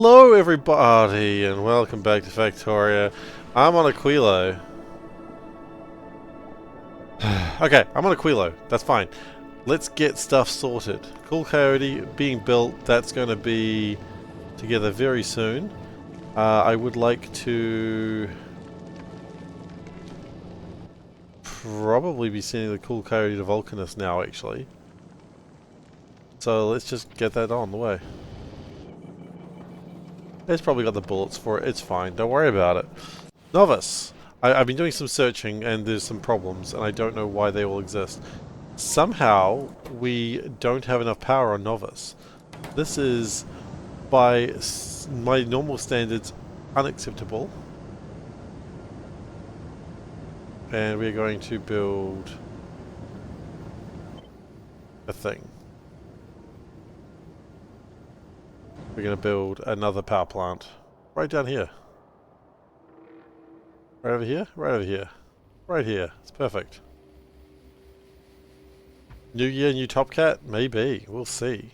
Hello everybody and welcome back to Factorio. I'm on a Quilo. Okay, I'm on a Quilo. That's fine. Let's get stuff sorted. Cool Coyote being built. That's going to be together very soon. I would like to probably be sending the Cool Coyote to Vulcanus now, actually. So let's just get that on the way. It's probably got the bullets for it. It's fine. Don't worry about it. Novice. I've been doing some searching and there's some problems and I don't know why they all exist. Somehow we don't have enough power on Novice. This is, by my normal standards, unacceptable. And we're going to build a thing. We're going to build another power plant. Right down here. Right over here? Right over here. Right here. It's perfect. New year, new Top Cat? Maybe. We'll see.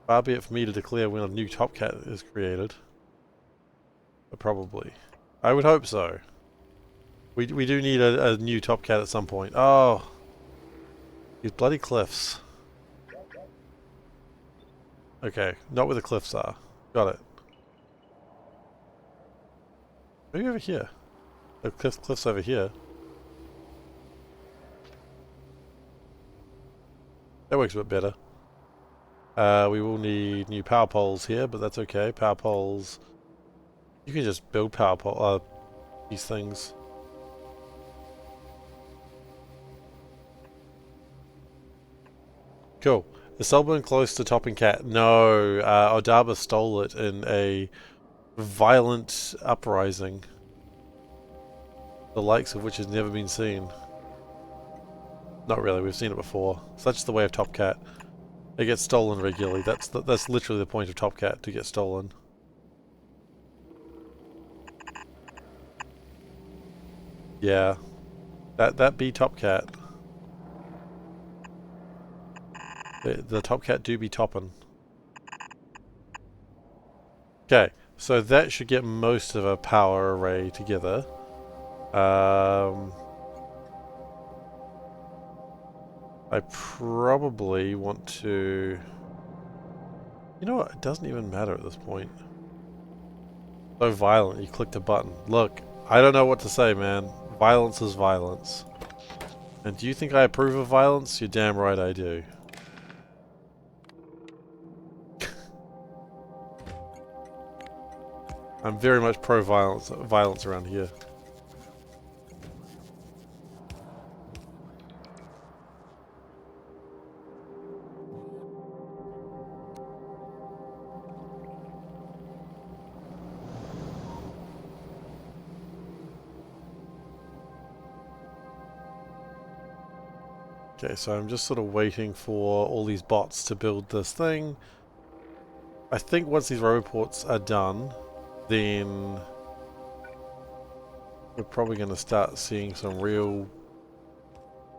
Far be it for me to declare when a new Top Cat is created. But probably. I would hope so. We do need a new Top Cat at some point. Oh! These bloody cliffs. Okay, not where the cliffs are. Got it. Maybe over here. The cliff's over here. That works a bit better. We will need new power poles here, but that's okay. Power poles. You can just build power pole. These things. Cool. Is Selburn close to Topping Cat? No. Odaba stole it in a violent uprising, the likes of which has never been seen. Not really. We've seen it before. Such is the way of Top Cat. It gets stolen regularly. That's literally the point of Top Cat, to get stolen. Yeah. That be Top Cat. The Top Cat do be toppin'. Okay, so that should get most of a power array together. I probably want to... You know what? It doesn't even matter at this point. So violent, you clicked a button. Look, I don't know what to say, man. Violence is violence. And do you think I approve of violence? You're damn right I do. I'm very much pro-violence around here. Okay, so I'm just sort of waiting for all these bots to build this thing. I think once these roboports are done, then we're probably going to start seeing some real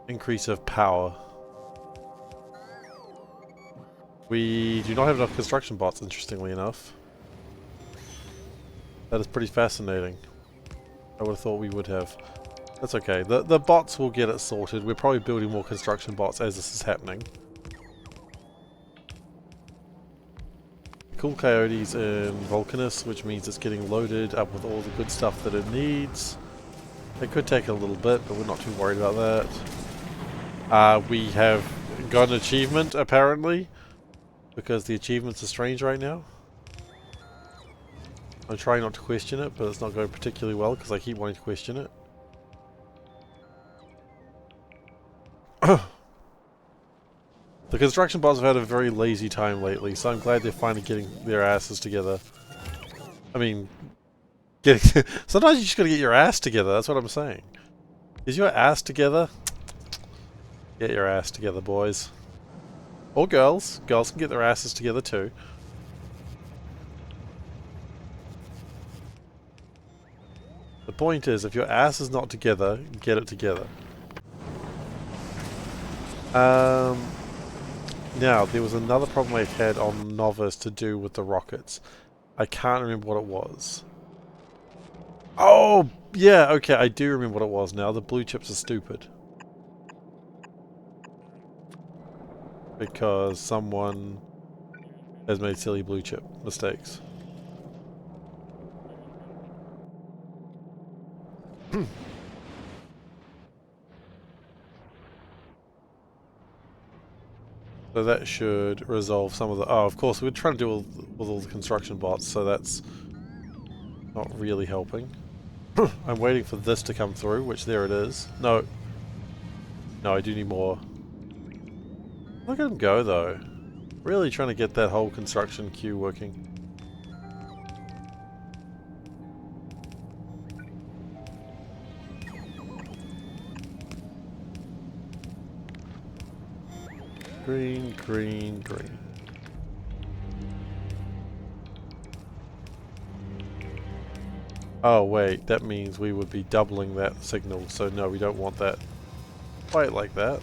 increase of power. We do not have enough construction bots, interestingly enough. That is pretty fascinating. I would have thought we would have. That's okay. The bots will get it sorted. We're probably building more construction bots as this is happening. Cool Coyote's in Vulcanus, which means it's getting loaded up with all the good stuff that it needs. It could take a little bit, but we're not too worried about that. We have got an achievement, apparently, because the achievements are strange right now. I'm trying not to question it, but it's not going particularly well because I keep wanting to question it. The construction bots have had a very lazy time lately, so I'm glad they're finally getting their asses together. I mean, sometimes you just gotta get your ass together, that's what I'm saying. Is your ass together? Get your ass together, boys. Or girls. Girls can get their asses together too. The point is, if your ass is not together, get it together. Now, there was another problem I had on Novice to do with the rockets. I can't remember what it was. Oh, yeah, okay, I do remember what it was now. The blue chips are stupid. Because someone has made silly blue chip mistakes. So that should resolve some of the... Oh, of course, we're trying to deal with all the construction bots, so that's not really helping. I'm waiting for this to come through, which there it is. No. No, I do need more. Look at him go, though. Really trying to get that whole construction queue working. Green, green, green. Oh wait, that means we would be doubling that signal, so no, we don't want that quite like that.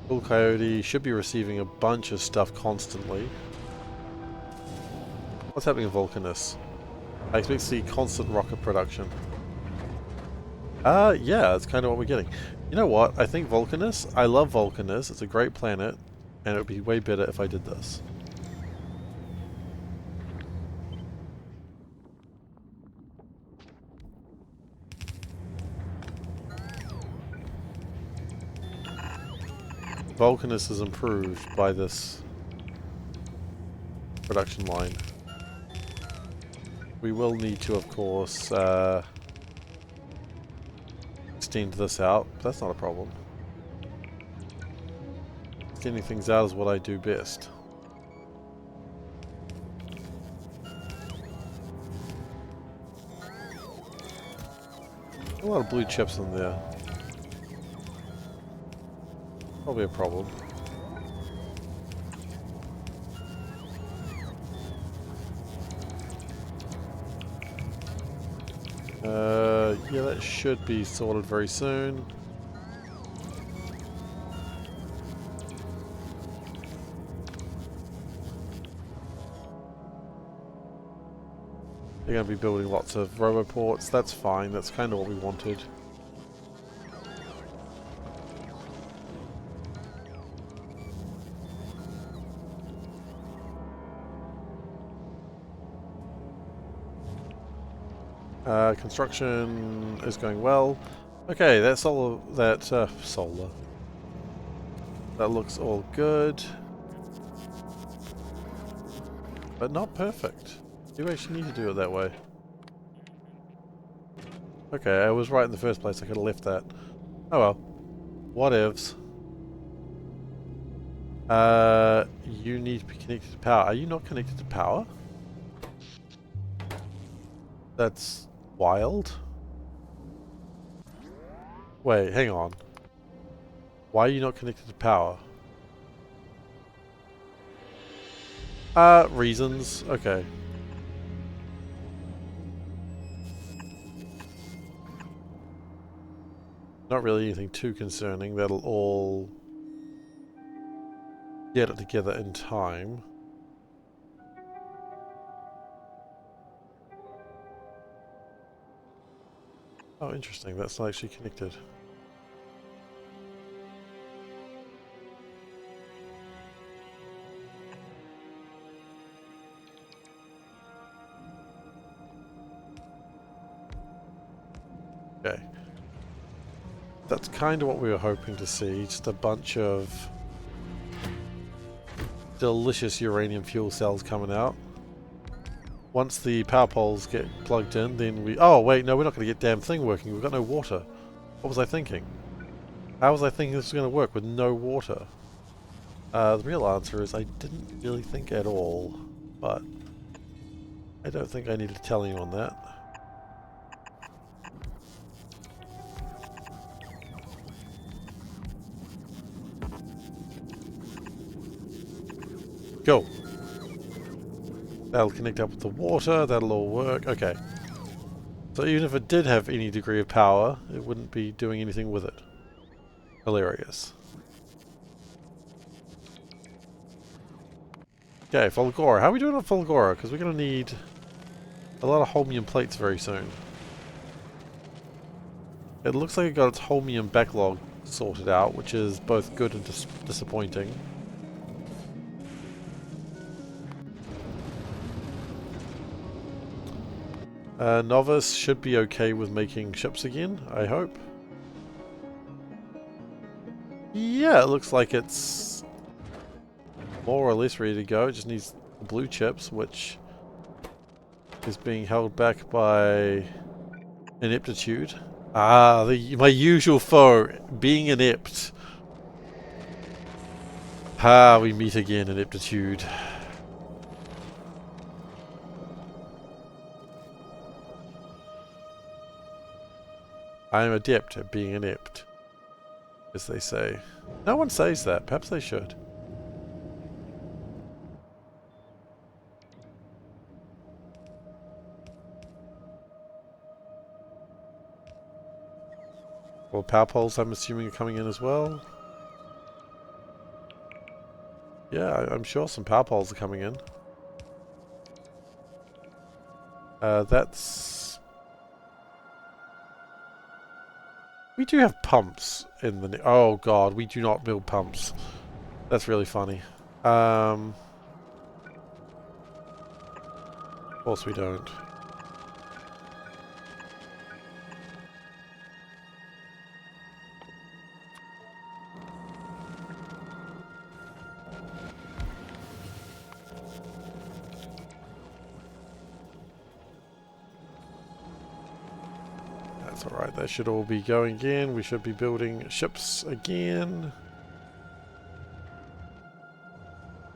Bull Coyote should be receiving a bunch of stuff constantly. What's happening in Vulcanus? I expect to see constant rocket production. Yeah, that's kind of what we're getting. You know what? I think Vulcanus, I love Vulcanus, it's a great planet, and it would be way better if I did this. Vulcanus is improved by this production line. We will need to, of course, extend this out, but that's not a problem. Extending things out is what I do best. A lot of blue chips in there. Probably a problem. Yeah, that should be sorted very soon. They're going to be building lots of roboports. That's fine. That's kind of what we wanted. Construction is going well. Okay, that's all that solar. That looks all good, but not perfect. You actually need to do it that way. Okay, I was right in the first place. I could have left that. Oh well. Whatevs. You need to be connected to power. Are you not connected to power? That's wild. Wait, hang on. Why are you not connected to power? Reasons. Okay. Not really anything too concerning. That'll all get it together in time. Oh, interesting. That's not actually connected. Okay. That's kind of what we were hoping to see. Just a bunch of delicious uranium fuel cells coming out. Once the power poles get plugged in, then we... Oh, wait, no, we're not going to get damn thing working. We've got no water. What was I thinking? How was I thinking this was going to work with no water? The real answer is I didn't really think at all, but I don't think I need to tell you on that. Go! That'll connect up with the water, that'll all work. Okay. So even if it did have any degree of power, it wouldn't be doing anything with it. Hilarious. Okay, Fulgora. How are we doing on Fulgora? Because we're going to need a lot of holmium plates very soon. It looks like it got its holmium backlog sorted out, which is both good and disappointing. Novice should be okay with making ships again, I hope. Yeah, it looks like it's more or less ready to go. It just needs blue chips, which is being held back by ineptitude. Ah, my usual foe, being inept. Ah, we meet again, ineptitude. I am adept at being inept, as they say. No one says that. Perhaps they should. Well, power poles, I'm assuming, are coming in as well. Yeah, I'm sure some power poles are coming in. That's... We do have pumps in the... Oh god, we do not build pumps. That's really funny. Of course we don't. That's alright, that should all be going again. We should be building ships again.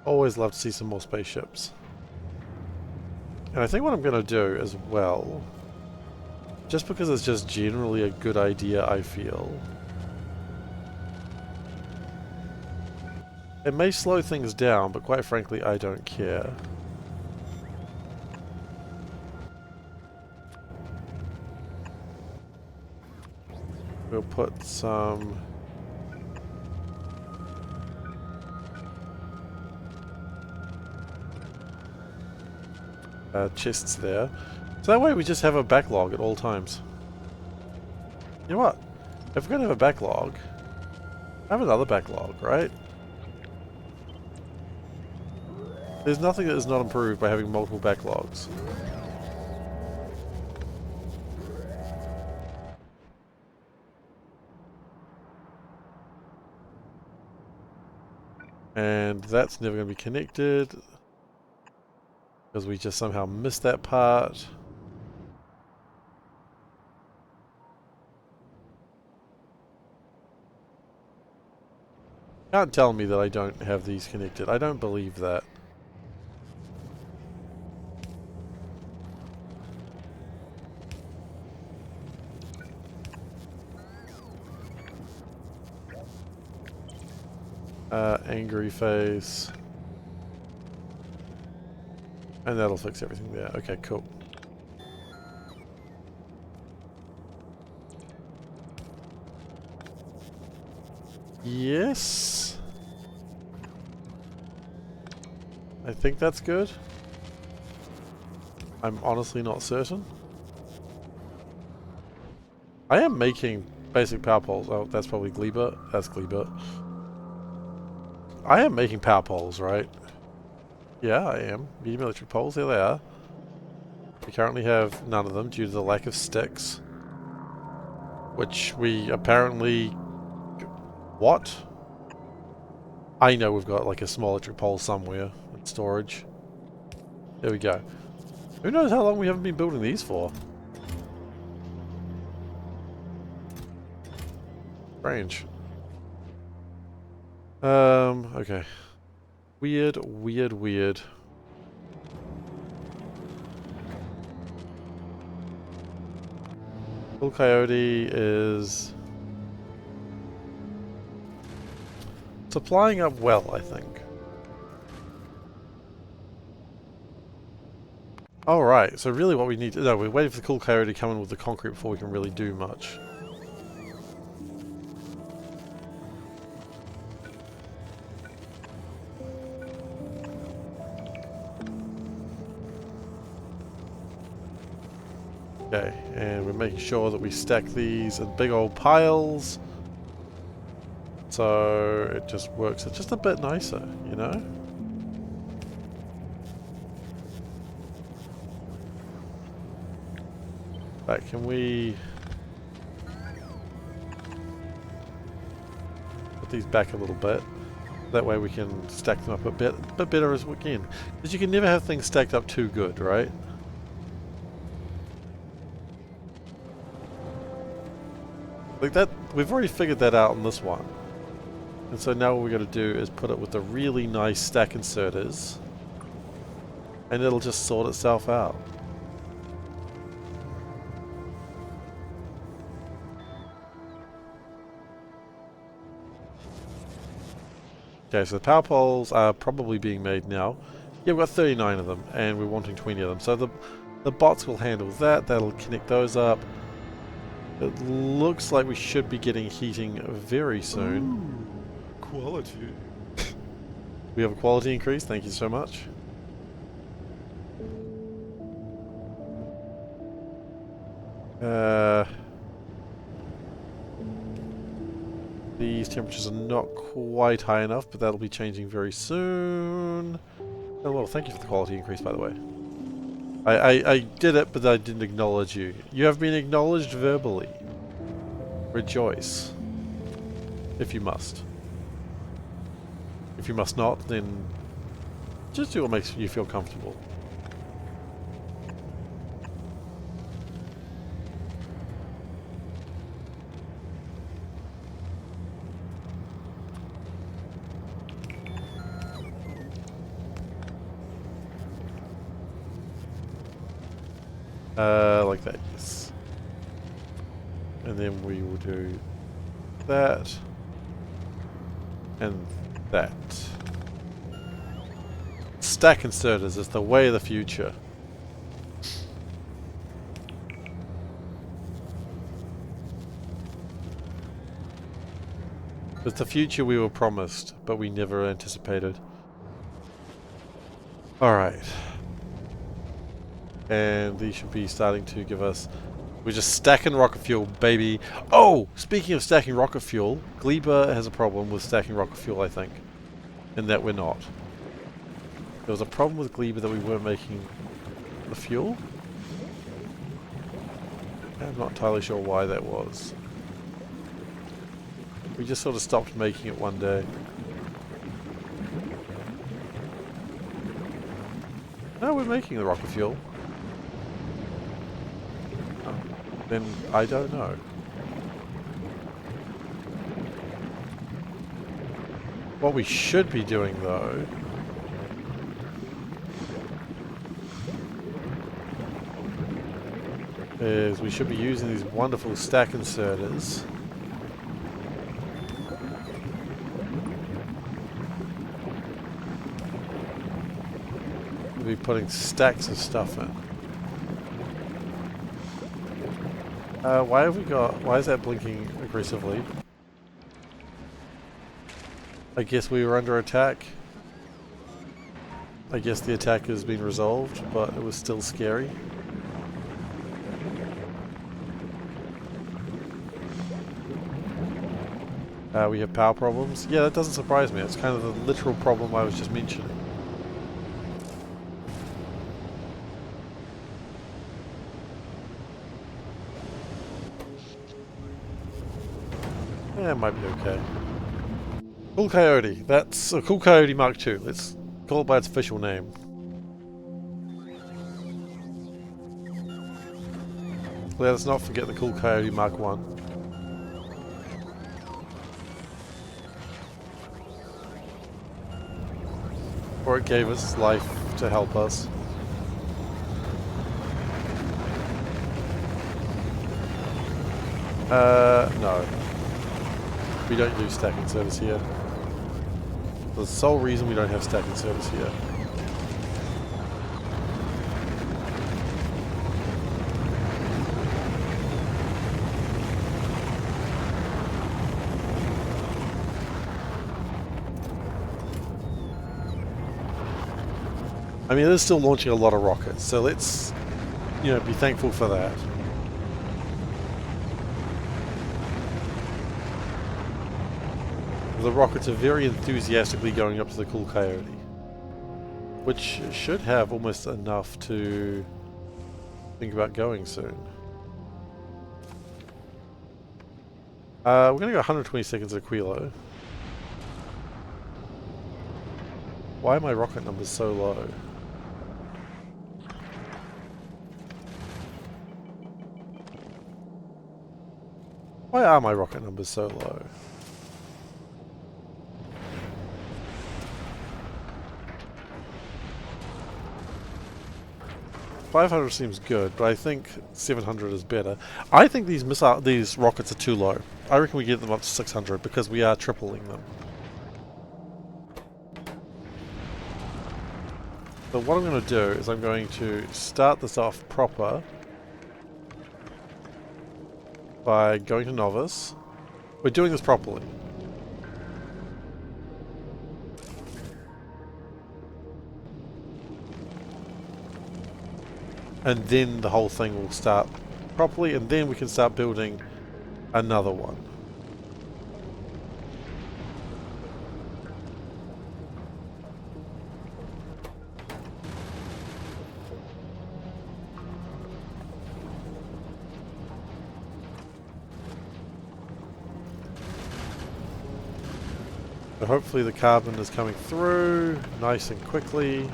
Always love to see some more spaceships. And I think what I'm going to do as well, just because it's just generally a good idea, I feel, it may slow things down, but quite frankly, I don't care. We'll put some... chests there. So that way we just have a backlog at all times. You know what? If we're going to have a backlog, have another backlog, right? There's nothing that is not improved by having multiple backlogs. And that's never going to be connected. Because we just somehow missed that part. Can't tell me that I don't have these connected. I don't believe that. Angry face. And that'll fix everything there. Okay, cool. Yes. I think that's good. I'm honestly not certain. I am making basic power poles. Oh, that's probably Gleebert. That's Gleebert. I am making power poles, right? Yeah, I am. Medium electric poles, there they are. We currently have none of them due to the lack of sticks. Which we apparently... What? I know we've got like a small electric pole somewhere in storage. There we go. Who knows how long we haven't been building these for? Strange. Okay. Weird, weird, weird. Little Coyote is supplying up well, I think. Alright, so really what we need to... No, we're waiting for the cool coyote to come in with the concrete before we can really do much. Okay, and we're making sure that we stack these in big old piles. So it just works. It's just a bit nicer, you know? Right, can we put these back a little bit? That way we can stack them up a bit better as we can. Because you can never have things stacked up too good, right? Like that, we've already figured that out on this one. And so now what we're going to do is put it with the really nice stack inserters. And it'll just sort itself out. Okay, so the power poles are probably being made now. Yeah, we've got 39 of them, and we're wanting 20 of them. So the bots will handle that. That'll connect those up. It looks like we should be getting heating very soon. Ooh, quality. We have a quality increase. Thank you so much. These temperatures are not quite high enough, but that'll be changing very soon. Oh well, thank you for the quality increase, by the way. I did it, but I didn't acknowledge you. You have been acknowledged verbally. Rejoice. If you must. If you must not, then just do what makes you feel comfortable. Like that, yes. And then we will do that. And that. Stack inserters is the way of the future. It's the future we were promised, but we never anticipated. Alright. And these should be starting to give us... We're just stacking rocket fuel, baby. Oh! Speaking of stacking rocket fuel, Gleba has a problem with stacking rocket fuel, I think. In that we're not. There was a problem with Gleba that we weren't making the fuel. I'm not entirely sure why that was. We just sort of stopped making it one day. No, we're making the rocket fuel. Then I don't know. What we should be doing though is we should be using these wonderful stack inserters. We'll be putting stacks of stuff in. Why is that blinking aggressively? I guess we were under attack. I guess the attack has been resolved, but it was still scary. We have power problems. Yeah, that doesn't surprise me. It's kind of the literal problem I was just mentioning. Yeah, it might be okay. Cool Coyote. That's a Cool Coyote Mark II. Let's call it by its official name. Let us not forget the Cool Coyote Mark I. Or it gave us life to help us. No. We don't do stacking service here. The sole reason we don't have stacking service here. I mean, it is still launching a lot of rockets, so let's, you know, be thankful for that. The rockets are very enthusiastically going up to the Cool Coyote, which should have almost enough to think about going soon. We're going to go 120 seconds at Aquilo. Why are my rocket numbers so low? Why are my rocket numbers so low? $500 seems good, but I think 700 is better. I think these rockets are too low. I reckon we get them up to 600 because we are tripling them. So what I'm going to do is I'm going to start this off proper by going to novice. We're doing this properly. And then the whole thing will start properly, and then we can start building another one. So hopefully the carbon is coming through nice and quickly.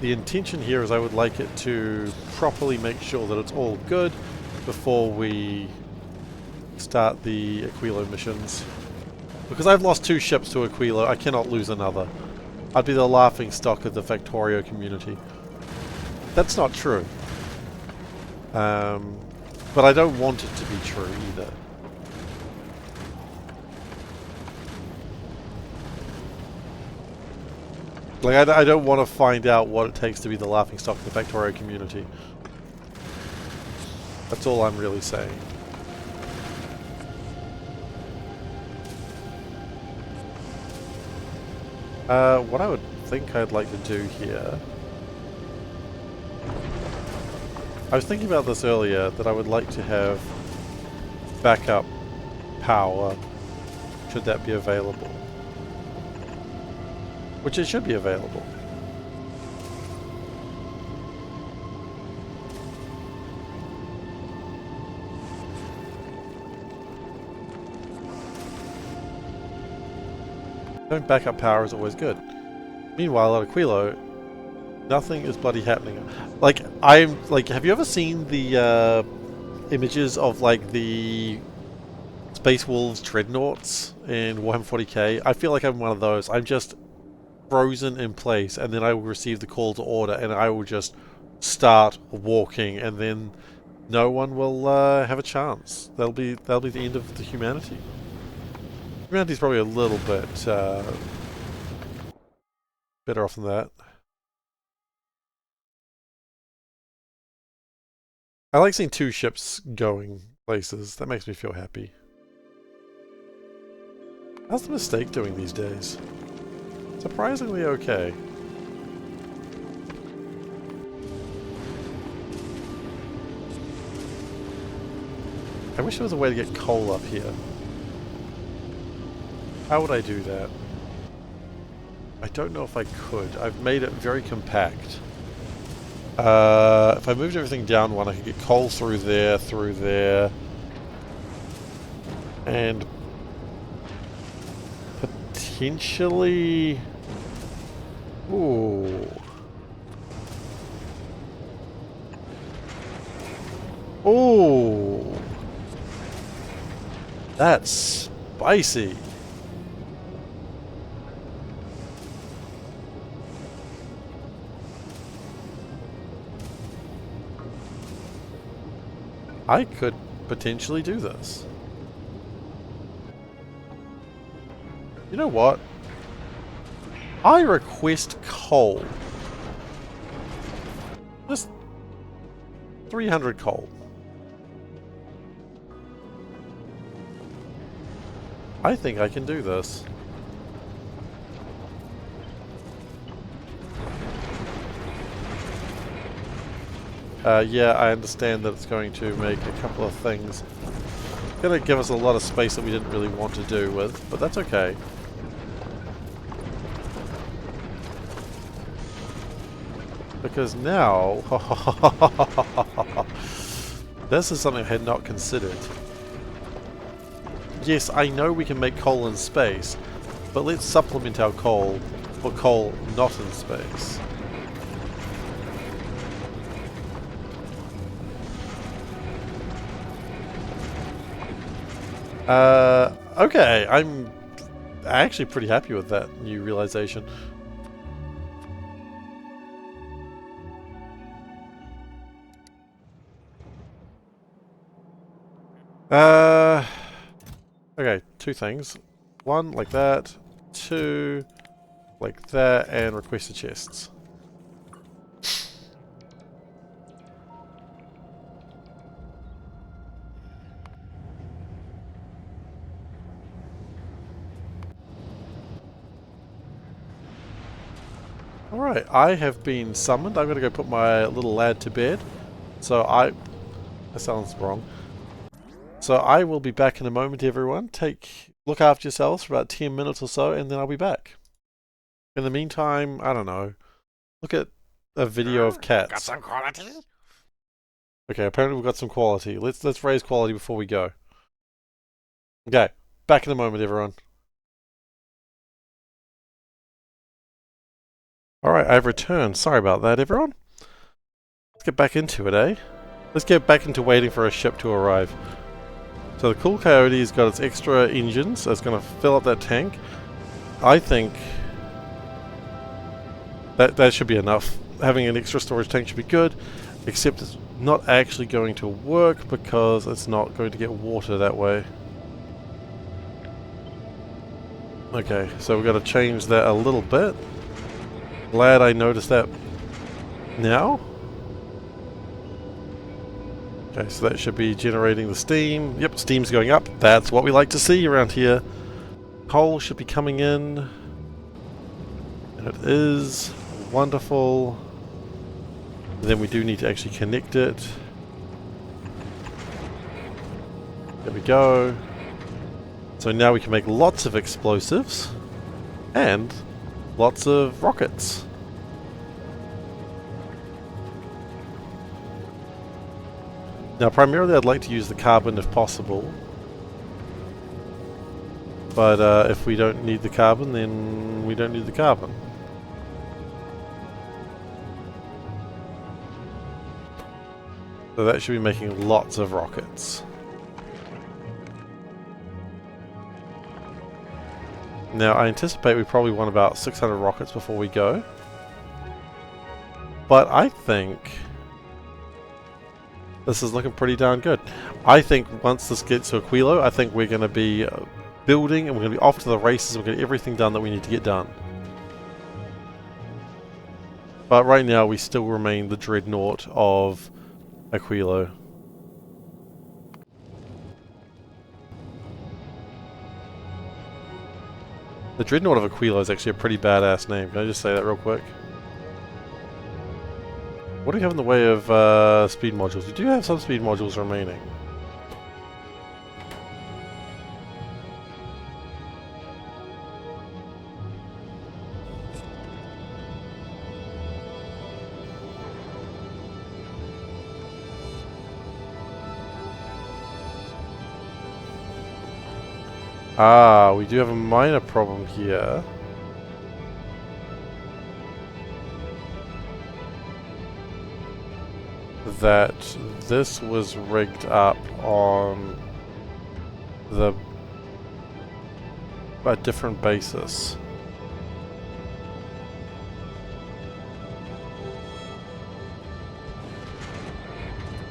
The intention here is I would like it to properly make sure that it's all good before we start the Aquilo missions. Because I've lost 2 ships to Aquilo, I cannot lose another. I'd be the laughing stock of the Factorio community. That's not true. But I don't want it to be true either. Like, I don't want to find out what it takes to be the laughingstock of the Factorio community. That's all I'm really saying. What I would think I'd like to do here... I was thinking about this earlier, that I would like to have backup power, should that be available. Which it should be available. Having backup power is always good. Meanwhile, at Aquilo, nothing is bloody happening. Like, have you ever seen the images of, like, the Space Wolves dreadnoughts in Warhammer 40k? I feel like I'm one of those. I'm just frozen in place, and then I will receive the call to order, and I will just start walking, and then no one will have a chance. That'll be the end of the humanity. Humanity's probably a little bit better off than that. I like seeing 2 ships going places. That makes me feel happy. How's the Mistake doing these days? Surprisingly okay. I wish there was a way to get coal up here. How would I do that? I don't know if I could. I've made it very compact. If I moved everything down one, I could get coal through there, and potentially... Ooh. Ooh. That's spicy. I could potentially do this. You know what? I request coal. Just 300 coal. I think I can do this. Yeah, I understand that it's going to make a couple of things. It's going to give us a lot of space that we didn't really want to do with, but that's okay. Because now... this is something I had not considered. Yes, I know we can make coal in space, but let's supplement our coal for coal not in space. Okay, I'm actually pretty happy with that new realization. Okay, two things. One, like that. Two, like that, and request the chests. Alright, I have been summoned. I'm going to go put my little lad to bed. That sounds wrong. So I will be back in a moment, everyone. Look after yourselves for about 10 minutes or so, and then I'll be back. In the meantime, I don't know. Look at a video of cats. Got some quality? Okay, apparently we've got some quality. Let's raise quality before we go. Okay, back in a moment, everyone. Alright, I've returned. Sorry about that, everyone. Let's get back into it, eh? Let's get back into waiting for a ship to arrive. So the Cool Coyote's got its extra engines, so it's going to fill up that tank. I think that should be enough. Having an extra storage tank should be good, except it's not actually going to work because it's not going to get water that way. Okay, so we've got to change that a little bit. Glad I noticed that now. Okay, so that should be generating the steam. Yep, steam's going up. That's what we like to see around here. Coal should be coming in. And it is. Wonderful. And then we do need to actually connect it. There we go. So now we can make lots of explosives. And lots of rockets. Now primarily I'd like to use the carbon if possible. But if we don't need the carbon, then we don't need the carbon. So that should be making lots of rockets. Now I anticipate we probably want about 600 rockets before we go. But I think this is looking pretty darn good. I think once this gets to Aquilo, I think we're going to be building and we're going to be off to the races and we're going to get everything done that we need to get done. But right now we still remain the dreadnought of Aquilo. The dreadnought of Aquilo is actually a pretty badass name. Can I just say that real quick? What do we have in the way of speed modules? We do have some speed modules remaining. Ah, we do have a minor problem here. That this was rigged up on a different basis.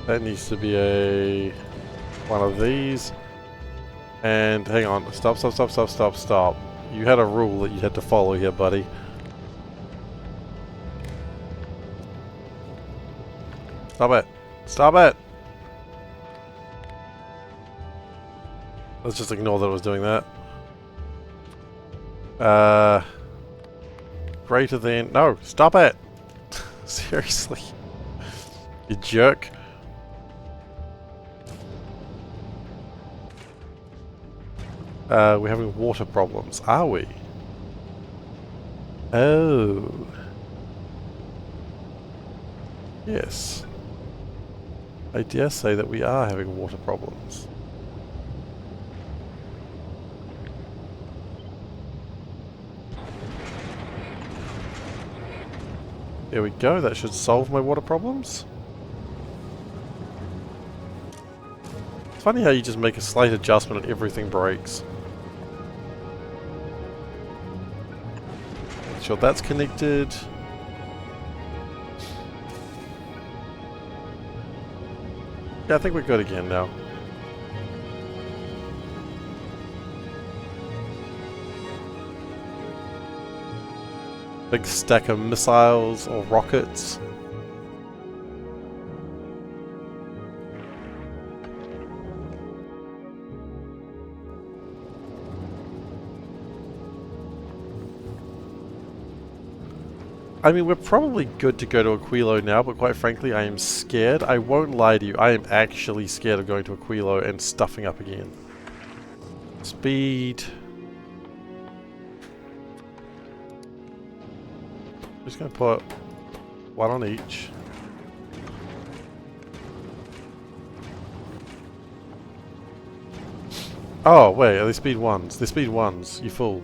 That needs to be one of these. And hang on, stop. You had a rule that you had to follow here, buddy. Stop it! Let's just ignore that it was doing that. Uh, greater than... No, stop it! Seriously. You jerk. We're having water problems, are we? Oh. Yes. I dare say that we are having water problems. There we go, that should solve my water problems. It's funny how you just make a slight adjustment and everything breaks. Make sure that's connected. Yeah, I think we're good again now. Big stack of missiles or rockets. I mean, we're probably good to go to Aquilo now, but quite frankly, I am scared. I won't lie to you, I am actually scared of going to Aquilo and stuffing up again. Speed. I'm just going to put one on each. Oh, wait, are they speed ones? They're speed ones, you fool.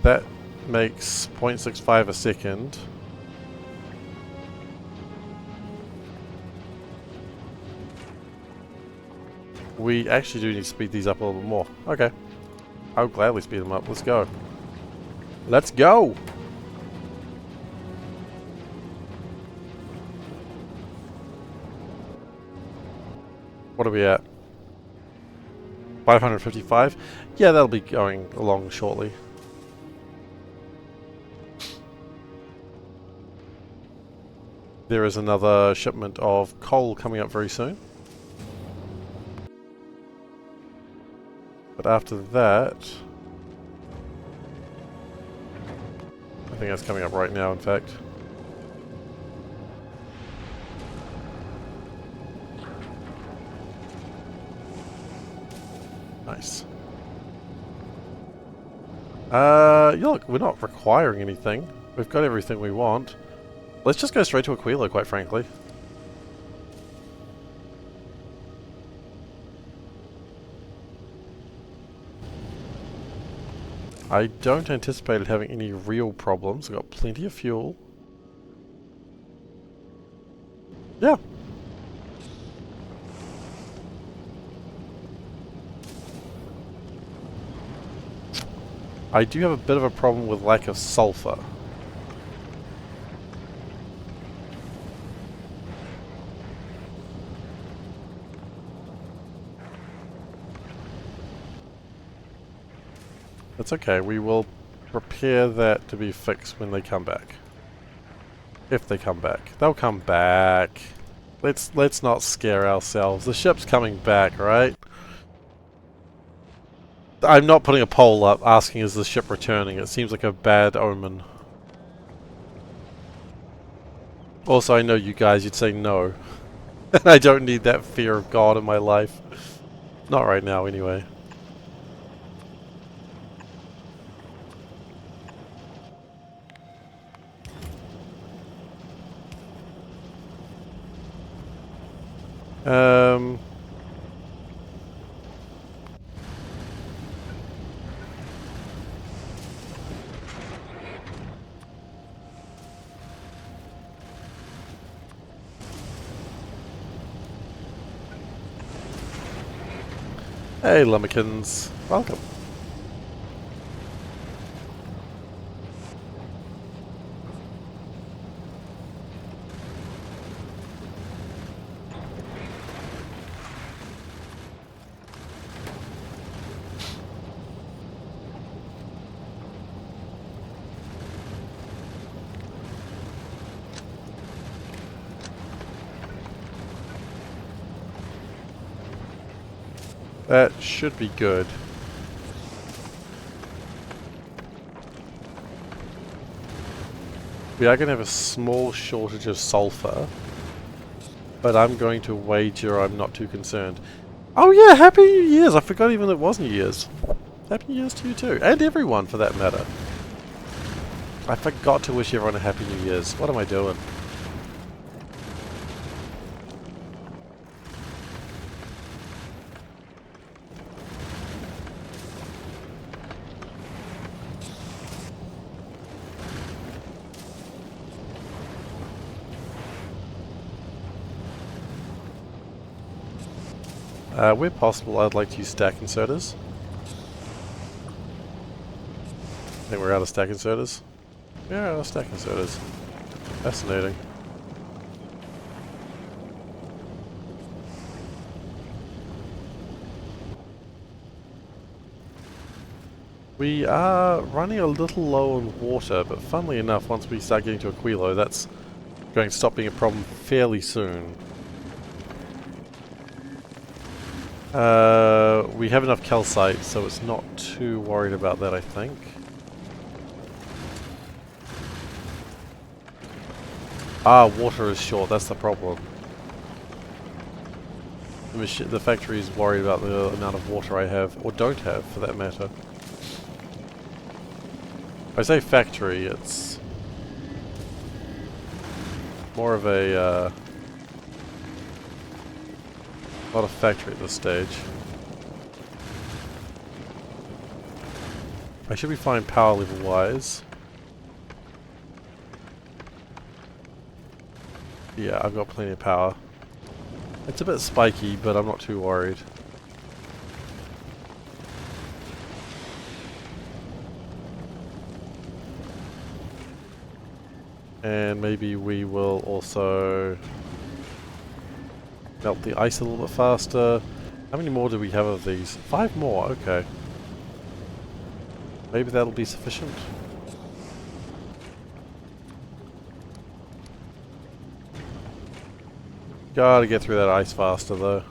That makes 0.65 a second. We actually do need to speed these up a little bit more. Okay. I'll gladly speed them up. Let's go. Let's go! What are we at? 555? Yeah, that'll be going along shortly. There is another shipment of coal coming up very soon. But after that... I think that's coming up right now, in fact. Nice. Yeah, look, we're not requiring anything. We've got everything we want. Let's just go straight to Aquilo, quite frankly. I don't anticipate it having any real problems. We've got plenty of fuel. Yeah. I do have a bit of a problem with lack of sulfur. That's okay, we will prepare that to be fixed when they come back. If they come back. They'll come back. Let's not scare ourselves. The ship's coming back, right? I'm not putting a poll up asking is the ship returning. It seems like a bad omen. Also, I know you guys, you'd say no. I don't need that fear of God in my life. Not right now, anyway. Hey, Lemmikins. Welcome. That should be good. We are going to have a small shortage of sulfur, but I'm going to wager I'm not too concerned. Oh yeah, Happy New Year's! I forgot even it was New Year's. Happy New Year's to you too, and everyone for that matter. I forgot to wish everyone a Happy New Year's. What am I doing? Where possible, I'd like to use stack inserters. I think we're out of stack inserters. Yeah, out of stack inserters. Fascinating. We are running a little low on water, but funnily enough, once we start getting to Aquilo, that's going to stop being a problem fairly soon. We have enough calcite, so it's not too worried about that, I think. Ah, water is short, that's the problem. The factory is worried about the amount of water I have, or don't have, for that matter. If I say factory, it's more of a, not a factory at this stage. I should be fine power level wise. Yeah, I've got plenty of power. It's a bit spiky, but I'm not too worried. And maybe we will also melt the ice a little bit faster. How many more do we have of these? 5 more, okay. Maybe that'll be sufficient. Gotta get through that ice faster though.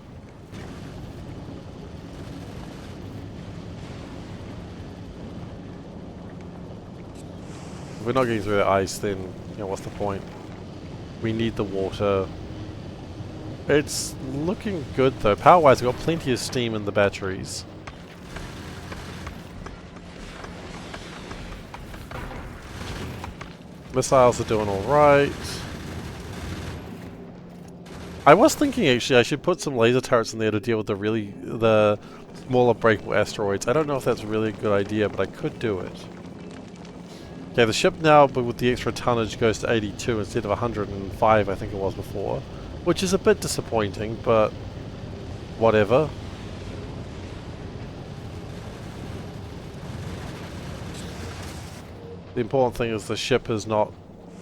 If we're not getting through the ice, then, you know, what's the point? We need the water. It's looking good though. Power-wise, we've got plenty of steam in the batteries. Missiles are doing alright. I was thinking actually I should put some laser turrets in there to deal with the smaller breakable asteroids. I don't know if that's really a good idea, but I could do it. Okay, the ship now, but with the extra tonnage, goes to 82 instead of 105, I think it was before. Which is a bit disappointing, but whatever. The important thing is the ship has not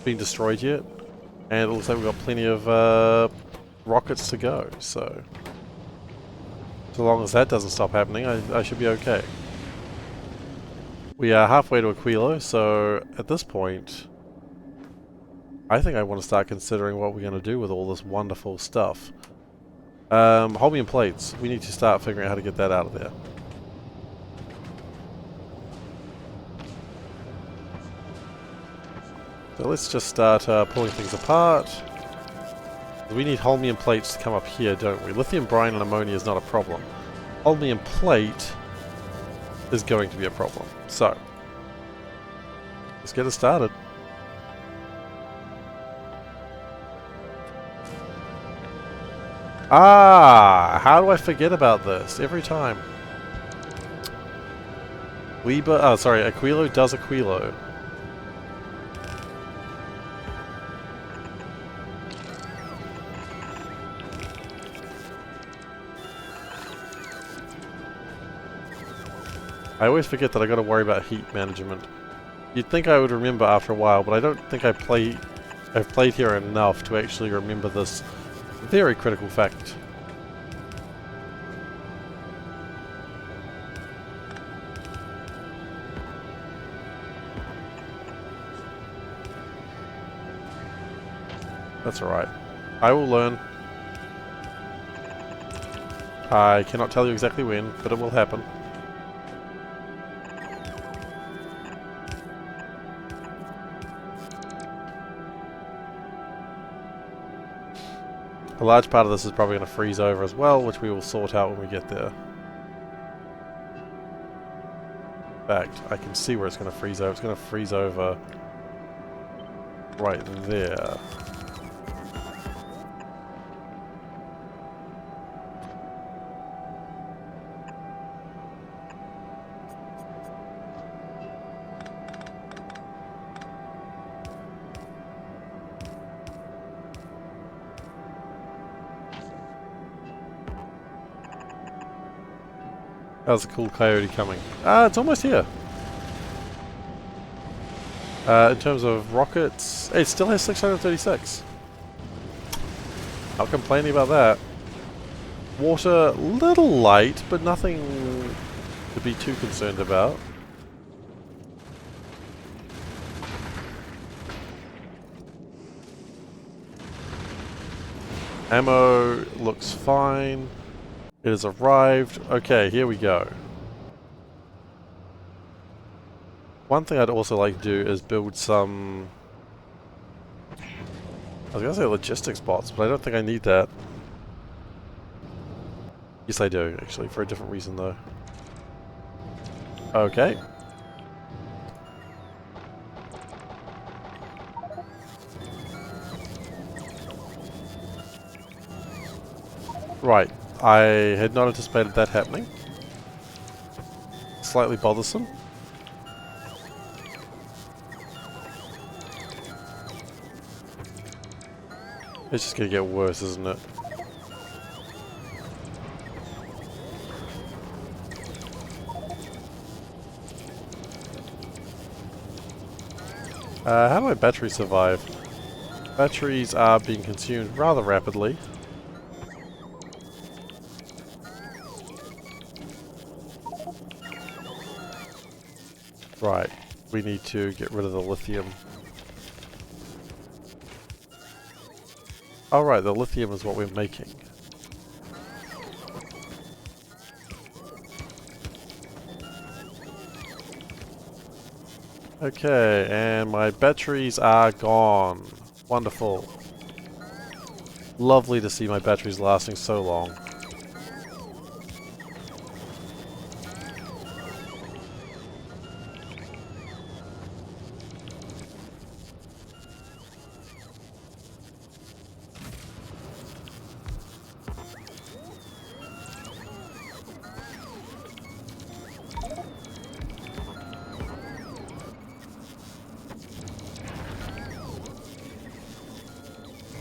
been destroyed yet. And it looks like we've got plenty of rockets to go, so long as that doesn't stop happening, I should be okay. We are halfway to Aquilo, so at this point, I think I want to start considering what we're going to do with all this wonderful stuff. Holmium plates. We need to start figuring out how to get that out of there. So let's just start pulling things apart. We need holmium plates to come up here, don't we? Lithium brine and ammonia is not a problem. Holmium plate is going to be a problem. So, let's get it started. Ah, how do I forget about this every time? Aquilo does Aquilo. I always forget that I gotta worry about heat management. You'd think I would remember after a while, but I don't think I've played here enough to actually remember this very critical fact. That's alright. I will learn. I cannot tell you exactly when, but it will happen. A large part of this is probably going to freeze over as well, which we will sort out when we get there. In fact, I can see where it's going to freeze over. It's going to freeze over right there. That was a cool coyote coming. Ah, it's almost here. In terms of rockets, it still has 636. Not complaining about that. Water, little light, but nothing to be too concerned about. Ammo looks fine. It has arrived. Okay, here we go. One thing I'd also like to do is build some... I was going to say logistics bots, but I don't think I need that. Yes, I do, actually, for a different reason, though. Okay. Right. I had not anticipated that happening. Slightly bothersome. It's just gonna get worse, isn't it? How do my batteries survive? Batteries are being consumed rather rapidly. Right, we need to get rid of the lithium. Oh right, the lithium is what we're making. Okay, and my batteries are gone. Wonderful. Lovely to see my batteries lasting so long.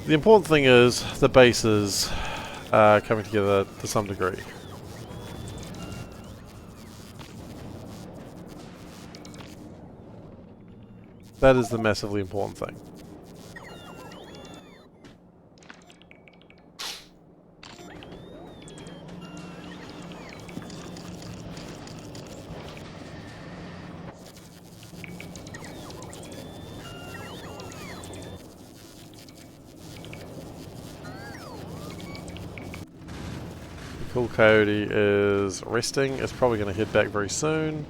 The important thing is the base is coming together to some degree. That is the massively important thing. Cool Coyote is resting. It's probably going to head back very soon.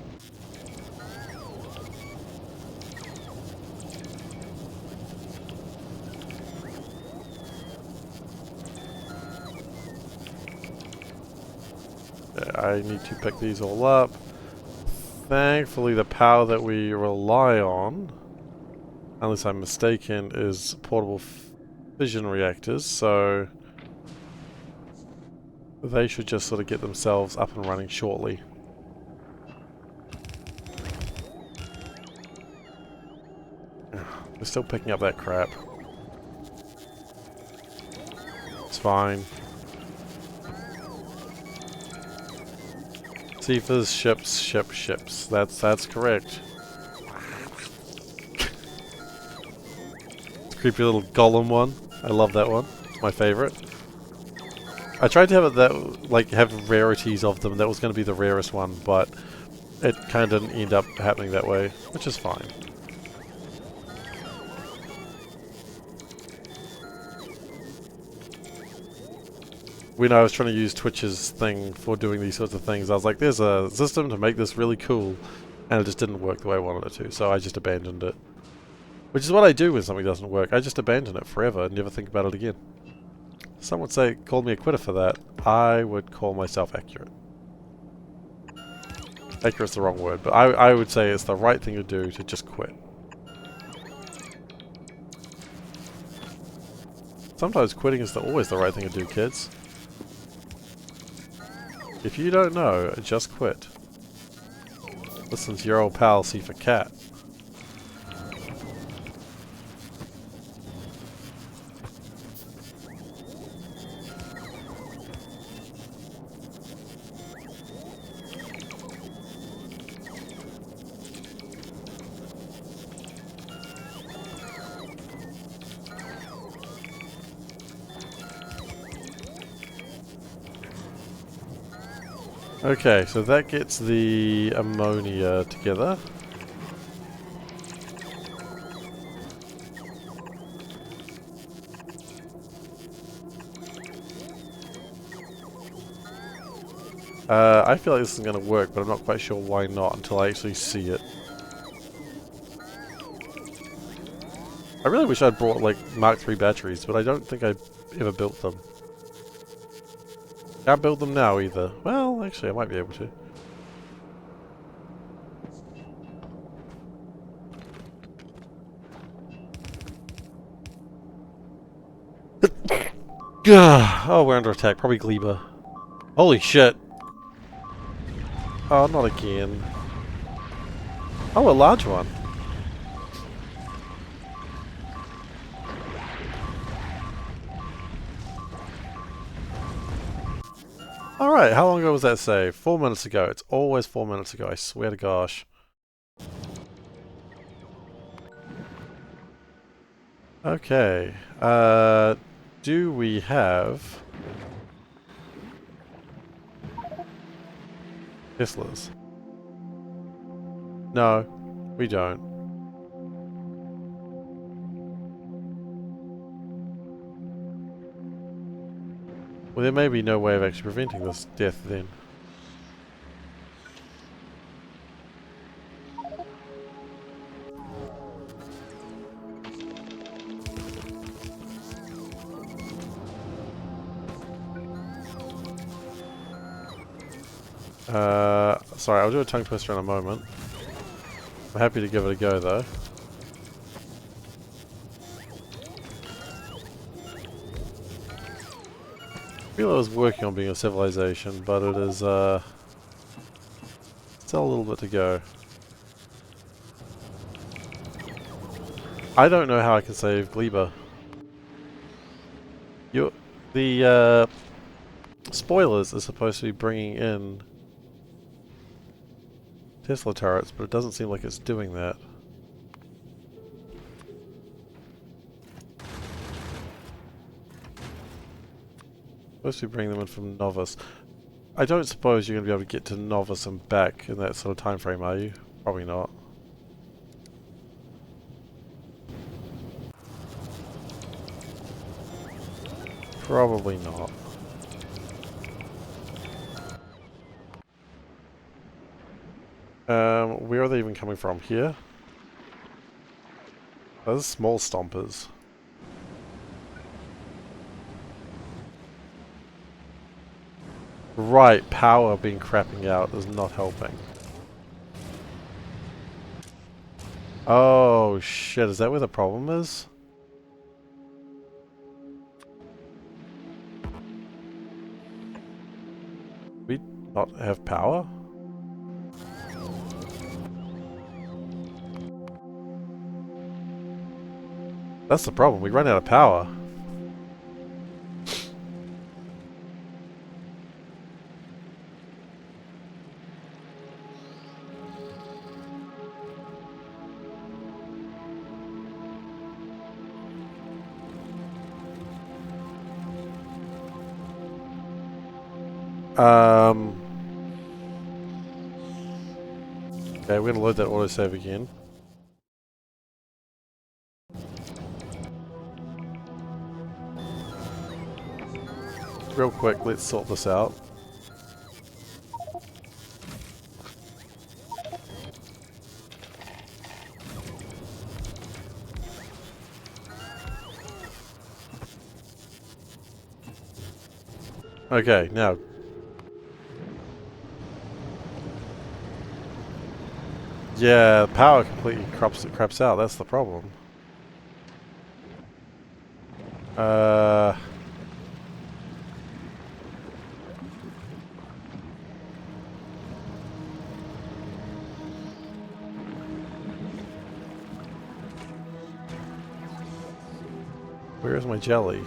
Yeah, I need to pick these all up. Thankfully, the power that we rely on, unless I'm mistaken, is portable fission reactors, so they should just sort of get themselves up and running shortly. We're still picking up that crap. It's fine. Seifers, ships. That's correct. Creepy little golem one. I love that one. It's my favorite. I tried to have it that, like, have rarities of them. That was going to be the rarest one, but it kind of didn't end up happening that way, which is fine. when I was trying to use Twitch's thing for doing these sorts of things, I was like, there's a system to make this really cool, and it just didn't work the way I wanted it to, so I just abandoned it. Which is what I do when something doesn't work. I just abandon it forever and never think about it again. Some would say, call me a quitter for that. I would call myself accurate. Accurate's the wrong word, but I would say it's the right thing to do to just quit. Sometimes quitting is always the right thing to do, kids. If you don't know, just quit. Listen to your old pal SeiferKatt. Okay, so that gets the ammonia together. I feel like this isn't going to work, but I'm not quite sure why not until I actually see it. I really wish I'd brought like Mark III batteries, but I don't think I ever built them. Can't build them now either. Well, actually I might be able to. Oh, we're under attack. Probably Gleba. Holy shit. Oh, not again. Oh, a large one. Alright, how long ago was that save? 4 minutes ago. It's always 4 minutes ago, I swear to gosh. Okay. Do we have Teslas? No, we don't. Well, there may be no way of actually preventing this death then. Sorry, I'll do a tongue twister in a moment. I'm happy to give it a go though. I feel I was working on being a civilization, but it is still a little bit to go. I don't know how I can save Gleba. The spoilers are supposed to be bringing in Tesla turrets, but it doesn't seem like it's doing that. Supposed to be bringing them in from Novice. I don't suppose you're going to be able to get to Novice and back in that sort of time frame, are you? Probably not. Probably not. Where are they even coming from? Here? Those small stompers. Right, power being crapping out is not helping. Oh shit, is that where the problem is? We not have power? That's the problem, we run out of power. Okay, we're gonna load that autosave again. real quick, let's sort this out. Okay, now. Yeah, power completely craps out, that's the problem. Where is my jelly?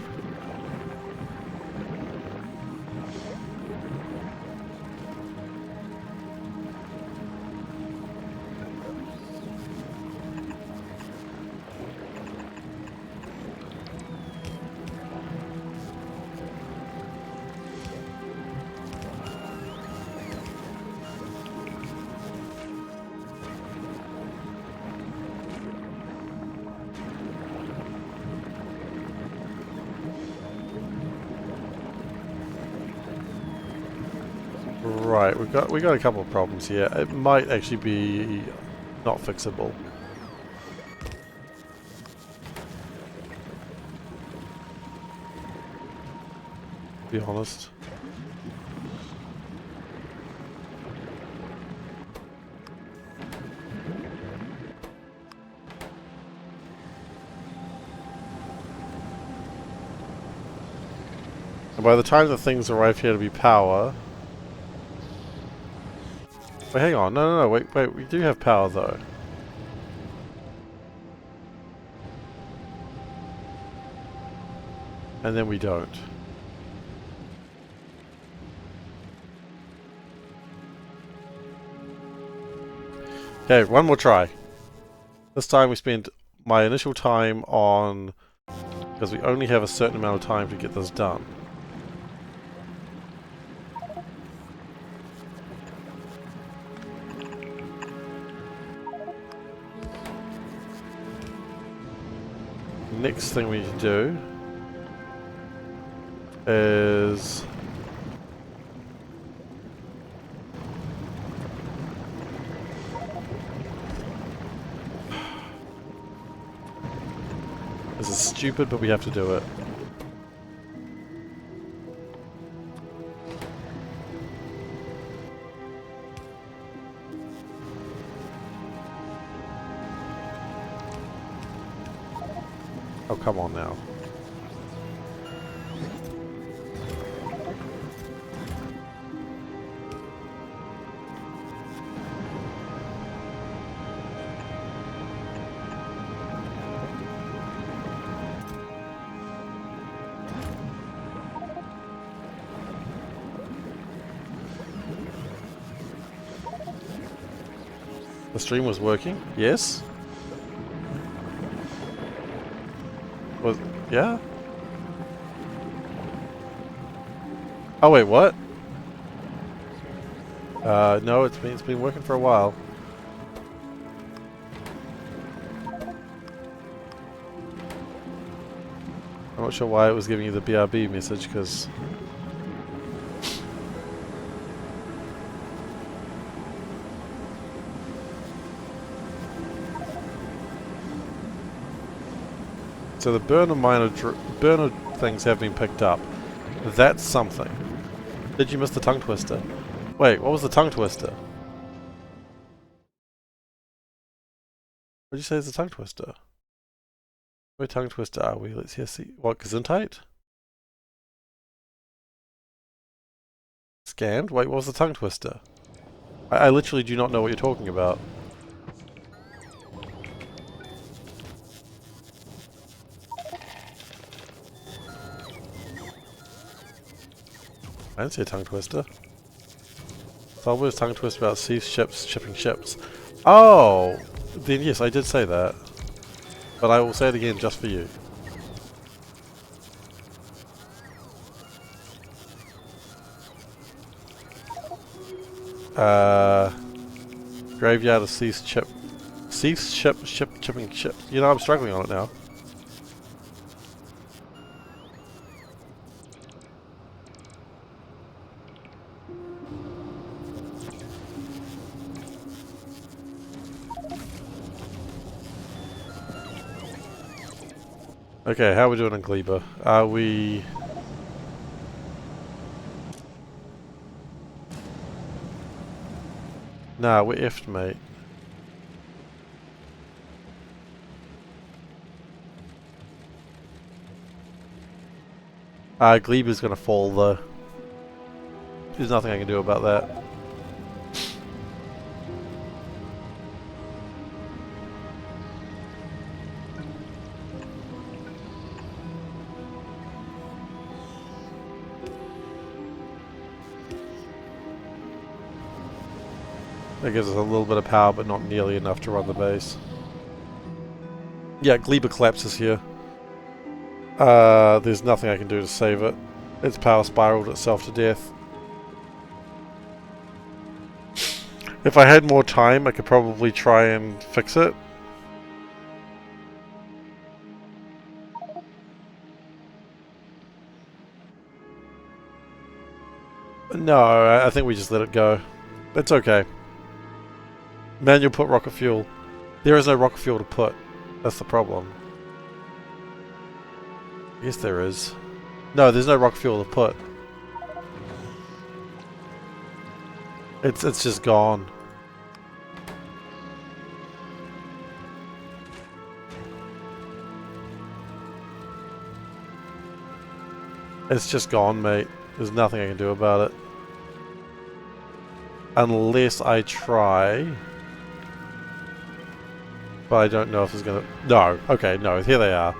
Right, we got a couple of problems here. It might actually be not fixable. To be honest. And by the time the things arrive here to be power. Wait, hang on. No, wait, we do have power though. And then we don't. Okay, one more try. This time we spend my initial time on... because we only have a certain amount of time to get this done. Next thing we need to do is this is stupid, but we have to do it. Oh, come on now. The stream was working? Yes? Was... yeah? Oh wait, what? No, it's been working for a while. I'm not sure why it was giving you the BRB message, because... So the burner things have been picked up. That's something. Did you miss the tongue twister? Wait, what was the tongue twister? What did you say is the tongue twister? Where tongue twister are we? Let's see. What, Gesundheit? Scammed? Wait, what was the tongue twister? I literally do not know what you're talking about. I didn't see a tongue twister. Salvo's tongue twister about sea ships shipping ships. Oh! Then yes, I did say that. But I will say it again just for you. Graveyard of shipping ships. You know, I'm struggling on it now. Okay, how are we doing on Gleba? Are we... Nah, we're effed, mate. Gleba's gonna fall, though. There's nothing I can do about that. That gives us a little bit of power, but not nearly enough to run the base. Yeah, Gleba collapses here. There's nothing I can do to save it. Its power spiraled itself to death. If I had more time, I could probably try and fix it. No, I think we just let it go. It's okay. Manual put rocket fuel. There is no rocket fuel to put. That's the problem. Yes, there is. No, there's no rocket fuel to put. It's just gone. It's just gone, mate. There's nothing I can do about it. Unless I try. But I don't know if it's gonna... No. Okay, no. Here they are.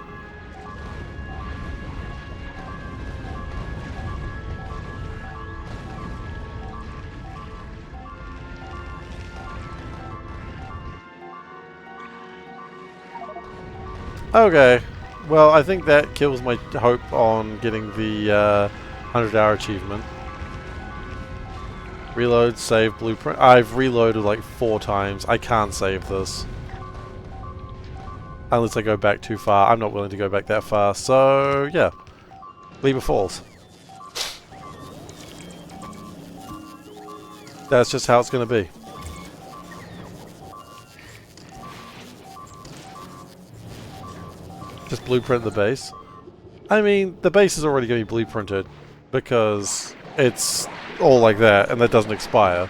Okay. Well, I think that kills my hope on getting the 100-hour achievement. Reload, save, blueprint. I've reloaded like 4 times. I can't save this. Unless I go back too far. I'm not willing to go back that far. So, yeah. Gleba falls. That's just how it's going to be. Just blueprint the base. I mean, the base is already going to be blueprinted. Because it's all like that, and that doesn't expire.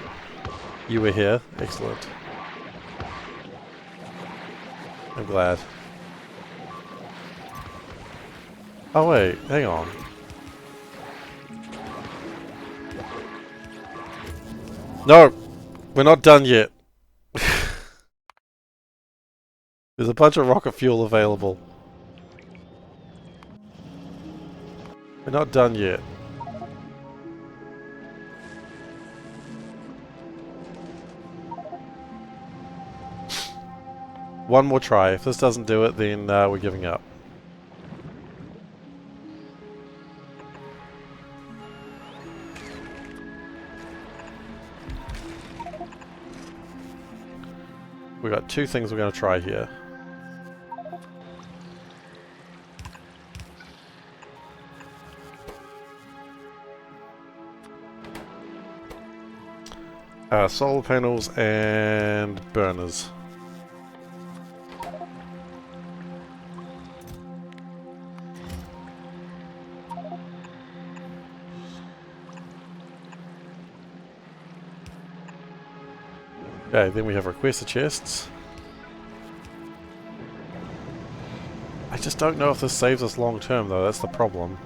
You were here. Excellent. I'm glad. Oh wait, hang on. No! We're not done yet. There's a bunch of rocket fuel available. We're not done yet. One more try. If this doesn't do it, then we're giving up. We've got 2 things we're going to try here. Solar panels and burners. Okay, then we have requester chests. I just don't know if this saves us long term though, that's the problem.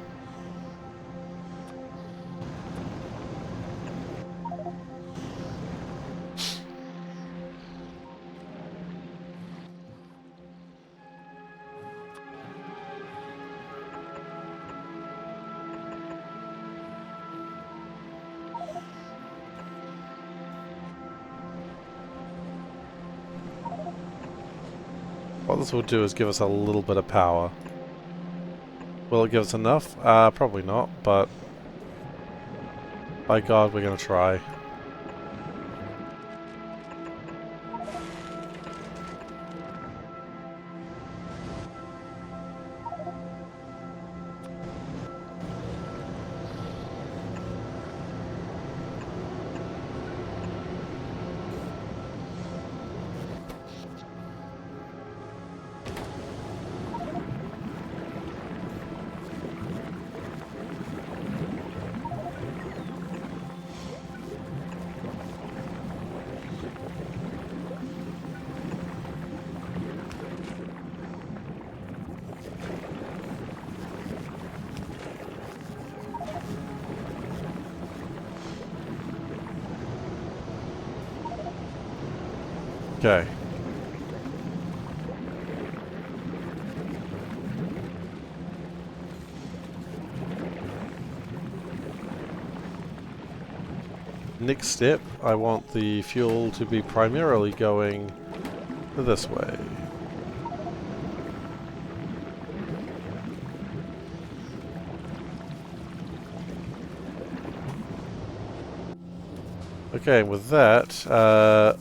What this will do is give us a little bit of power. Will it give us enough? Probably not, but by God, we're gonna try. Okay. Next step, I want the fuel to be primarily going this way. Okay, and with that,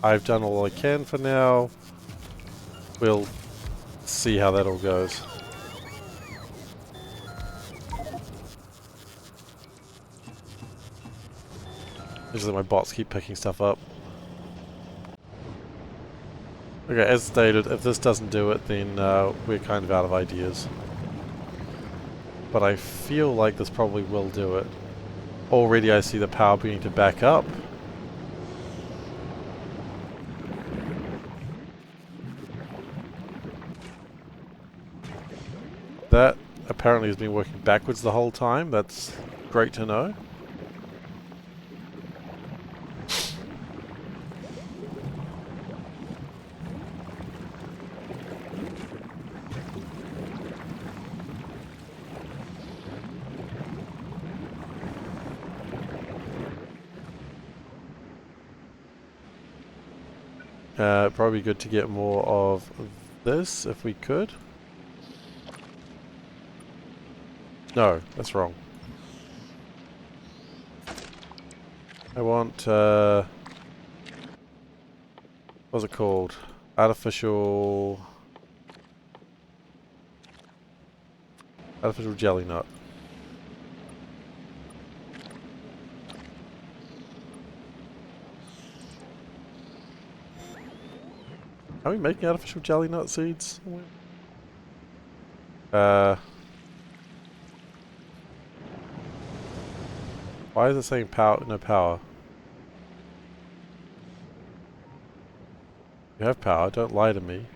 I've done all I can for now. We'll see how that all goes. Usually my bots keep picking stuff up. Okay, as stated, if this doesn't do it, then we're kind of out of ideas. But I feel like this probably will do it. Already I see the power beginning to back up. That apparently has been working backwards the whole time. That's great to know. Probably good to get more of this if we could. No, that's wrong. I want, what's it called? Artificial jelly nut. Are we making artificial jelly nut seeds? Why is it saying power? No power. You have power, don't lie to me.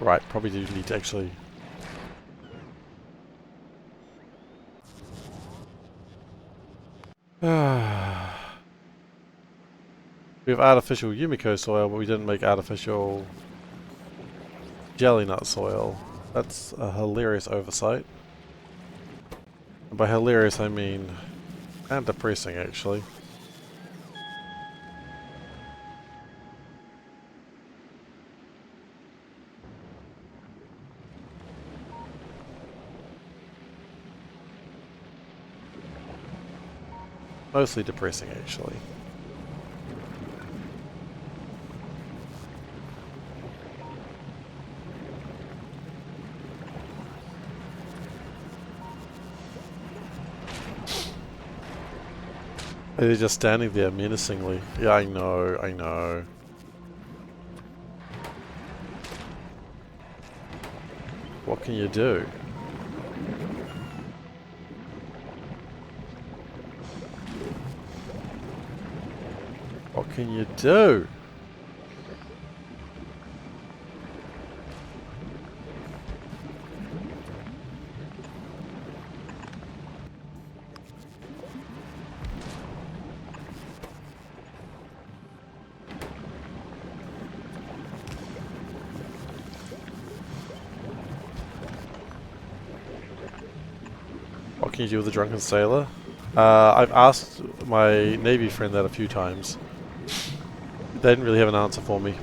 Right, probably do need to actually... We have artificial Yumiko soil, but we didn't make artificial jelly nut soil. That's a hilarious oversight. And by hilarious I mean kind of depressing actually. Mostly depressing actually. They're just standing there menacingly. Yeah, I know, I know. What can you do? What can you do? What can you do with a drunken sailor? I've asked my Navy friend that a few times. They didn't really have an answer for me.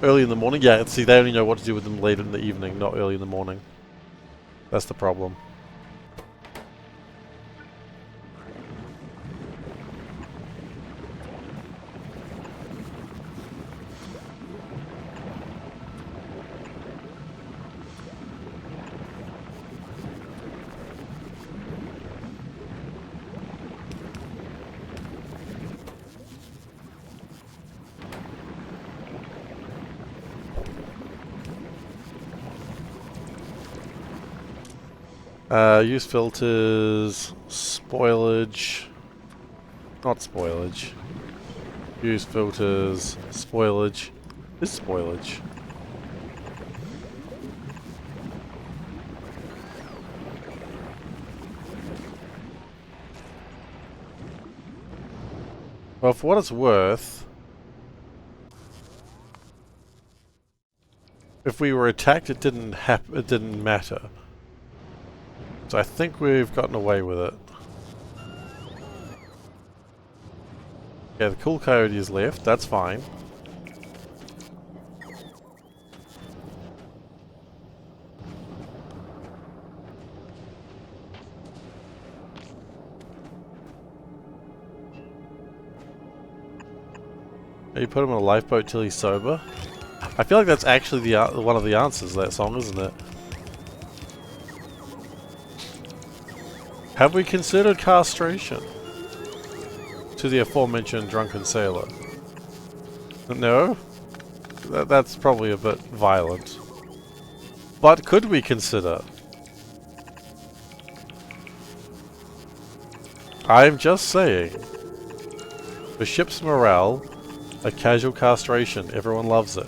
Early in the morning? Yeah, see, they only know what to do with them later in the evening, not early in the morning. That's the problem. Use filters, spoilage, not spoilage. Use filters, spoilage, is spoilage. Well, for what it's worth, if we were attacked, it didn't matter. So I think we've gotten away with it. Yeah, the cool coyote is left. That's fine. You put him on a lifeboat till he's sober. I feel like that's actually the one of the answers to that song, isn't it? Have we considered castration to the aforementioned drunken sailor? No? That's probably a bit violent. But could we consider? I'm just saying. For ship's morale, a casual castration, everyone loves it.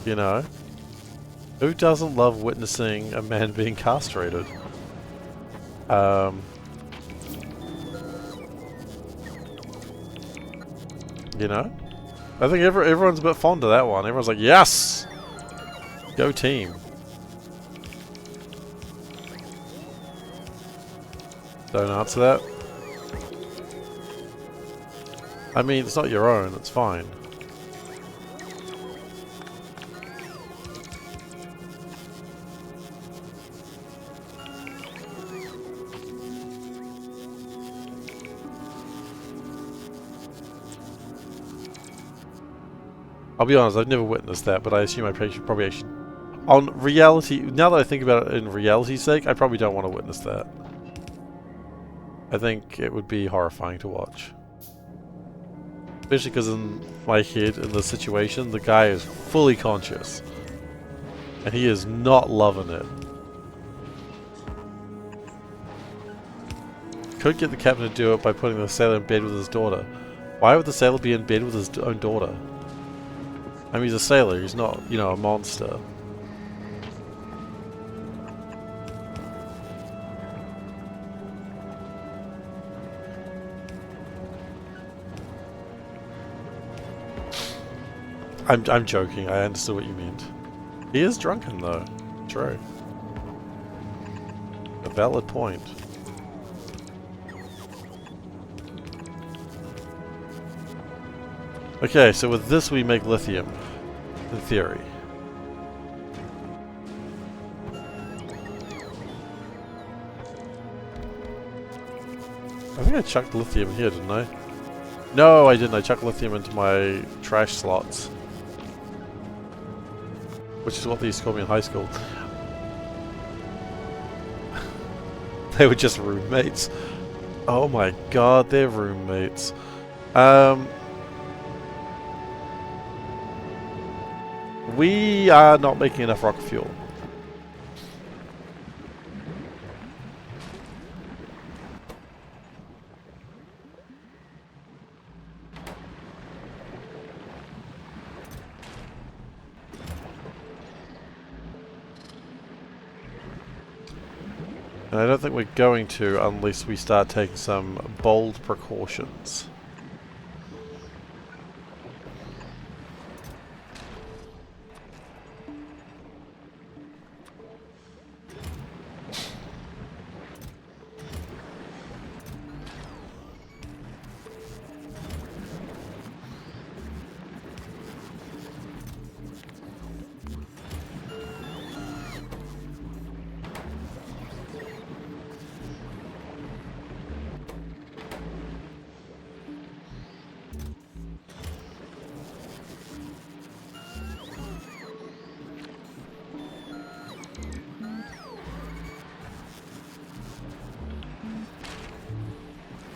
You know? Who doesn't love witnessing a man being castrated? You know? I think everyone's a bit fond of that one. Everyone's like, yes! Go team. Don't answer that. I mean, it's not your own, it's fine. I'll be honest, I've never witnessed that, but I assume I probably actually... On reality, now that I think about it in reality's sake, I probably don't want to witness that. I think it would be horrifying to watch. Especially because in my head, in the situation, the guy is fully conscious. And he is not loving it. Could get the captain to do it by putting the sailor in bed with his daughter. Why would the sailor be in bed with his own daughter? I mean, he's a sailor, he's not, you know, a monster. I'm joking, I understood what you meant. He is drunken though. True. A valid point. Okay, so with this we make lithium, in theory. I think I chucked lithium here, didn't I? No, I didn't. I chucked lithium into my trash slots. Which is what they used to call me in high school. They were just roommates. Oh my god, they're roommates. We are not making enough rocket fuel. And I don't think we're going to unless we start taking some bold precautions.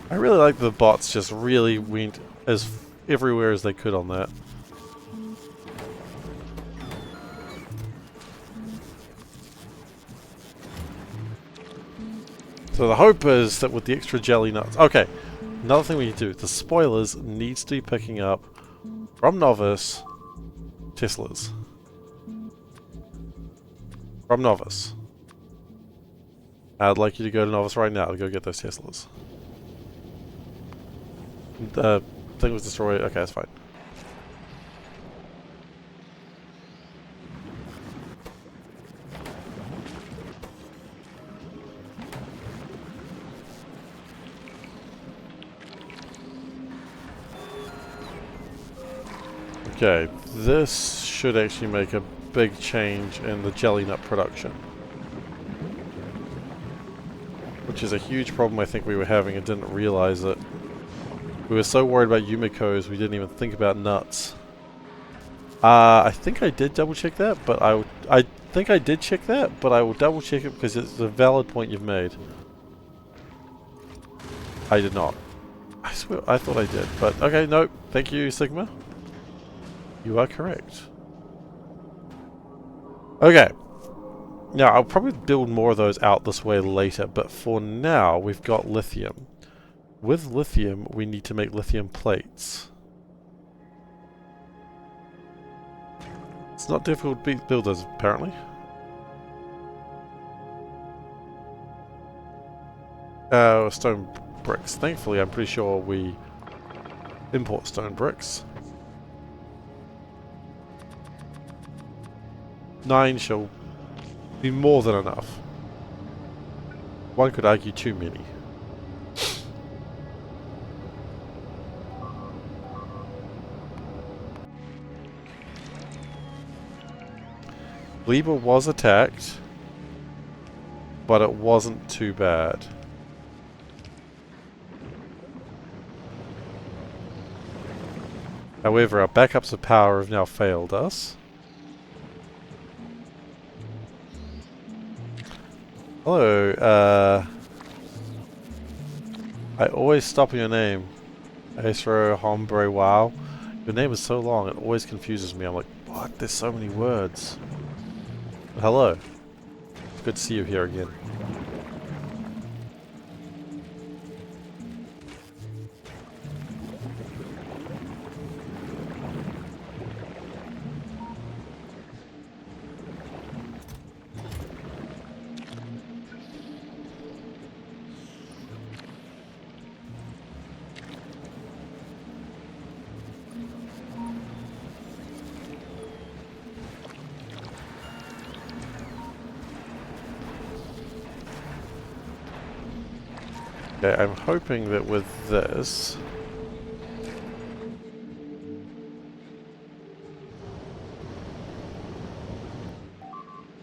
I really like the bots just really went as everywhere as they could on that. So the hope is that with the extra jelly nuts... Okay, another thing we need to do. The spoilers needs to be picking up from Novice Teslas. From Novice. I'd like you to go to Novice right now to go get those Teslas. The thing was destroyed. Okay, that's fine. Okay, this should actually make a big change in the jelly nut production. Which is a huge problem I think we were having and didn't realize it. We were so worried about Yumiko's we didn't even think about nuts. I think I did double check that, but I think I did check that, but I will double check it because it's a valid point you've made. I did not. I swear, I thought I did, but okay, no, thank you, Sigma. You are correct. Okay. Now, I'll probably build more of those out this way later, but for now, we've got lithium. With lithium, we need to make lithium plates. It's not difficult to build those, apparently. Stone bricks. Thankfully, I'm pretty sure we import stone bricks. 9 shall be more than enough. One could argue too many. Lieber was attacked, but it wasn't too bad. However, our backups of power have now failed us. Hello, I always stop on your name. Aisro Hombre Wow. Your name is so long, it always confuses me. I'm like, what? There's so many words. But hello. It's good to see you here again. Okay, I'm hoping that with this...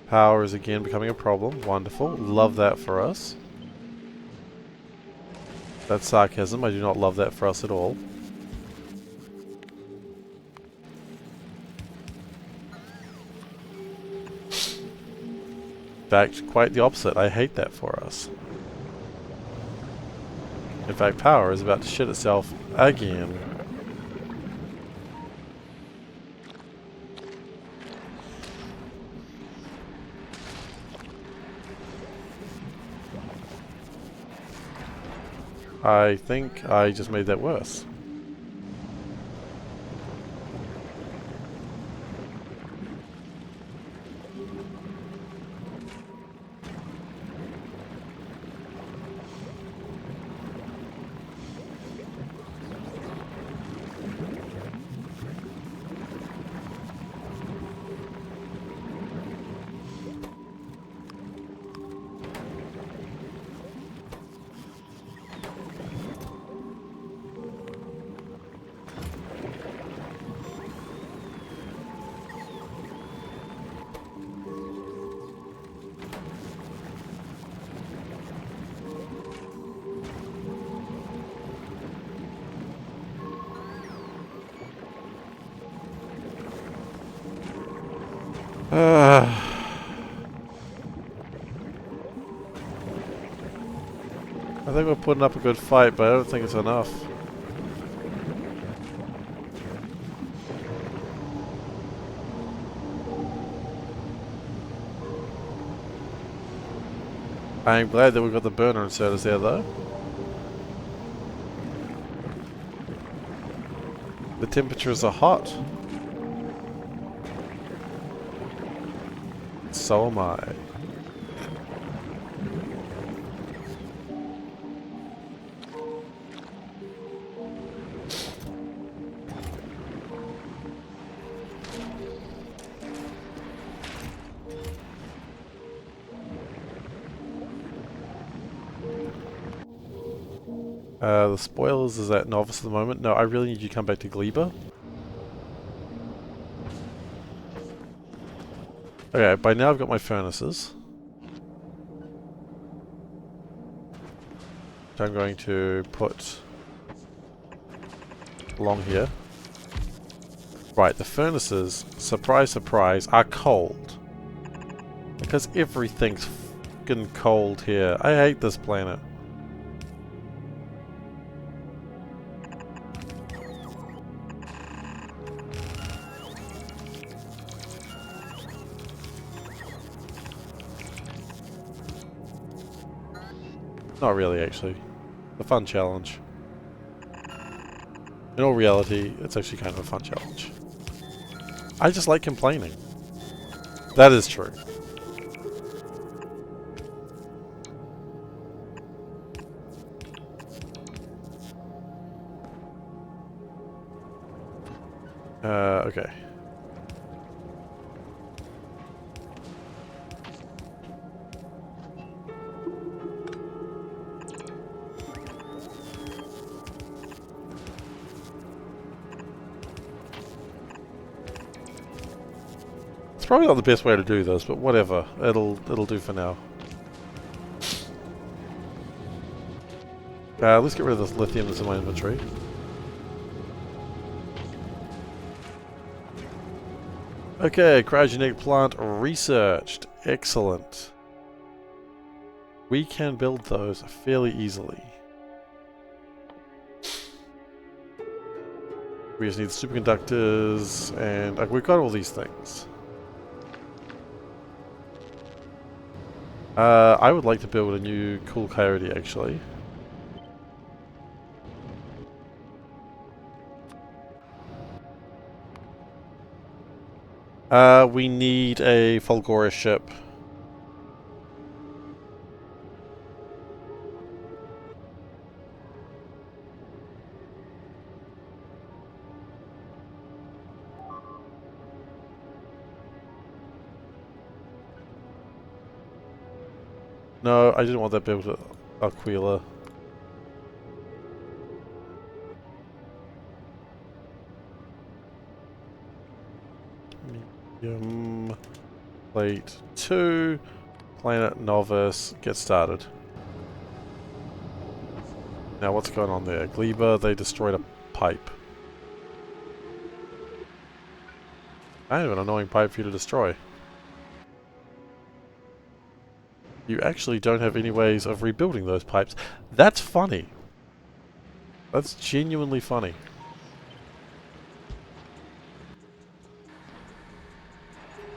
power is again becoming a problem. Wonderful. Love that for us. That's sarcasm. I do not love that for us at all. In fact, quite the opposite. I hate that for us. In fact, power is about to shit itself again. I think I just made that worse. I think we're putting up a good fight, but I don't think it's enough. I'm glad that we've got the burner inserters there, though. The temperatures are hot. So am I. The spoilers is at novice at the moment. No, I really need you to come back to Gleba. Okay, by now I've got my furnaces. So I'm going to put along here. Right, the furnaces, surprise surprise, are cold. Because everything's fucking cold here. I hate this planet. Not really, actually. A fun challenge. In all reality, it's actually kind of a fun challenge. I just like complaining. That is true. Okay. It's probably not the best way to do this, but whatever. It'll do for now. Let's get rid of this lithium that's in my inventory. Okay, cryogenic plant researched. Excellent. We can build those fairly easily. We just need superconductors, and we've got all these things. I would like to build a new cool coyote, actually. We need a Fulgora ship. No, I didn't want that built at Aquila. Medium. Plate 2. Planet Novice. Get started. Now what's going on there? Gleba, they destroyed a pipe. Kind of an annoying pipe for you to destroy. You actually don't have any ways of rebuilding those pipes. That's funny. That's genuinely funny.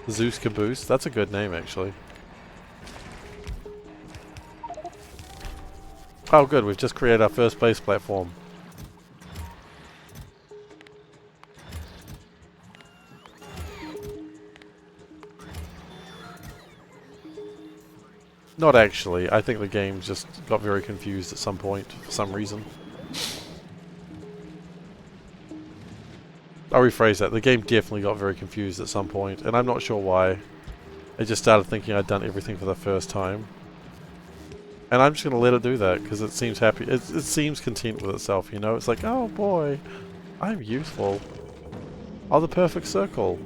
Zeus Caboose. That's a good name, actually. Oh, good. We've just created our first base platform. Not actually. I think the game just got very confused at some point, for some reason. I'll rephrase that. The game definitely got very confused at some point, and I'm not sure why. I just started thinking I'd done everything for the first time. And I'm just going to let it do that, because it seems happy. It seems content with itself, you know? It's like, oh boy, I'm useful. Oh, the perfect circle.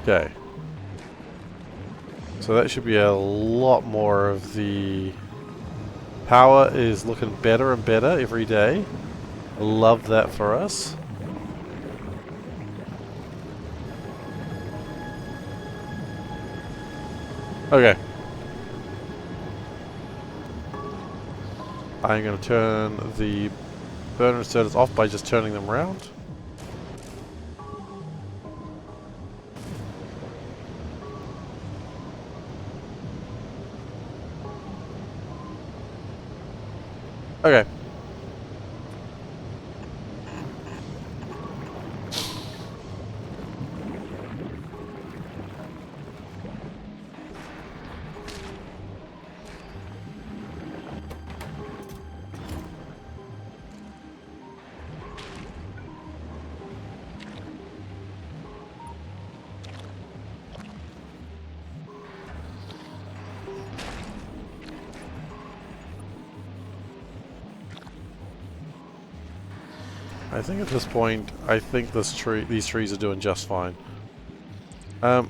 Okay. So that should be a lot more of the... Power is looking better and better every day. Love that for us. Okay. I'm going to turn the burner inserters off by just turning them around. Okay. I think at this point, I think these trees are doing just fine. Oh,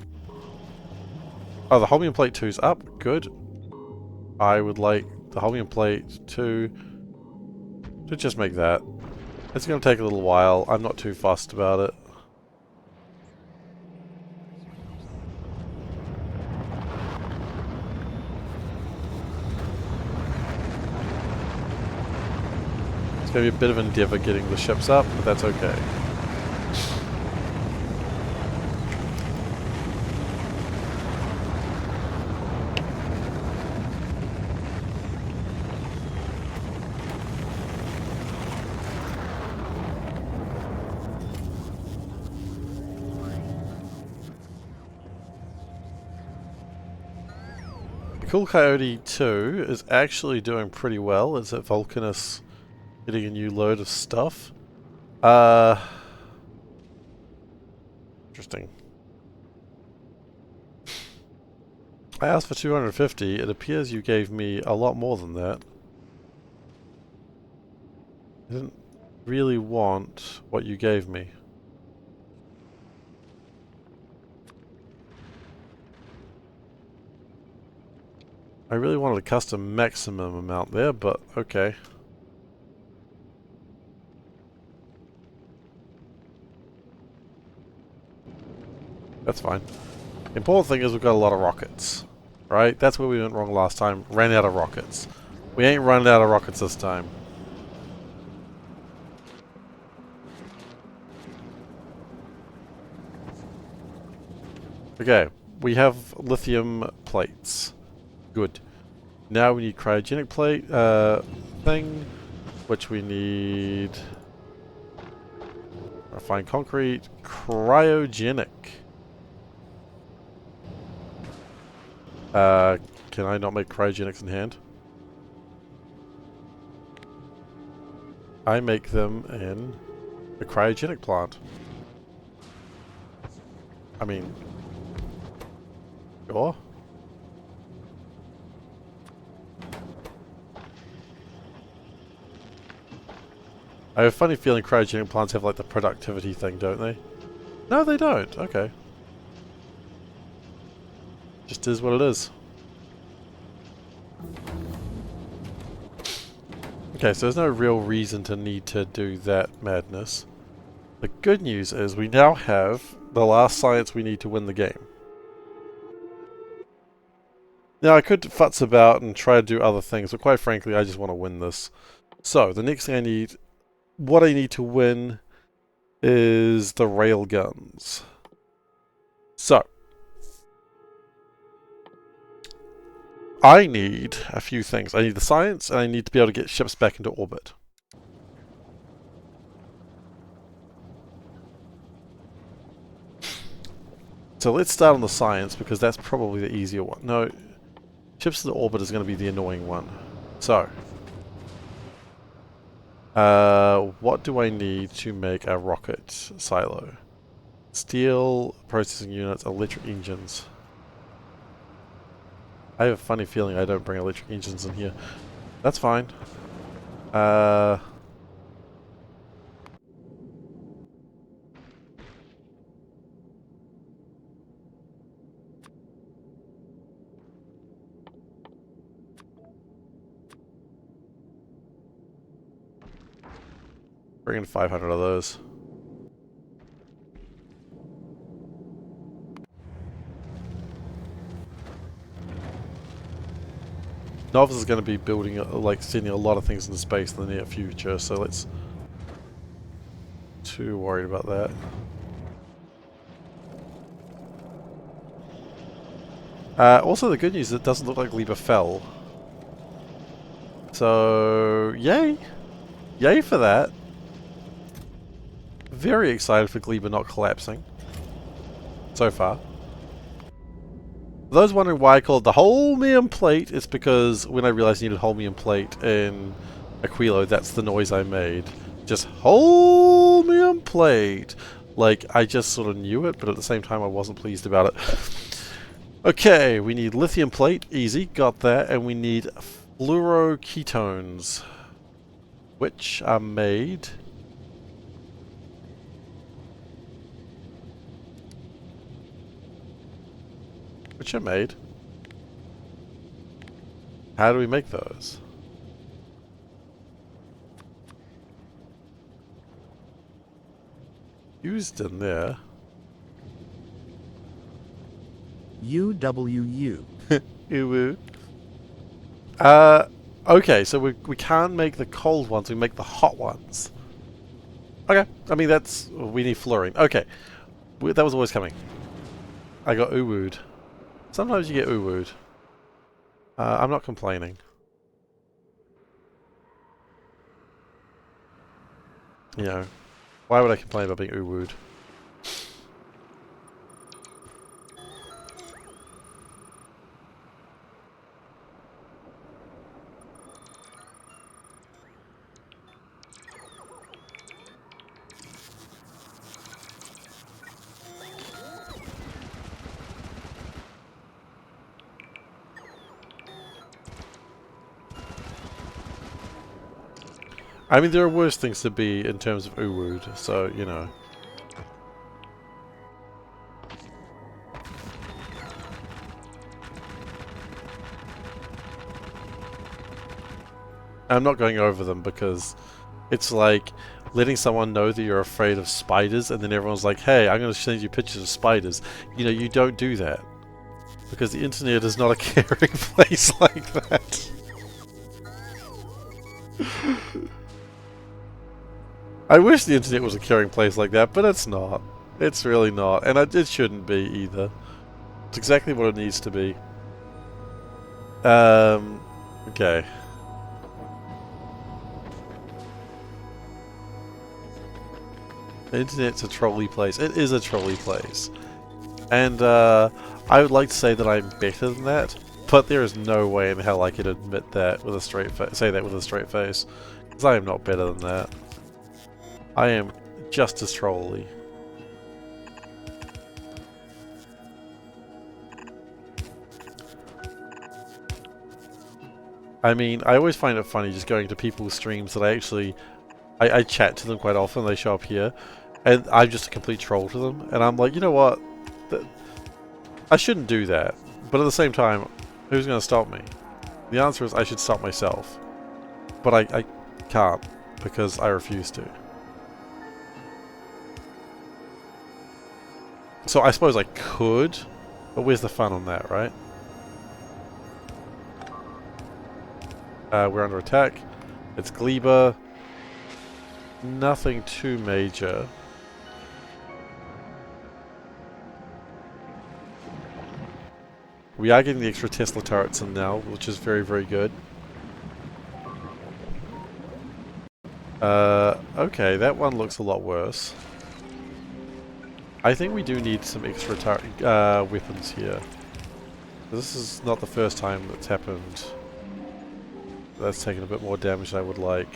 the Holmium plate 2's up. Good. I would like the Holmium plate 2 to just make that. It's going to take a little while. I'm not too fussed about it. It's going to be a bit of an endeavour getting the ships up, but that's okay. Cool Coyote 2 is actually doing pretty well. It's at Vulcanus getting a new load of stuff. Interesting. I asked for 250. It appears you gave me a lot more than that. I didn't really want what you gave me. I really wanted a custom maximum amount there, but okay. That's fine. The important thing is we've got a lot of rockets. Right? That's where we went wrong last time. Ran out of rockets. We ain't running out of rockets this time. Okay. We have lithium plates. Good. Now we need cryogenic plate thing, which we need refined concrete, cryogenic. Can I not make cryogenics in hand? I make them in the cryogenic plant. I mean, sure. I have a funny feeling cryogenic plants have like the productivity thing, don't they? No, they don't. Okay. Just is what it is. Okay, so there's no real reason to need to do that madness. The good news is we now have the last science we need to win the game. Now I could futz about and try to do other things, but quite frankly I just want to win this. So, the next thing what I need to win is the railguns. So, I need a few things. I need the science, and I need to be able to get ships back into orbit. So let's start on the science, because that's probably the easier one. No, ships into orbit is going to be the annoying one. So, what do I need to make a rocket silo? Steel, processing units, electric engines. I have a funny feeling I don't bring electric engines in here. That's fine. Bring in 500 of those. Novus is going to be building, like, sending a lot of things into space in the near future, so let's... Too worried about that. Also, the good news is it doesn't look like Liber fell. So, yay! Yay for that! Very excited for Gleba not collapsing. So far. For those wondering why I called it the Holmium plate, it's because when I realized I needed Holmium plate in Aquilo, that's the noise I made. Just Holmium plate! Like, I just sort of knew it, but at the same time I wasn't pleased about it. Okay, we need lithium plate, easy, got that, and we need fluoroketones, which are made furniture made? How do we make those? Used in there. UWU. Uwu. Okay, so we can't make the cold ones, we make the hot ones. Okay, I mean that's... we need fluorine. Okay, that was always coming. I got uwooed. Sometimes you get uwooed. I'm not complaining. You know, why would I complain about being uwooed? I mean, there are worse things to be in terms of uwooed, so, you know. I'm not going over them because it's like letting someone know that you're afraid of spiders and then everyone's like, hey, I'm going to send you pictures of spiders. You know, you don't do that. Because the internet is not a caring place like that. I wish the internet was a caring place like that, but it's not. It's really not. And it shouldn't be either. It's exactly what it needs to be. Okay. The internet's a trolley place. It is a trolley place. And I would like to say that I'm better than that, but there is no way in hell I could admit that with a straight face. Say that with a straight face, because I am not better than that. I am just as trolly. I mean, I always find it funny just going to people's streams that I chat to them quite often. They show up here, and I'm just a complete troll to them. And I'm like, you know what? I shouldn't do that. But at the same time, who's going to stop me? The answer is I should stop myself. But I can't, because I refuse to. So I suppose I could, but where's the fun on that, right? We're under attack. It's Gleba. Nothing too major. We are getting the extra Tesla turrets in now, which is very, very good. Okay, that one looks a lot worse. I think we do need some extra weapons here. This is not the first time that's happened. That's taken a bit more damage than I would like.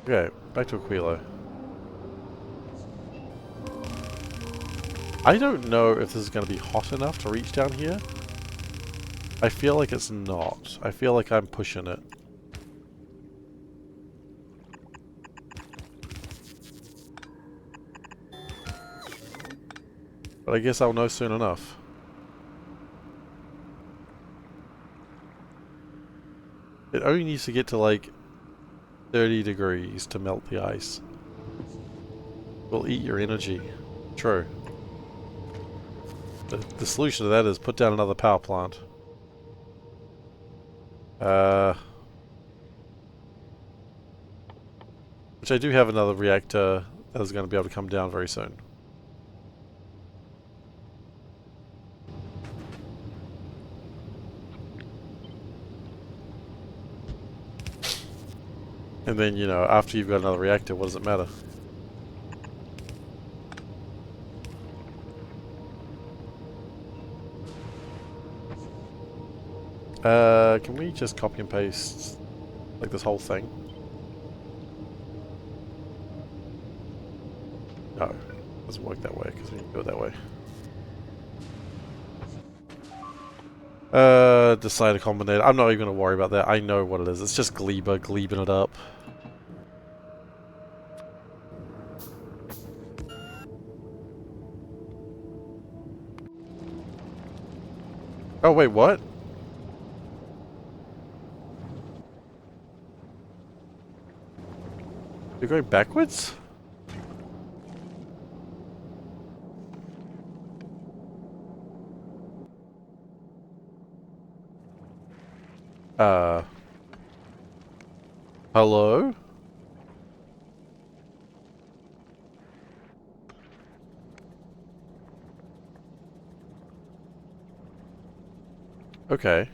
Okay, back to Aquilo. I don't know if this is going to be hot enough to reach down here. I feel like it's not. I feel like I'm pushing it. But I guess I'll know soon enough. It only needs to get to like 30 degrees to melt the ice. Will eat your energy. True. The solution to that is put down another power plant. Which I do have another reactor that is going to be able to come down very soon. And then, you know, after you've got another reactor, what does it matter? Can we just copy and paste, like, this whole thing? No, it doesn't work that way, because we can go that way. Decide a combinator. I'm not even going to worry about that. I know what it is. It's just Gleba, Glebing it up. Oh, wait, what? You're going backwards? Hello? Okay.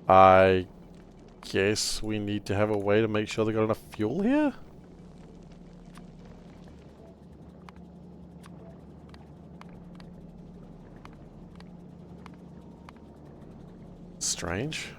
I guess we need to have a way to make sure they got enough fuel here? Strange.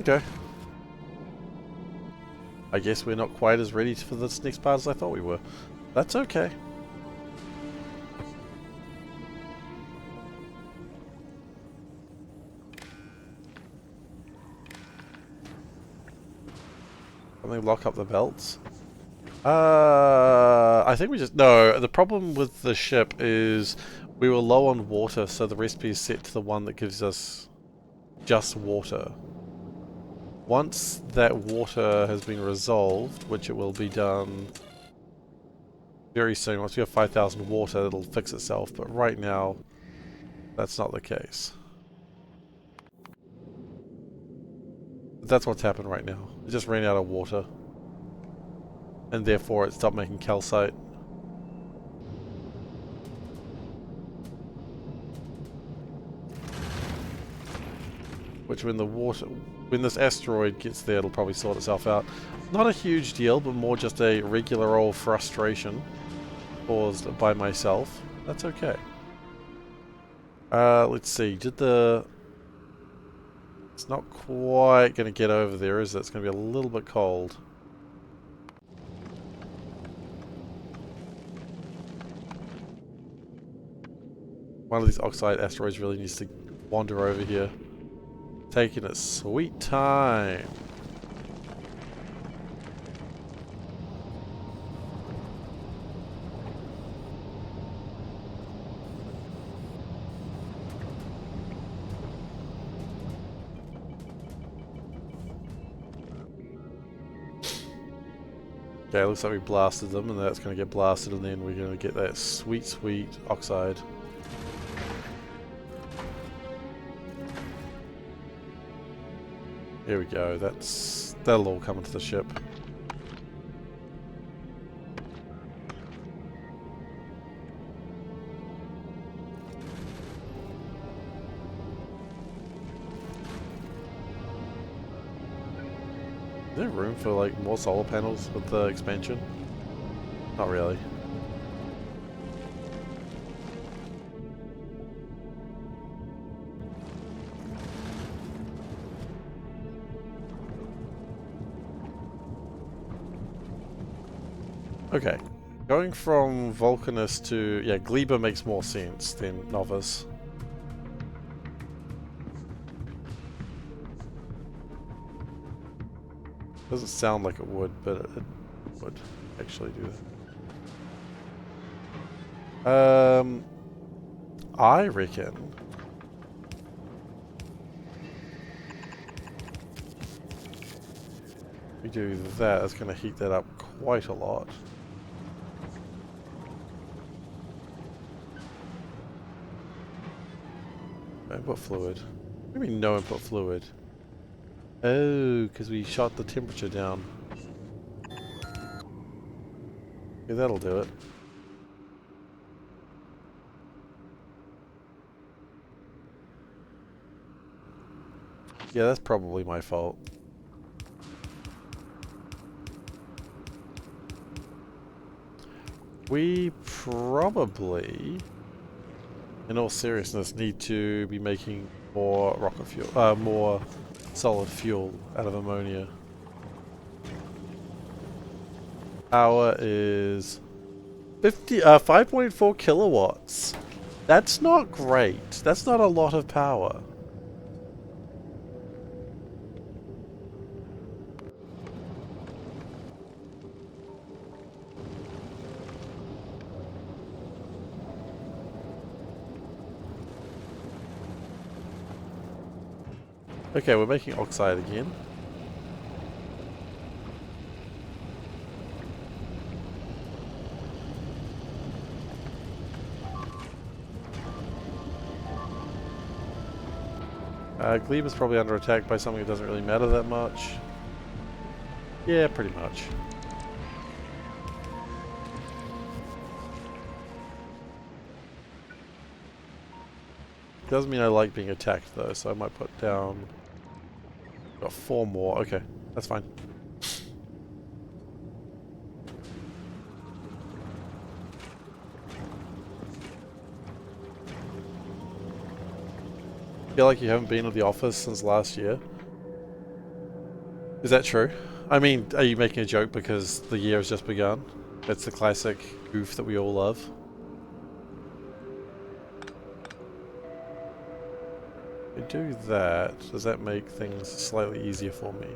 Okay. I guess we're not quite as ready for this next part as I thought we were. That's okay. Something lock up the belts? I think we just... No, the problem with the ship is we were low on water, so the recipe is set to the one that gives us just water. Once that water has been resolved, which it will be done very soon, once we have 5,000 water, it'll fix itself, but right now, that's not the case. But that's what's happened right now. It just ran out of water. And therefore it stopped making calcite. Which when this asteroid gets there, it'll probably sort itself out. Not a huge deal, but more just a regular old frustration caused by myself. That's okay. Let's see, it's not quite going to get over there, is it? It's going to be a little bit cold. One of these oxide asteroids really needs to wander over here. Taking its sweet time. Okay, looks like we blasted them, and that's going to get blasted, and then we're going to get that sweet, sweet oxide. Here we go, that'll all come into the ship. Is there room for like more solar panels with the expansion? Not really. Okay, going from Vulcanus to... yeah, Gleba makes more sense than Novus. Doesn't sound like it would, but it would actually do that. I reckon... if we do that, it's going to heat that up quite a lot. Input fluid. What do you mean no input fluid? Oh, because we shot the temperature down. Yeah, that'll do it. Yeah, that's probably my fault. We probably in all seriousness, need to be making more rocket fuel, more solid fuel out of ammonia. Power is 5.4 kilowatts. That's not great. That's not a lot of power. Okay, we're making oxide again. Glebe is probably under attack by something that doesn't really matter that much. Yeah, pretty much. Doesn't mean I like being attacked though, so I might put down... Got 4 more, okay, that's fine. Feel like you haven't been at the office since last year? Is that true? I mean, are you making a joke because the year has just begun? That's the classic goof that we all love. If I do that, does that make things slightly easier for me?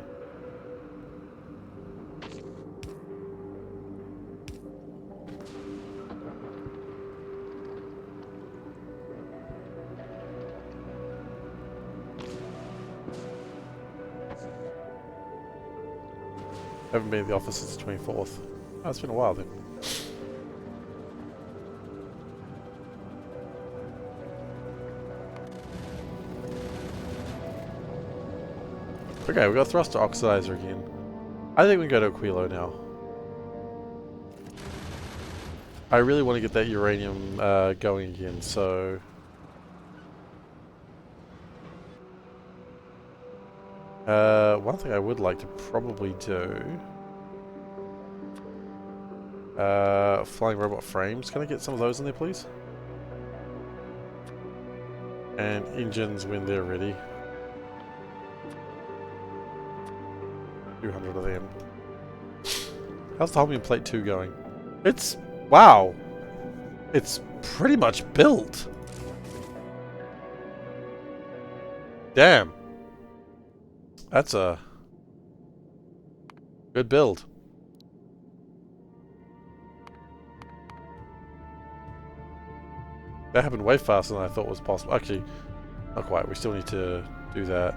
I haven't been at the office since the 24th. Oh, it's been a while then. Okay, we got thruster oxidizer again. I think we can go to Aquilo now. I really want to get that uranium going again, so... one thing I would like to probably do... flying robot frames. Can I get some of those in there, please? And engines when they're ready. 200 of them. How's the Holmium Plate 2 going? It's... wow! It's pretty much built! Damn! That's a... good build. That happened way faster than I thought was possible. Actually, not quite. We still need to do that.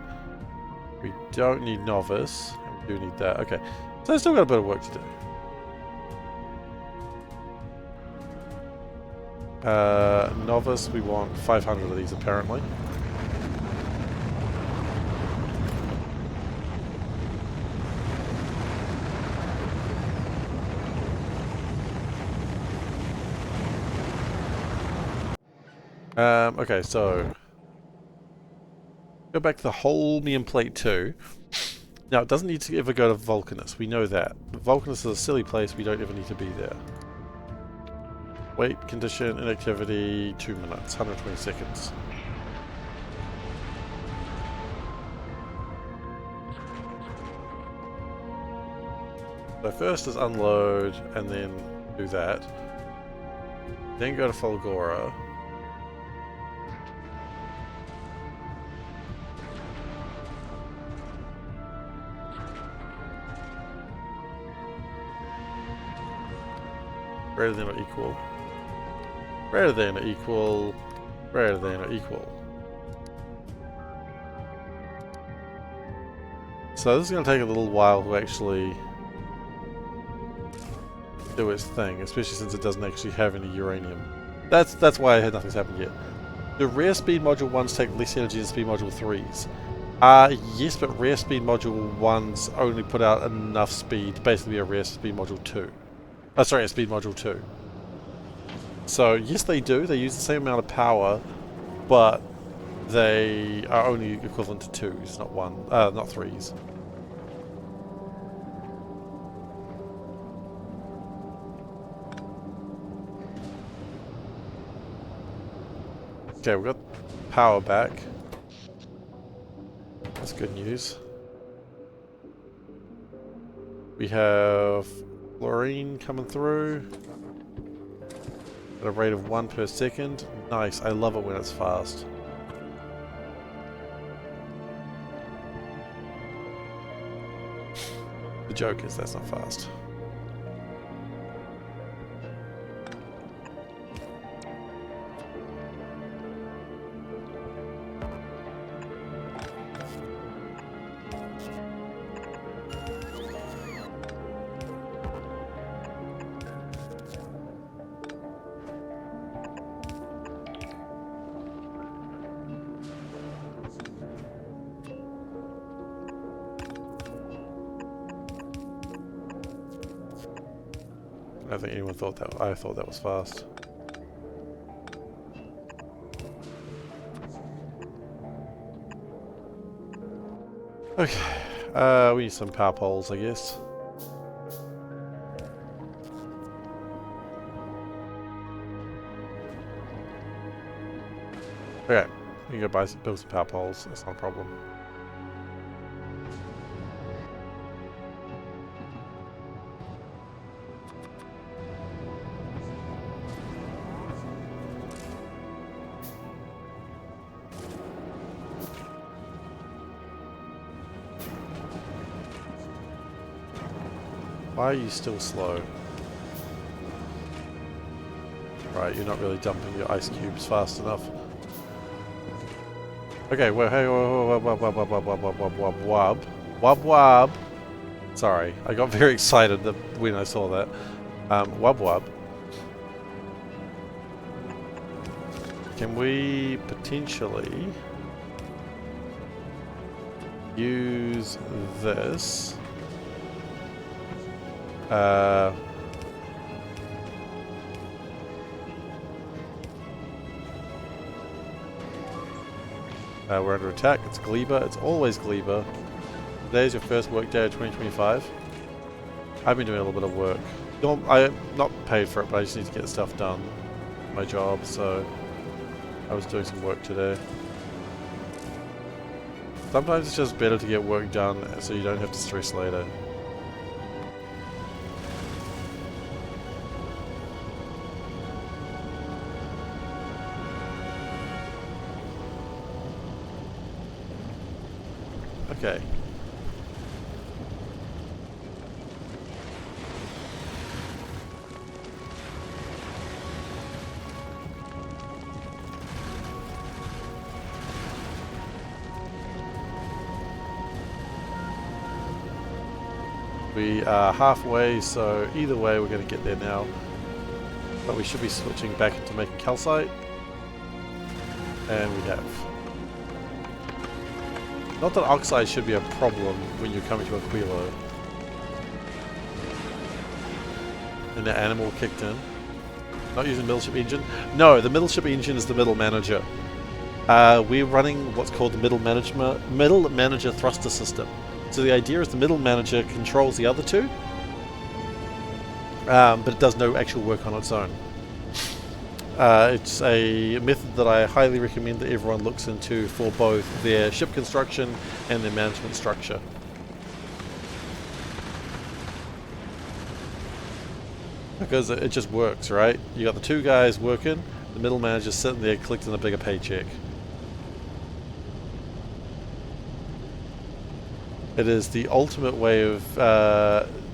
We don't need Novice. And we do need that. Okay. So I've still got a bit of work to do. Novice, we want 500 of these apparently. Okay, so go back to the Holmium Plate 2. Now, it doesn't need to ever go to Vulcanus. We know that. Vulcanus is a silly place. We don't ever need to be there. Wait, condition, inactivity, 2 minutes, 120 seconds. So first is unload, and then do that. Then go to Folgora. Greater than or equal. Greater than or equal. Greater than or equal. So this is going to take a little while to actually do its thing, especially since it doesn't actually have any uranium. That's why nothing's happened yet. Do rare speed module 1s take less energy than speed module 3s? Yes, but rare speed module 1s only put out enough speed to basically be a rare speed module 2. Oh, sorry, a speed module 2. So, yes they do, they use the same amount of power, but they are only equivalent to 2s, not 3s. Okay, we've got power back. That's good news. We have fluorine coming through at a rate of 1 per second. Nice, I love it when it's fast. The joke is that's not fast. I don't think anyone thought that. I thought that was fast. Okay, we need some power poles, I guess. Okay, we can go build some power poles. That's not a problem. Why are you still slow? Right, you're not really dumping your ice cubes fast enough. Okay, well, hey, wub, wub, wub, wub, wub, wub, wub, wub, wub, wub, wub, wub. Sorry, I got very excited when I saw that. Wub, wub. Can we potentially use this? We're under attack. It's Gleba. It's always Gleba. Today is your first work day of 2025. I've been doing a little bit of work. I'm not paid for it, but I just need to get stuff done. My job, so I was doing some work today. Sometimes it's just better to get work done so you don't have to stress later. Okay. We are halfway, so either way we're going to get there now. But we should be switching back into making calcite. And we have. Not that oxide should be a problem when you're coming to a Quilo. And the animal kicked in. Not using middle ship engine? No, the middle ship engine is the middle manager. We're running what's called the middle manager thruster system. So the idea is the middle manager controls the other two, but it does no actual work on its own. It's a method that I highly recommend that everyone looks into for both their ship construction and their management structure. Because it just works, right? You got the two guys working, the middle manager sitting there collecting a bigger paycheck. It is the ultimate way of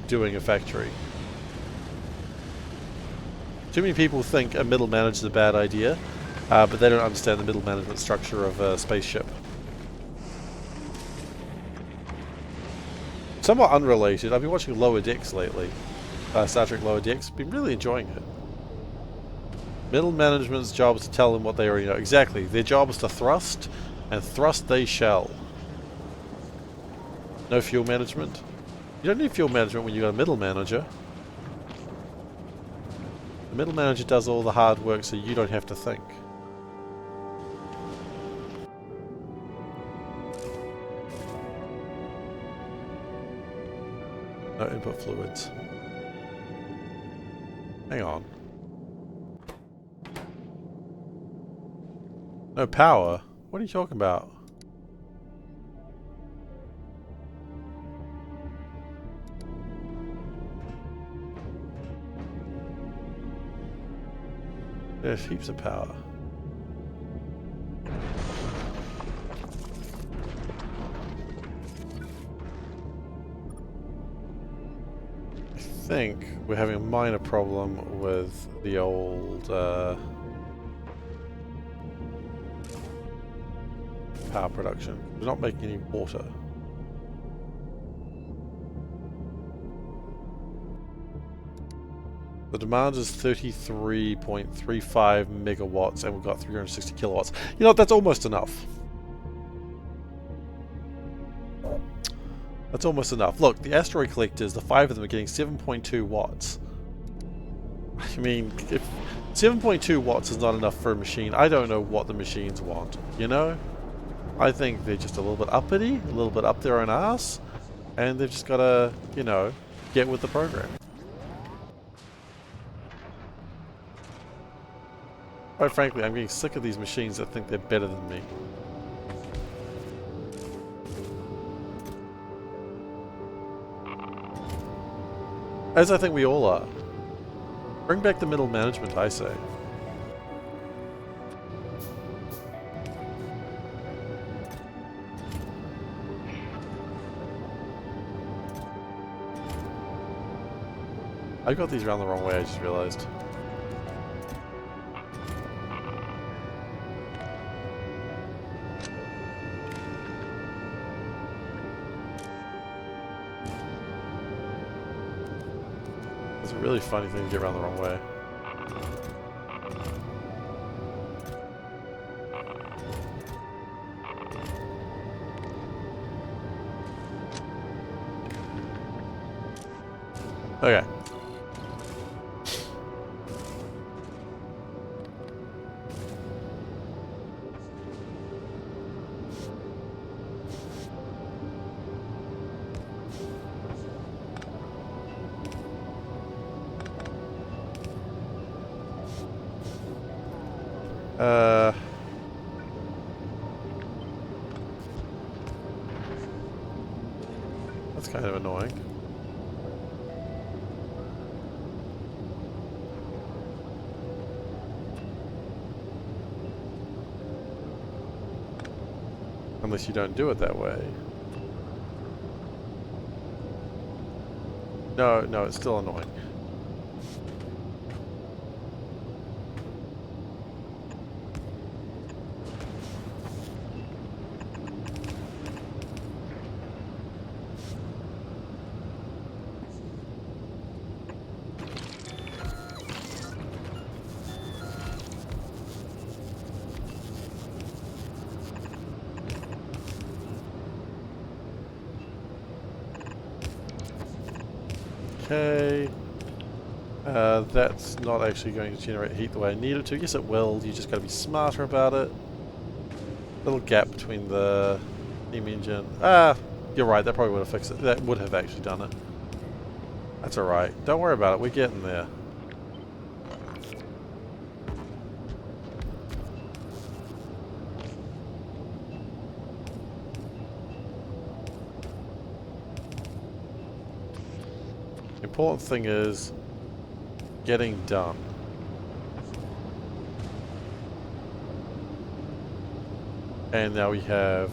doing a factory. Too many people think a middle manager is a bad idea, but they don't understand the middle management structure of a spaceship. Somewhat unrelated, I've been watching Lower Decks lately. Star Trek Lower Decks. Been really enjoying it. Middle management's job is to tell them what they already know. Exactly. Their job is to thrust, and thrust they shall. No fuel management. You don't need fuel management when you've got a middle manager. The middle manager does all the hard work so you don't have to think. No input fluids. Hang on. No power? What are you talking about? There's heaps of power. I think we're having a minor problem with the old power production. We're not making any water. The demand is 33.35 megawatts and we've got 360 kilowatts. You know what, that's almost enough. That's almost enough. Look, the asteroid collectors, the 5 of them are getting 7.2 watts. I mean, if 7.2 watts is not enough for a machine, I don't know what the machines want, you know? I think they're just a little bit uppity, a little bit up their own ass, and they've just got to, you know, get with the program. Quite frankly, I'm getting sick of these machines that think they're better than me. As I think we all are. Bring back the middle management, I say. I got these around the wrong way, I just realized. It's a really funny thing to get around the wrong way. Okay. That's kind of annoying. Unless you don't do it that way. No, no, it's still annoying. Okay. That's not actually going to generate heat the way I need it to. Yes, it will. You just got to be smarter about it. Little gap between the steam engine. Ah, you're right. That probably would have fixed it. That would have actually done it. That's alright. Don't worry about it. We're getting there. The important thing is getting done. And now we have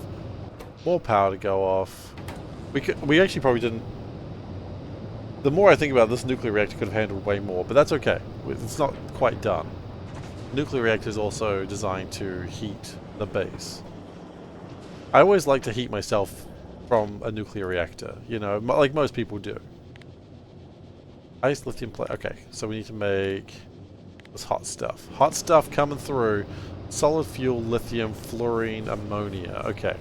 more power to go off. We actually probably didn't. The more I think about it, this nuclear reactor could have handled way more, but that's okay. It's not quite done. The nuclear reactor is also designed to heat the base. I always like to heat myself from a nuclear reactor, you know, like most people do. Ice lithium plate. Okay, so we need to make this hot stuff. Hot stuff coming through. Solid fuel, lithium, fluorine, ammonia. Okay.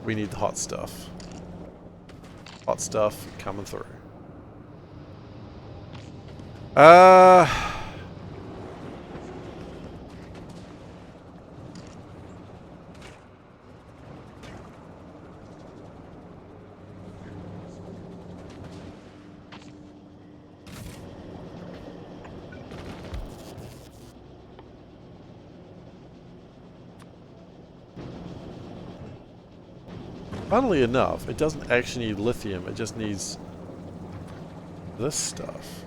We need the hot stuff. Hot stuff coming through. Funnily enough, it doesn't actually need lithium, it just needs this stuff.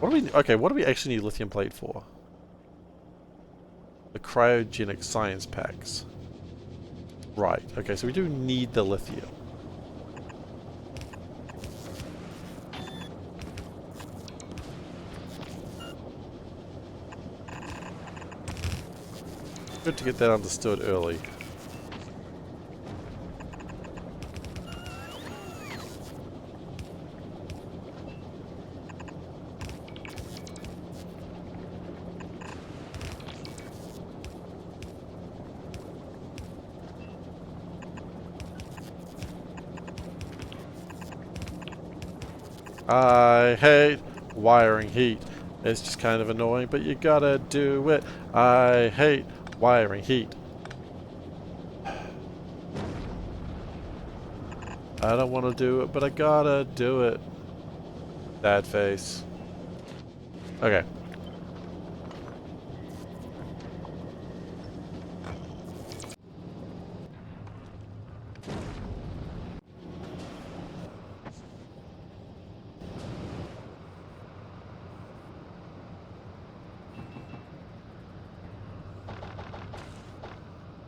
What do we... Okay, what do we actually need lithium plate for? The cryogenic science packs. Right, okay, so we do need the lithium. Good to get that understood early. I hate wiring heat. It's just kind of annoying, but you gotta do it. I hate wiring heat. I don't want to do it, but I gotta do it. Sad face. Okay.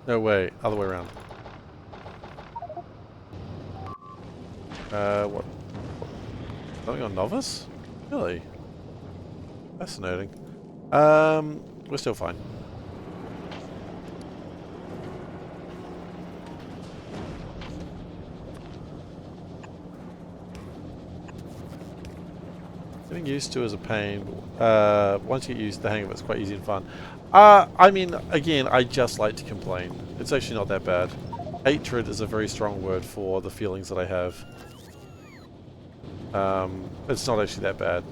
No way, other way around. What? Something on novice? Really? Fascinating. We're still fine. Getting used to is a pain. Once you get used to the hang of it, it's quite easy and fun. I mean, again, I just like to complain. It's actually not that bad. Hatred is a very strong word for the feelings that I have. It's not actually that bad.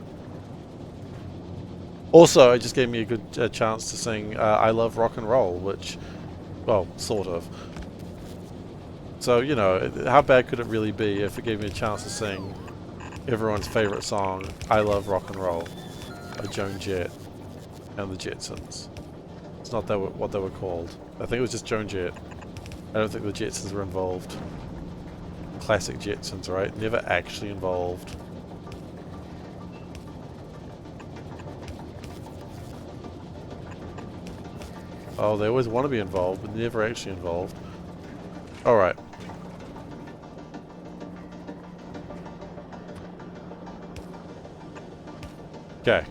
Also, it just gave me a good chance to sing I Love Rock and Roll, which, well, sort of. So, you know, how bad could it really be if it gave me a chance to sing everyone's favourite song, I Love Rock and Roll, by Joan Jett and the Jetsons. It's not that what they were called. I think it was just Joan Jett. I don't think the Jetsons were involved. Classic Jetsons, right? Never actually involved. Oh, they always want to be involved, but never actually involved. Alright. Okay.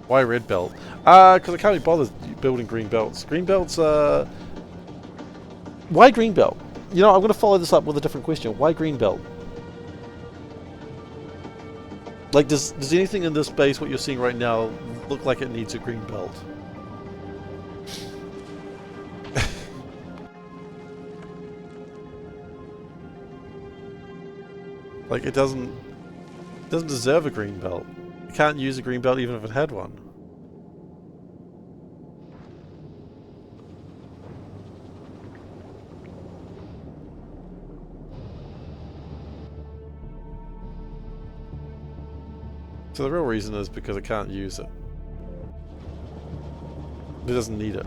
Why red belt? Because I can't be bothered building green belts. Green belts, why green belt? You know, I'm going to follow this up with a different question. Why green belt? Like, does anything in this base, what you're seeing right now, look like it needs a green belt? Like, it doesn't deserve a green belt. You can't use a green belt even if it had one. So the real reason is because it can't use it. It doesn't need it.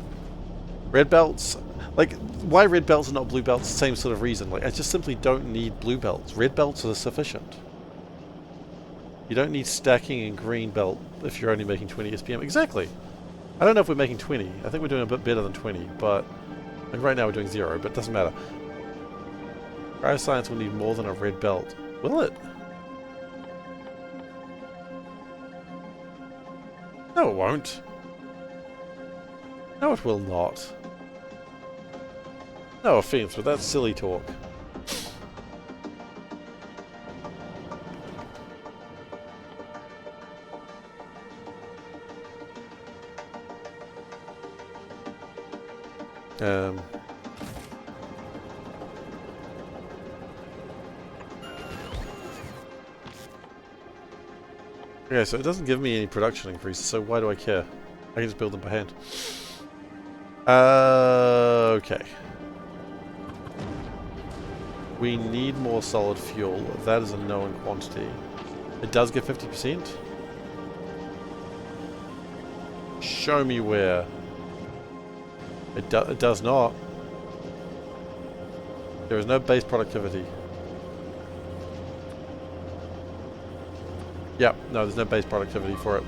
Red belts, like, why red belts and not blue belts? Same sort of reason. Like, I just simply don't need blue belts. Red belts are sufficient. You don't need stacking in green belt if you're only making 20 SPM. Exactly. I don't know if we're making 20. I think we're doing a bit better than 20, but... And right now we're doing 0, but it doesn't matter. Cryoscience will need more than a red belt. Will it? No, it won't. No, it will not. No offense, but that's silly talk. Okay, so it doesn't give me any production increases, so why do I care? I can just build them by hand. Okay. We need more solid fuel. That is a known quantity. It does get 50%? Show me where. It does not. There is no base productivity. Yep, no, there's no base productivity for it.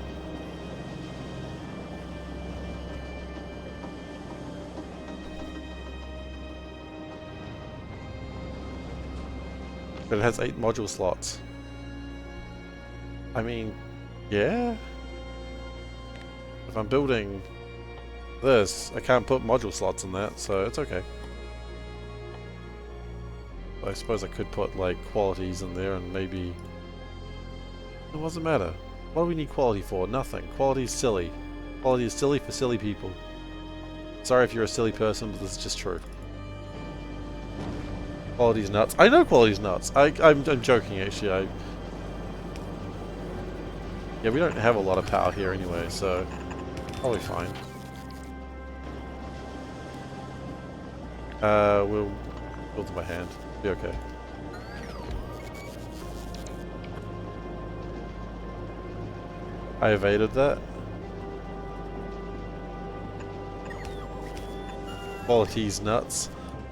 But it has 8 module slots. I mean, yeah. If I'm building this, I can't put module slots in that, so it's okay. I suppose I could put like qualities in there and maybe... It doesn't matter. What do we need quality for? Nothing. Quality is silly. Quality is silly for silly people. Sorry if you're a silly person, but this is just true. Quality's nuts. I know quality's nuts. I'm joking actually. Yeah, we don't have a lot of power here anyway, so probably fine. We'll build it by hand. Be okay. I evaded that. Quality's nuts.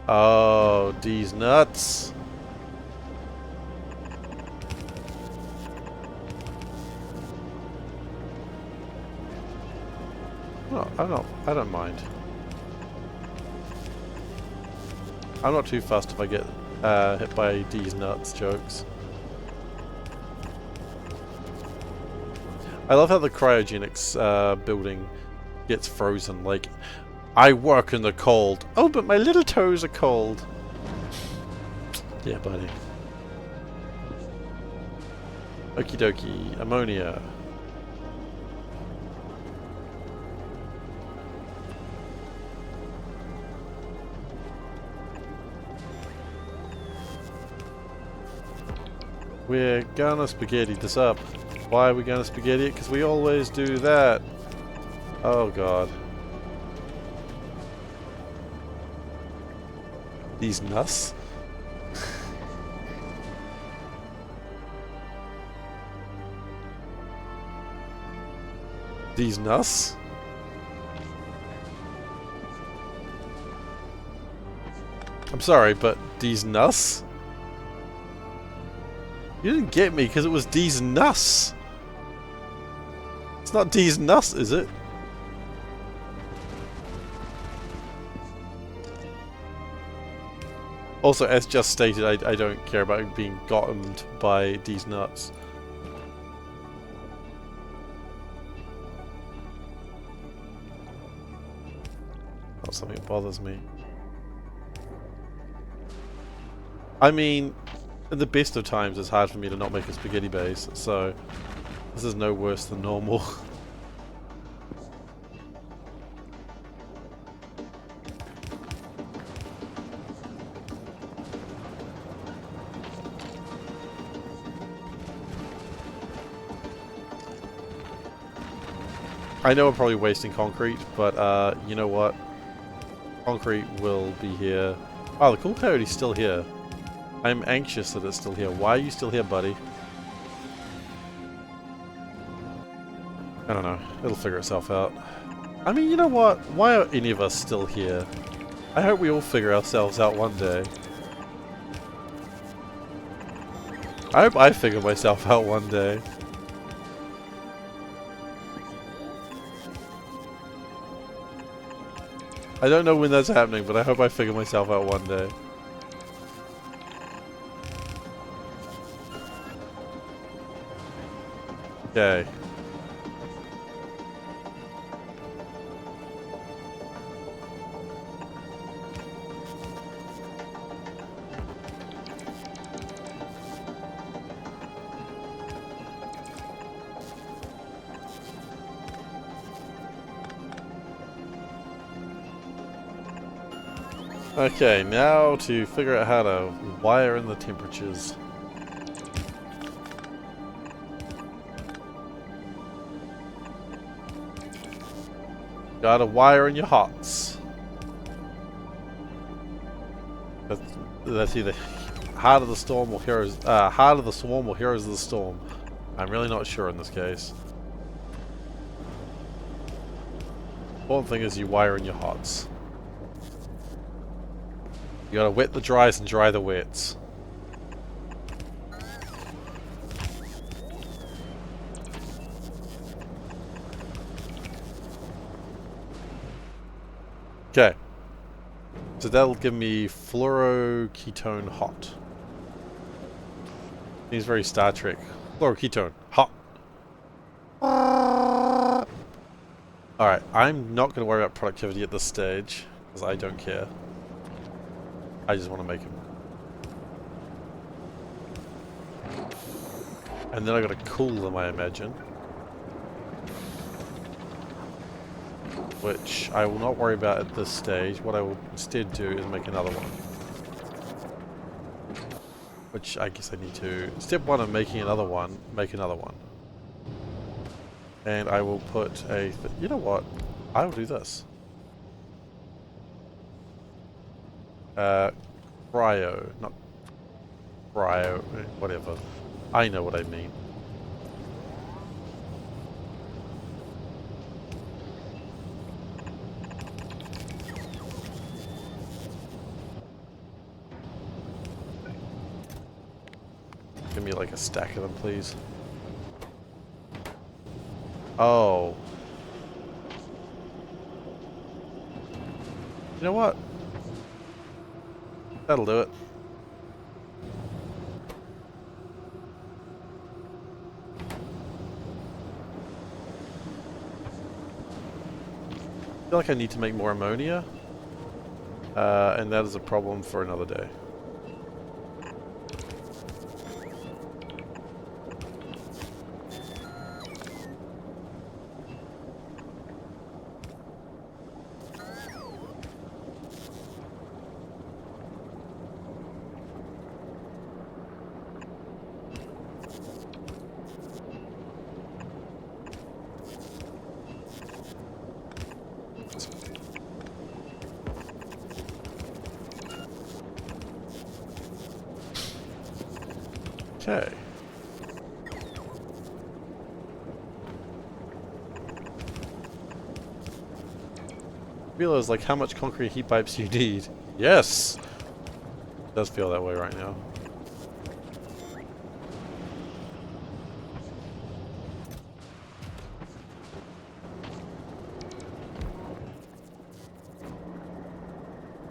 Oh, D's nuts. No, I don't mind. I'm not too fussed if I get hit by D's nuts jokes. I love how the cryogenics building gets frozen. Like, I work in the cold. Oh, but my little toes are cold. Yeah, buddy. Okie dokie. Ammonia. We're gonna spaghetti this up. Why are we gonna spaghetti it? Because we always do that. Oh god. These nuts? These nuts? I'm sorry, but these nuts? You didn't get me because it was these nuts. It's not these nuts, is it? Also, as just stated, I don't care about being gottomed by these nuts. Not something that bothers me. I mean, in the best of times, it's hard for me to not make a spaghetti base, so this is no worse than normal. I know I'm probably wasting concrete, but you know what? Concrete will be here. Oh, the cool coyote's still here. I'm anxious that it's still here. Why are you still here, buddy? I don't know. It'll figure itself out. I mean, you know what? Why are any of us still here? I hope we all figure ourselves out one day. I hope I figure myself out one day. I don't know when that's happening, but I hope I figure myself out one day. Okay. Okay, now to figure out how to wire in the temperatures. Gotta wire in your hots. That's either Heart of the Storm or Heroes... Heart of the Swarm or Heroes of the Storm. I'm really not sure in this case. Important thing is you wire in your hots. You gotta wet the dries and dry the wets. Okay. So that'll give me fluoroketone hot. Seems very Star Trek. Fluoroketone hot. Alright, I'm not going to worry about productivity at this stage, because I don't care. I just want to make him. And then I got to cool them, I imagine. Which I will not worry about at this stage. What I will instead do is make another one. Which I guess I need to... Step one of making another one, make another one. And I will put a... You know what? I will do this. Cryo. Not... Cryo. Whatever. I know what I mean. Give me like a stack of them, please. Oh. You know what? That'll do it. I feel like I need to make more ammonia. And that is a problem for another day. Okay. Realize like how much concrete heat pipes you need. Yes! It does feel that way right now.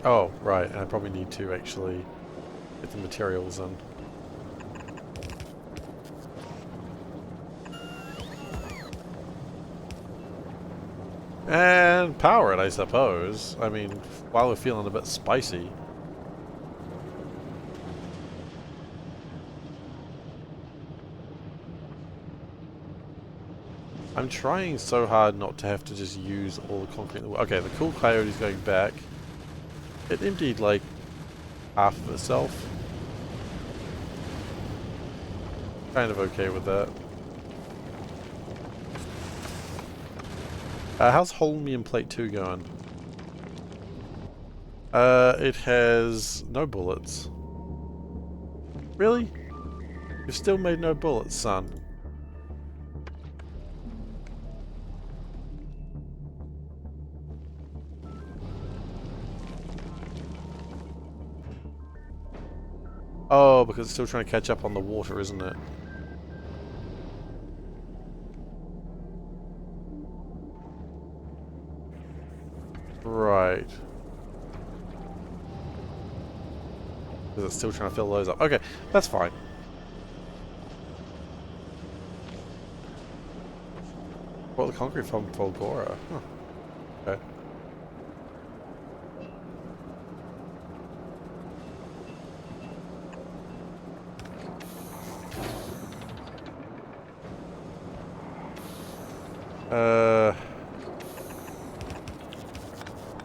Oh, right, and I probably need to actually get the materials in. And power it, I suppose. I mean, while we're feeling a bit spicy. I'm trying so hard not to have to just use all the concrete in the world. Okay, the cool coyote's going back. It emptied like half of itself. Kind of okay with that. How's Holmium Plate 2 going? It has no bullets. Really? You've still made no bullets, son. Oh, because it's still trying to catch up on the water, isn't it? Right. Because it's still trying to fill those up. Okay, that's fine. Well, the concrete from Volgora. Huh. Okay.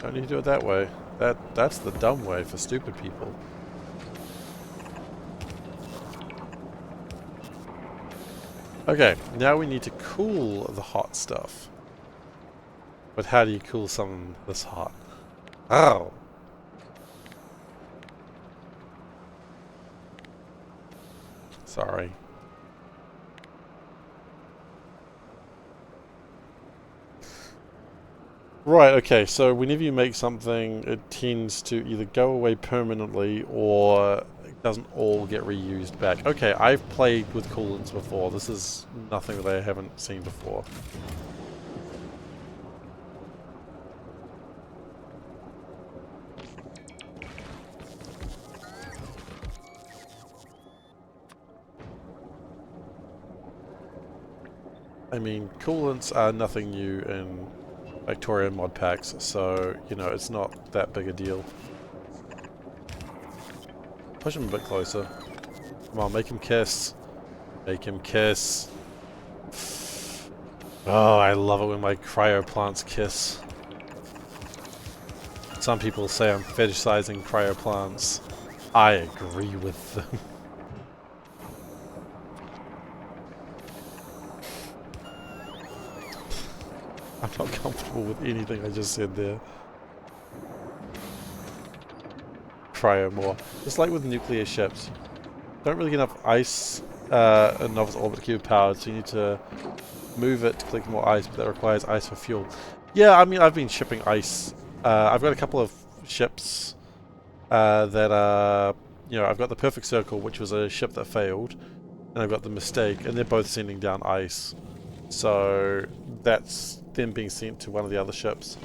Don't need to do it that way. That's the dumb way for stupid people. Okay, now we need to cool the hot stuff. But how do you cool something this hot? Oh! Sorry. Right, okay, so whenever you make something, it tends to either go away permanently or it doesn't all get reused back. Okay, I've played with coolants before. This is nothing that I haven't seen before. I mean, coolants are nothing new in Factorio mod packs, so, you know, it's not that big a deal. Push him a bit closer. Come on, make him kiss. Make him kiss. Oh, I love it when my cryo plants kiss. Some people say I'm fetishizing cryo plants. I agree with them. I'm not comfortable with anything I just said there. Cryo more. Just like with nuclear ships. Don't really get enough ice in Novice orbit to keep it powered, so you need to move it to collect more ice, but that requires ice for fuel. Yeah, I mean, I've been shipping ice. I've got a couple of ships that are, you know, I've got the Perfect Circle, which was a ship that failed, and I've got the Mistake, and they're both sending down ice. So that's them being sent to one of the other ships.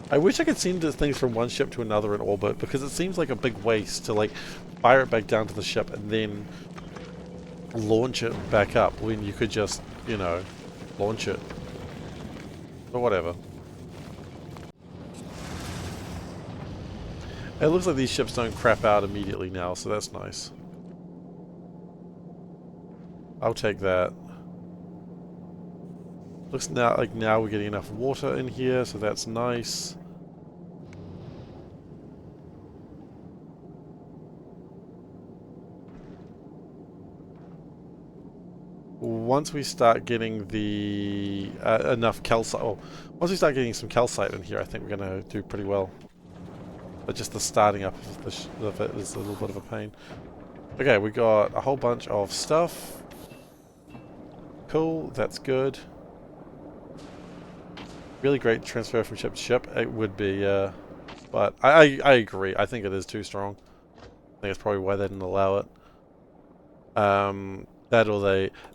I wish I could send things from one ship to another in orbit, because it seems like a big waste to like fire it back down to the ship and then launch it back up when you could just, you know, launch it. But whatever. It looks like these ships don't crap out immediately now, so that's nice. I'll take that. Looks now like now we're getting enough water in here, so that's nice. Once we start getting the enough calcite, once we start getting some calcite in here, I think we're going to do pretty well. But just the starting up of it is a little bit of a pain. Okay, we got a whole bunch of stuff. Cool, that's good. Really great transfer from ship to ship. It would be, but I agree. I think it is too strong. I think that's probably why they didn't allow it.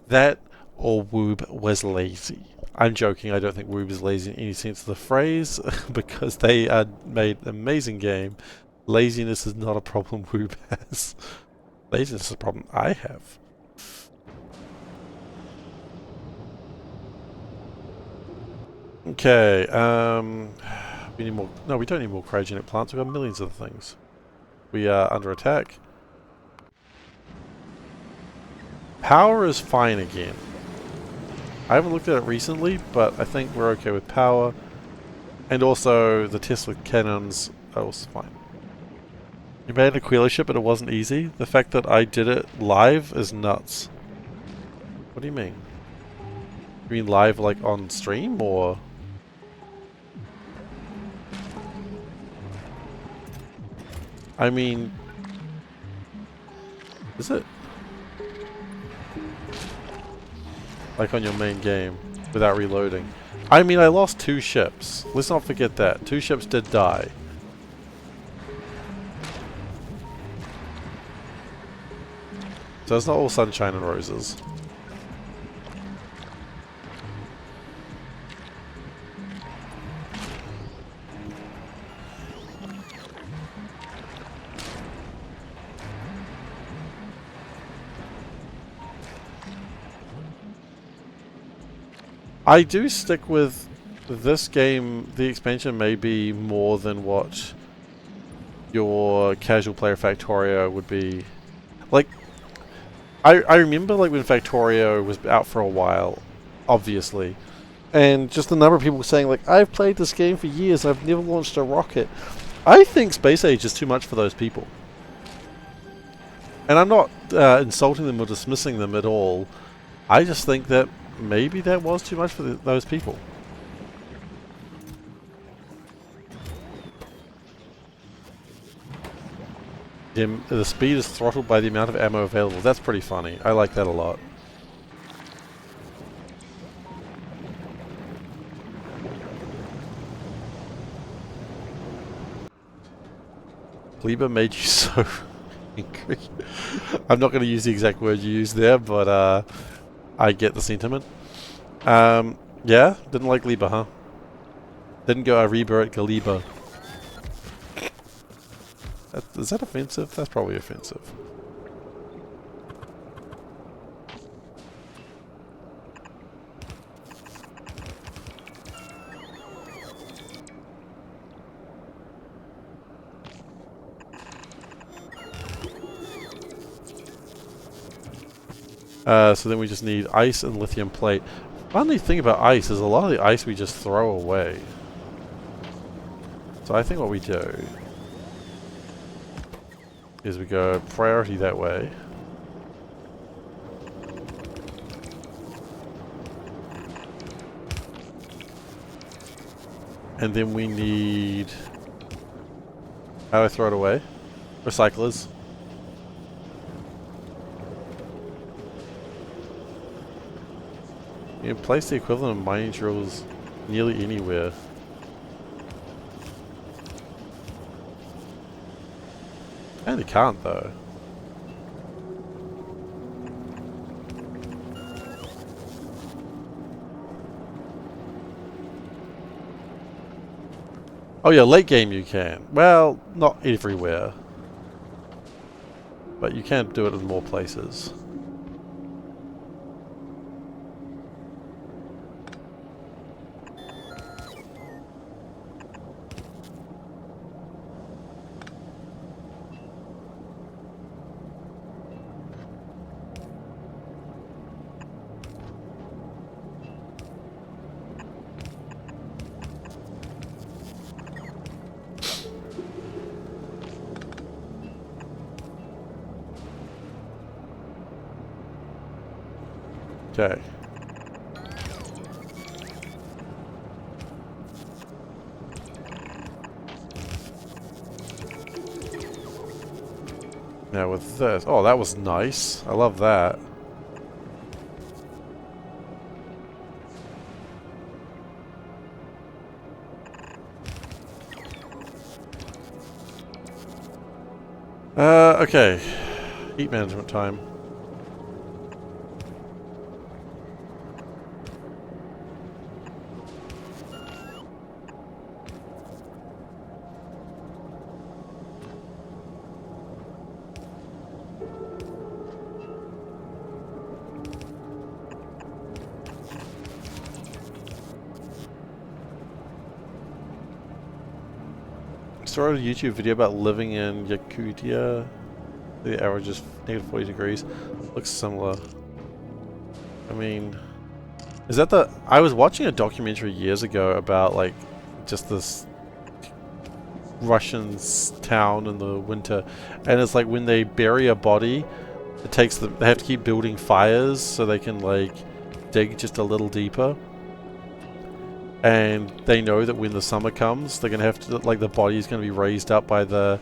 That or Woob was lazy. I'm joking. I don't think Woob is lazy in any sense of the phrase because they made an amazing game. Laziness is not a problem Woob has. Laziness is a problem I have. Okay, we need more. No, we don't need more cryogenic plants. We've got millions of things. We are under attack. Power is fine again. I haven't looked at it recently, but I think we're okay with power. And also, the test with cannons are also fine. You made an Aquila ship, but it wasn't easy. The fact that I did it live is nuts. What do you mean? You mean live, like, on stream, or...? I mean... Is it? Like on your main game, without reloading. I mean, I lost 2 ships. Let's not forget that. 2 ships did die. So it's not all sunshine and roses. I do stick with this game. The expansion may be more than what your casual player Factorio would be. Like, I remember like when Factorio was out for a while, obviously, and just the number of people saying like, I've played this game for years, I've never launched a rocket. I think Space Age is too much for those people. And I'm not insulting them or dismissing them at all. I just think that maybe that was too much for those people. The speed is throttled by the amount of ammo available. That's pretty funny. I like that a lot. Kleber made you so angry. I'm not going to use the exact word you used there, but I get the sentiment. Yeah, didn't like Lieber, huh? Didn't go Ariba at Galiba. Is that offensive? That's probably offensive. So then we just need ice and lithium plate. Funny thing about ice is a lot of the ice we just throw away. So I think what we do is we go priority that way. And then we need... How do I throw it away? Recyclers. You can place the equivalent of mining drills nearly anywhere. And you can't though. Oh yeah, late game you can. Well, not everywhere. But you can do it in more places. Okay. Now with this, oh, that was nice. I love that. Okay. Heat management time. Started a YouTube video about living in Yakutia. The average is negative 40 degrees. Looks similar. I mean, is that the... I was watching a documentary years ago about like just this Russian town in the winter, and it's like when they bury a body, it takes them... They have to keep building fires so they can like dig just a little deeper. And they know that when the summer comes, they're going to have to, like, the body is going to be raised up by the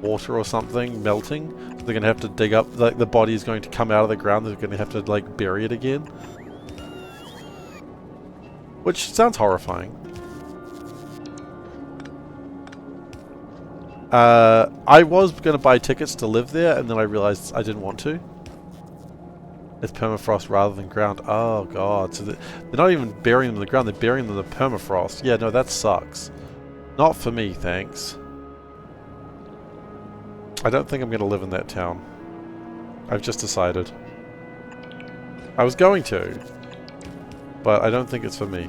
water or something melting. They're going to have to dig up, like, the body is going to come out of the ground. They're going to have to, like, bury it again. Which sounds horrifying. I was going to buy tickets to live there, and then I realized I didn't want to. It's permafrost rather than ground. Oh god, so they're not even burying them in the ground, they're burying them in the permafrost. Yeah, no, that sucks. Not for me, thanks. I don't think I'm going to live in that town. I've just decided. I was going to, but I don't think it's for me.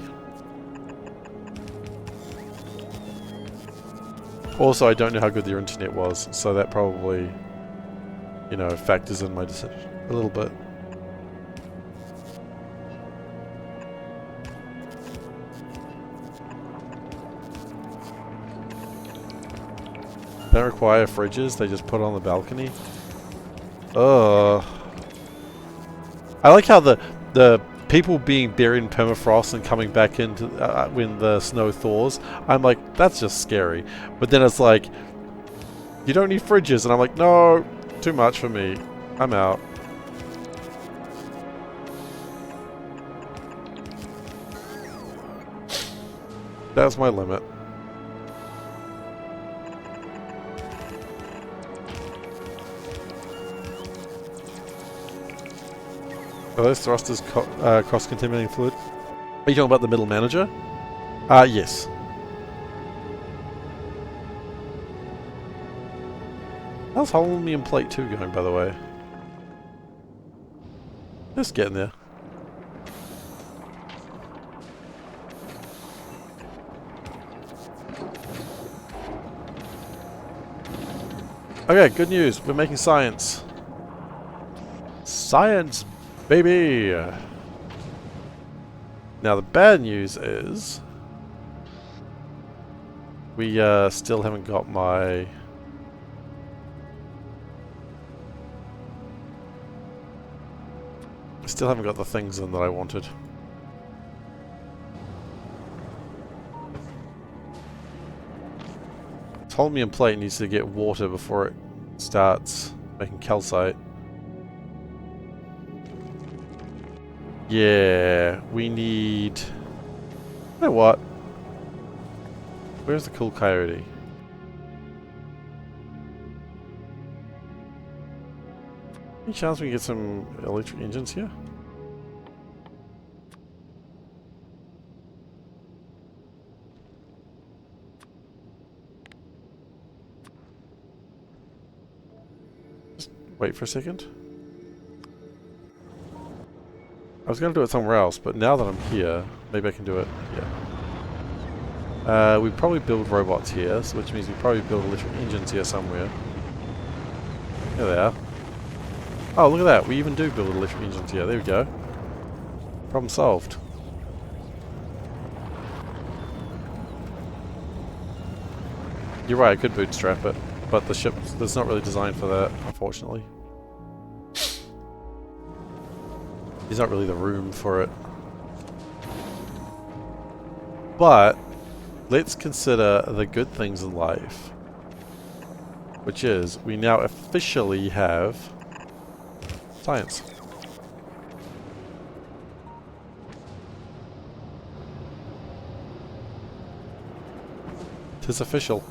Also, I don't know how good their internet was, so that probably, you know, factors in my decision a little bit. They don't require fridges, they just put it on the balcony. Ugh. I like how the people being buried in permafrost and coming back into when the snow thaws, I'm like, that's just scary. But then it's like, You don't need fridges. And I'm like, no, too much for me. I'm out. That's my limit. Are those thrusters cross-contaminating fluid? Are you talking about the middle manager? Yes. How's Holmium Plate 2 going, by the way? Just getting there. Okay, good news. We're making science. Science, baby! Now, the bad news is... we still haven't got my... still haven't got the things in that I wanted. Holmium Plate needs to get water before it starts making calcite. Yeah, we need... you know what? Where's the cool coyote? Any chance we can get some electric engines here? Just wait for a second. I was going to do it somewhere else, but now that I'm here, maybe I can do it here. We probably build robots here, so which means we probably build electric engines here somewhere. There they are. Oh, look at that. We even do build electric engines here. There we go. Problem solved. You're right, I could bootstrap it, but the ship that's not really designed for that, unfortunately. There's not really the room for it. But let's consider the good things in life, which is we now officially have science. Tis official.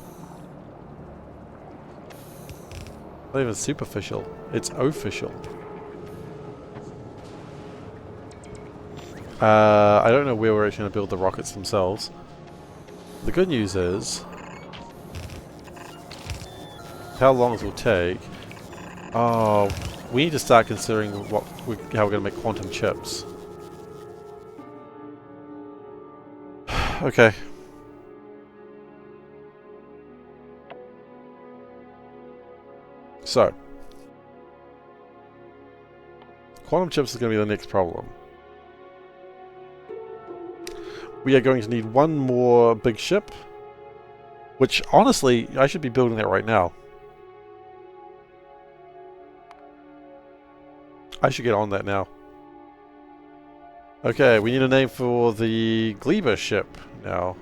Not even superficial. It's official. I don't know where we're actually going to build the rockets themselves. The good news is how long it will take. Oh, we need to start considering how we're going to make quantum chips. Okay. So, quantum chips is going to be the next problem. We are going to need one more big ship, which honestly, I should be building that right now. I should get on that now. Okay, we need a name for the Gleba ship now.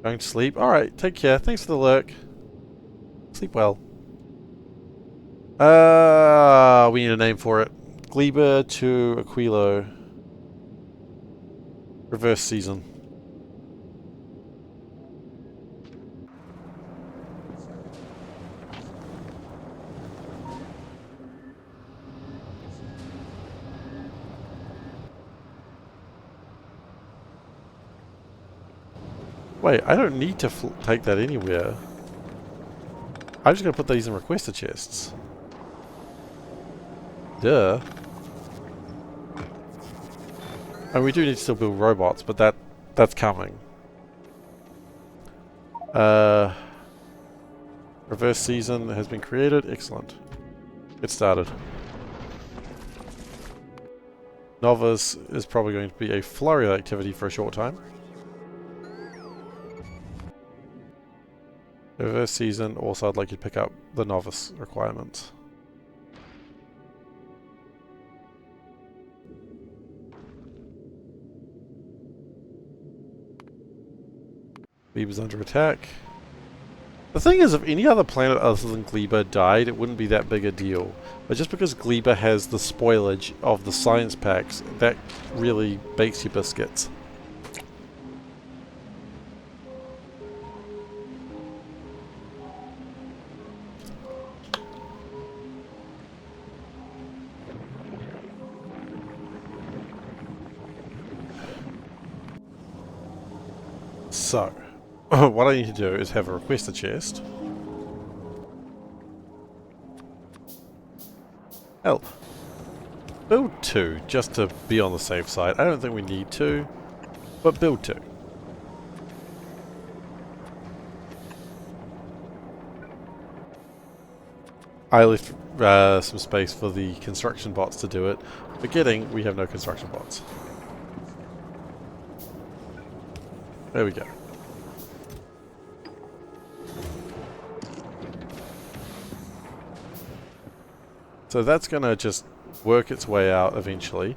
Going to sleep? Alright, take care. Thanks for the lurk. Sleep well. We need a name for it. Gleba to Aquilo. Reverse season. Wait, I don't need to take that anywhere. I'm just going to put these in requester chests. Duh. And we do need to still build robots, but that's coming. Reverse season has been created. Excellent. Get started. Novice is probably going to be a flurry of activity for a short time. Reverse season, also I'd like you to pick up the novice requirements. Gleba's under attack. The thing is, if any other planet other than Gleba died, it wouldn't be that big a deal. But just because Gleba has the spoilage of the science packs, that really bakes your biscuits. So, what I need to do is have a request a chest. Help. Build 2, just to be on the safe side. I don't think we need to, but build 2. I left some space for the construction bots to do it, forgetting we have no construction bots. There we go. So that's going to just work its way out eventually.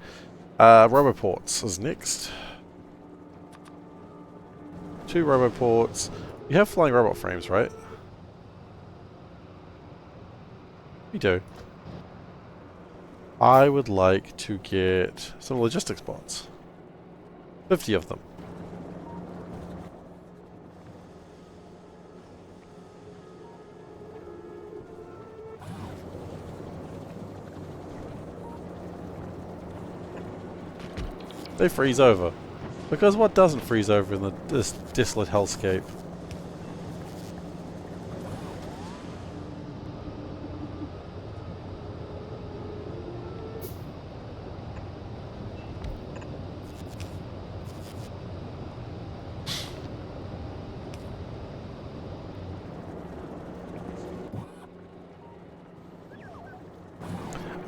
Roboports is next. 2 roboports. We have flying robot frames, right? We do. I would like to get some logistics bots. 50 of them. They freeze over. Because what doesn't freeze over in this desolate hellscape?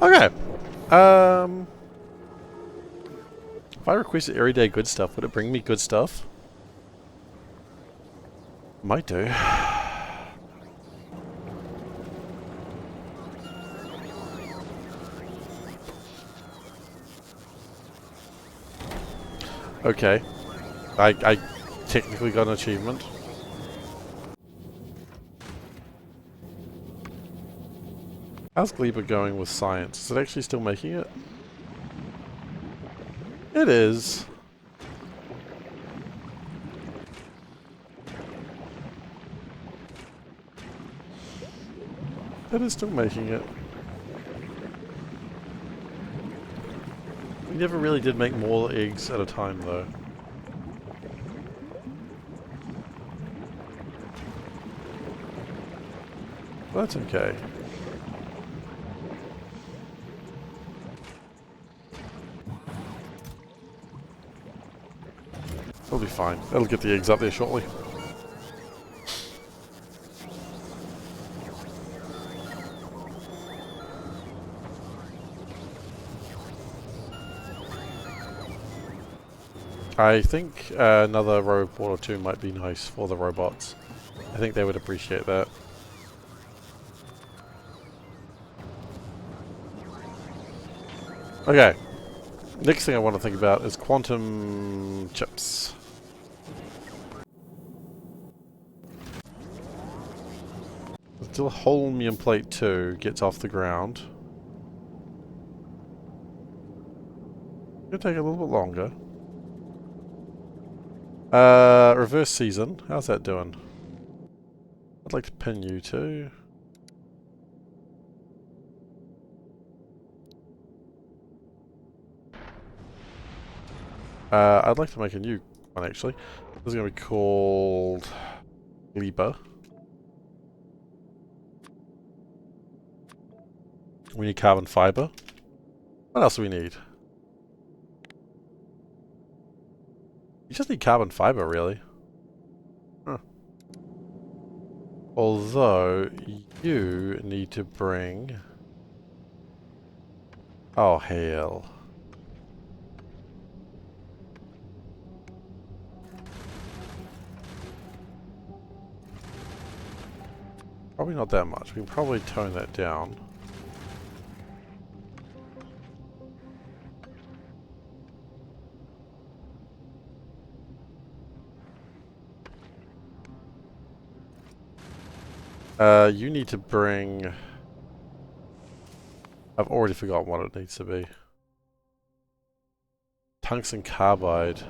Okay. If I requested everyday good stuff, would it bring me good stuff? Might do. Okay. I technically got an achievement. How's Gleba going with science? Is it actually still making it? It is. It is still making it. We never really did make more eggs at a time, though. That's okay. It'll be fine. It'll get the eggs up there shortly. I think another robot or 2 might be nice for the robots. I think they would appreciate that. Okay. Next thing I want to think about is quantum chips. Until Holmium Plate 2 gets off the ground. It'll take a little bit longer. Reverse season. How's that doing? I'd like to pin you too. I'd like to make a new one actually. This is going to be called Gleba. We need carbon fiber. What else do we need? You just need carbon fiber, really. Huh. Although, you need to bring... Oh, hell. Probably not that much. We can probably tone that down. You need to bring... I've already forgotten what it needs to be. Tungsten carbide.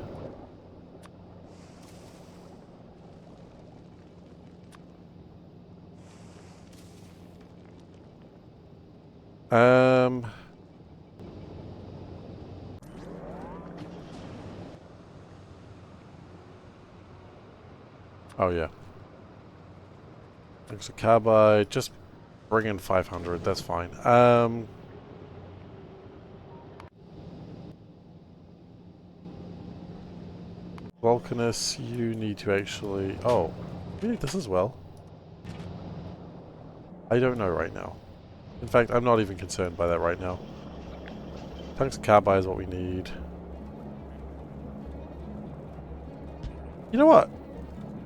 Oh yeah. Tungsten carbide, just bring in 500, that's fine. Vulcanus, you need to actually... Oh, you need this as well. I don't know right now. In fact, I'm not even concerned by that right now. Tungsten carbide is what we need. You know what?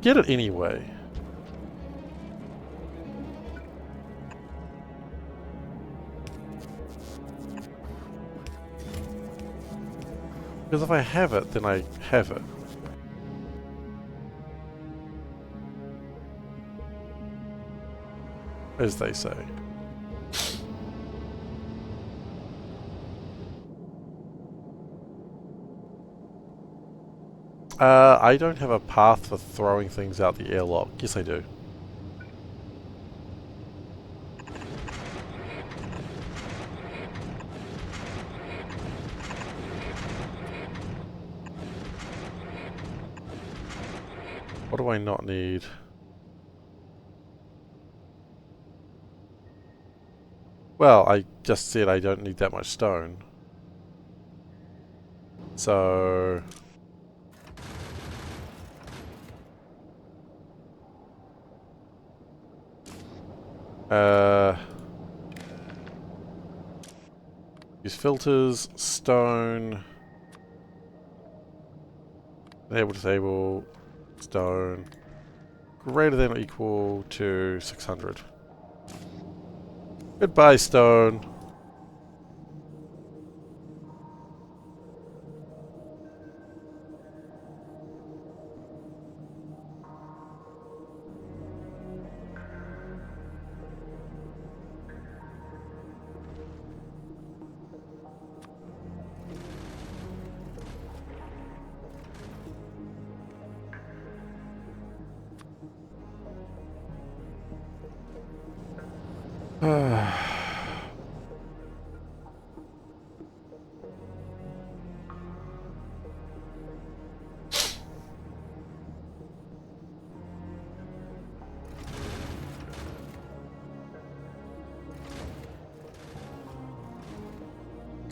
Get it anyway. Because if I have it, then I have it. As they say. I don't have a path for throwing things out the airlock. Yes, I do. What do I not need? Well, I just said I don't need that much stone. So... use filters, stone... Enable, disable, stone... Greater than or equal to 600. Goodbye, stone.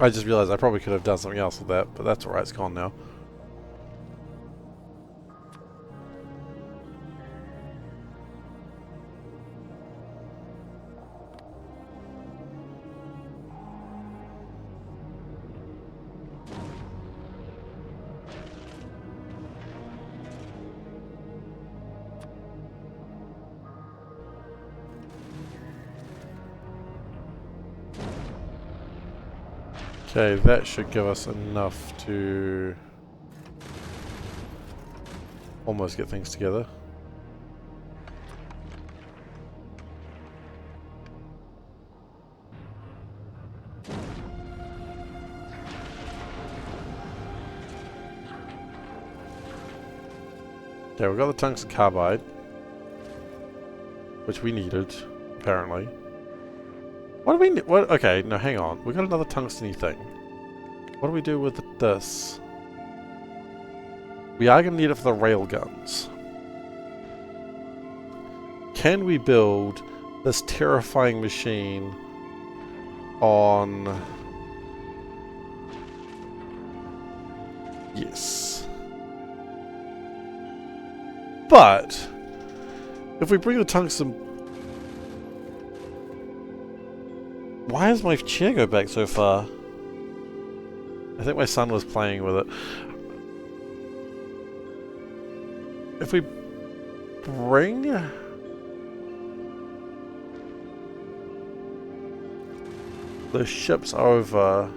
I just realized I probably could have done something else with that, but that's alright, it's gone now. Okay, that should give us enough to almost get things together. Okay, we've got the tungsten carbide, which we needed, apparently. What do we need? What? Okay, no, hang on. We got another tungsten thing. What do we do with this? We are going to need it for the rail guns. Can we build this terrifying machine on... Yes. But if we bring the tungsten... Why does my chair go back so far? I think my son was playing with it. If we bring... the ships over...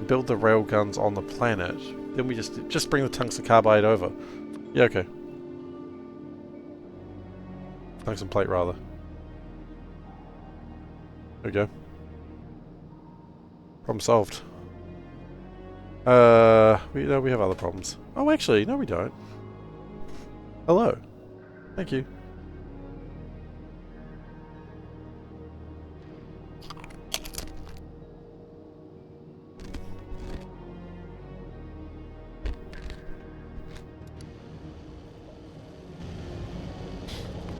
build the railguns on the planet, then we just bring the tungsten carbide over. Yeah, okay. Tungsten plate, rather. There we go. Problem solved. We have other problems. Oh, actually, no we don't. Hello. Thank you.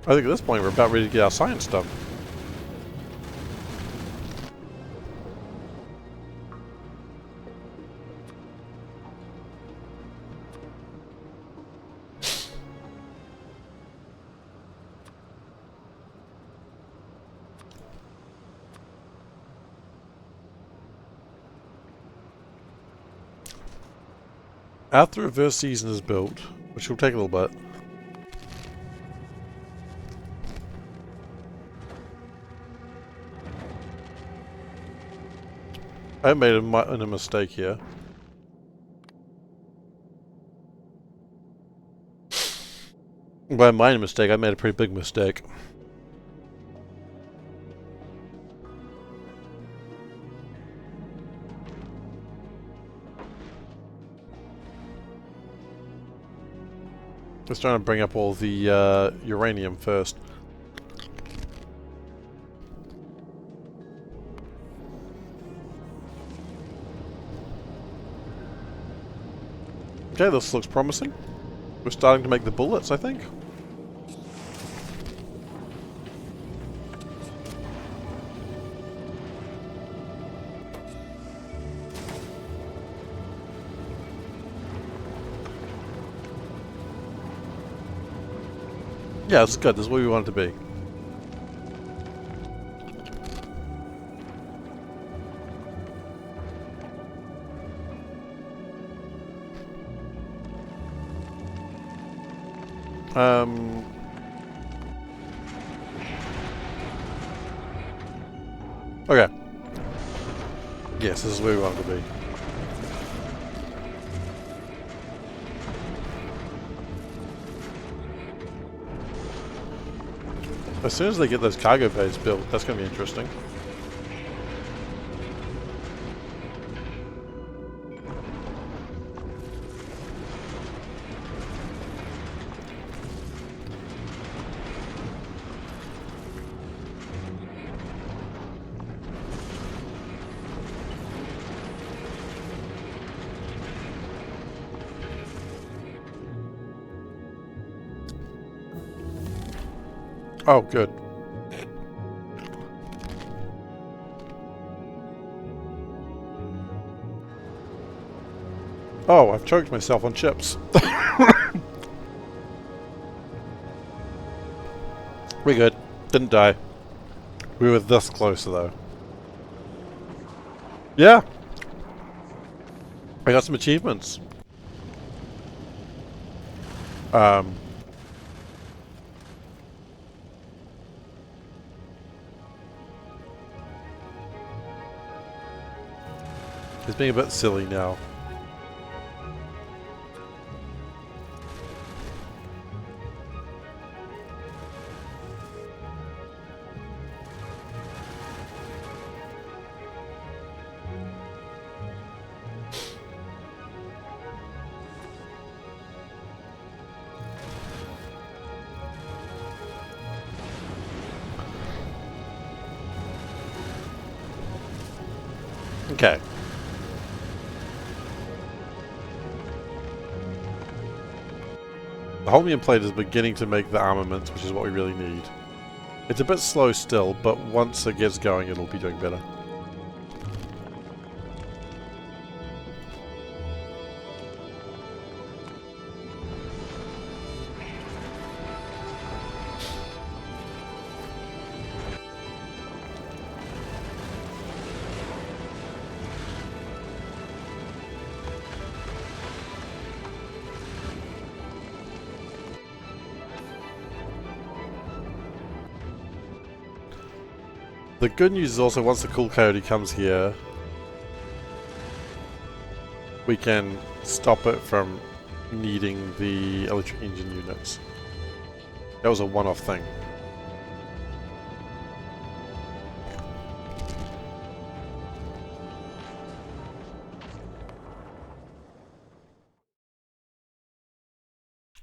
I think at this point we're about ready to get our science done. After reverse season is built, which will take a little bit, I made a mistake here. By a minor mistake, I made a pretty big mistake. Just trying to bring up all the uranium first. Okay, this looks promising. We're starting to make the bullets, I think. Yeah, this is good. This is what we want it to be. Okay. Yes, this is where we want it to be. As soon as they get those cargo bays built, that's going to be interesting. Oh, good. Oh, I've choked myself on chips. We're good. Didn't die. We were this close, though. Yeah. I got some achievements. It's being a bit silly now. Okay. The holmium plate is beginning to make the armaments, which is what we really need. It's a bit slow still, but once it gets going, it'll be doing better. The good news is also once the Cool Coyote comes here, we can stop it from needing the electric engine units. That was a one-off thing.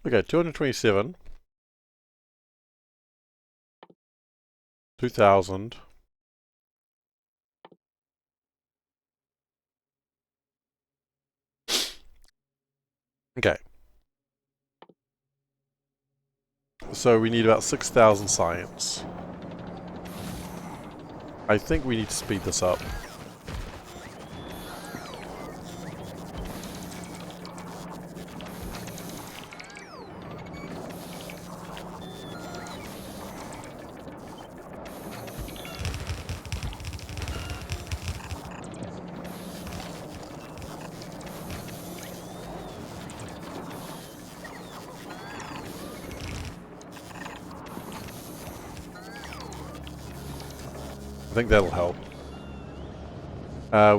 Okay, 227. 2000. Okay. So we need about 6,000 science. I think we need to speed this up. I think that'll help.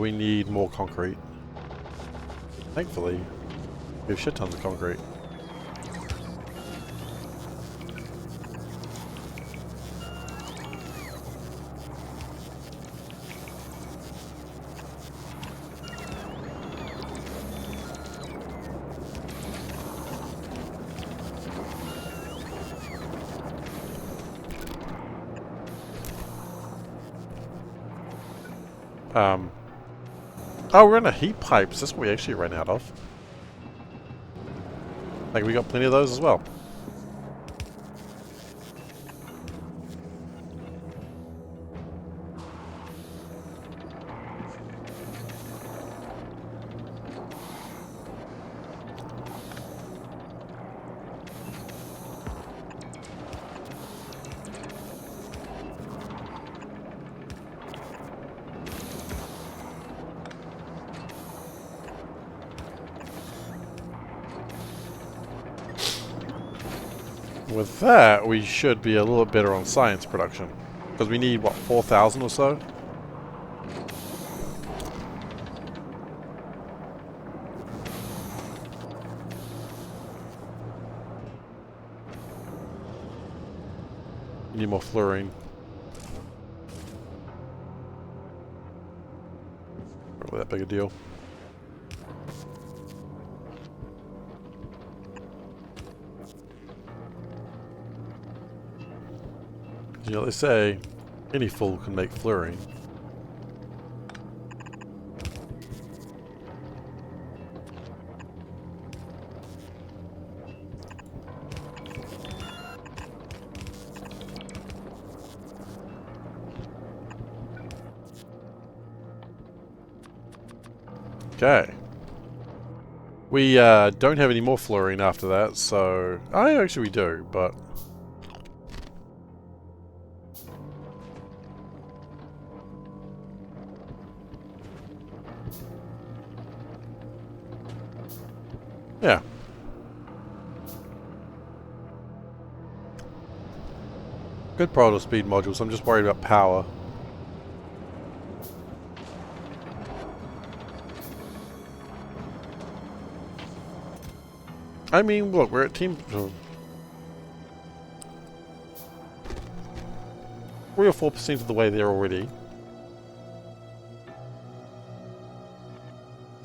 We need more concrete. Thankfully, we have shit tons of concrete. Oh, we're in a heat pipes. That's what we actually ran out of. Like, we got plenty of those as well. With that, we should be a little bit better on science production. Because we need, what, 4,000 or so? We need more fluorine. Not really that big a deal. You know, they say any fool can make fluorine. Okay. We don't have any more fluorine after that, so... Oh, actually we do, but... Yeah. Good product speed modules, I'm just worried about power. I mean, look, we're at team... 3 or 4% of the way there already.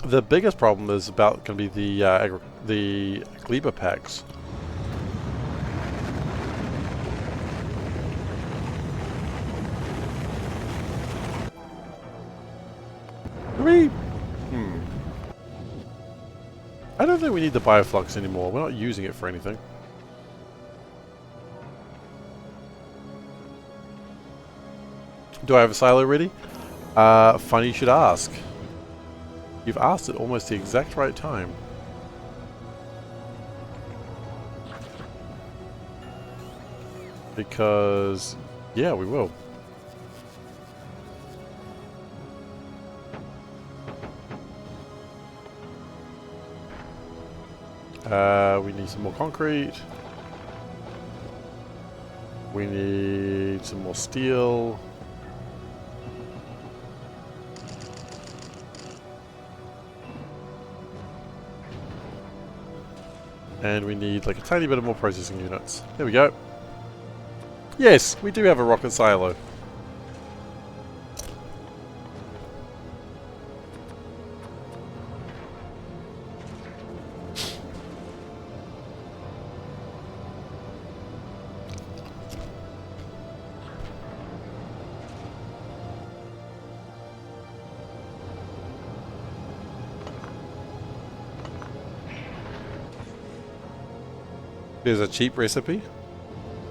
The biggest problem is about going to be the Gleba packs. I don't think we need the bioflux anymore. We're not using it for anything. Do I have a silo ready? Funny you should ask. You've asked at almost the exact right time. Because, yeah, we will. We need some more concrete. We need some more steel. And we need like a tiny bit of more processing units. There we go. Yes, we do have a rocket silo. There's a cheap recipe.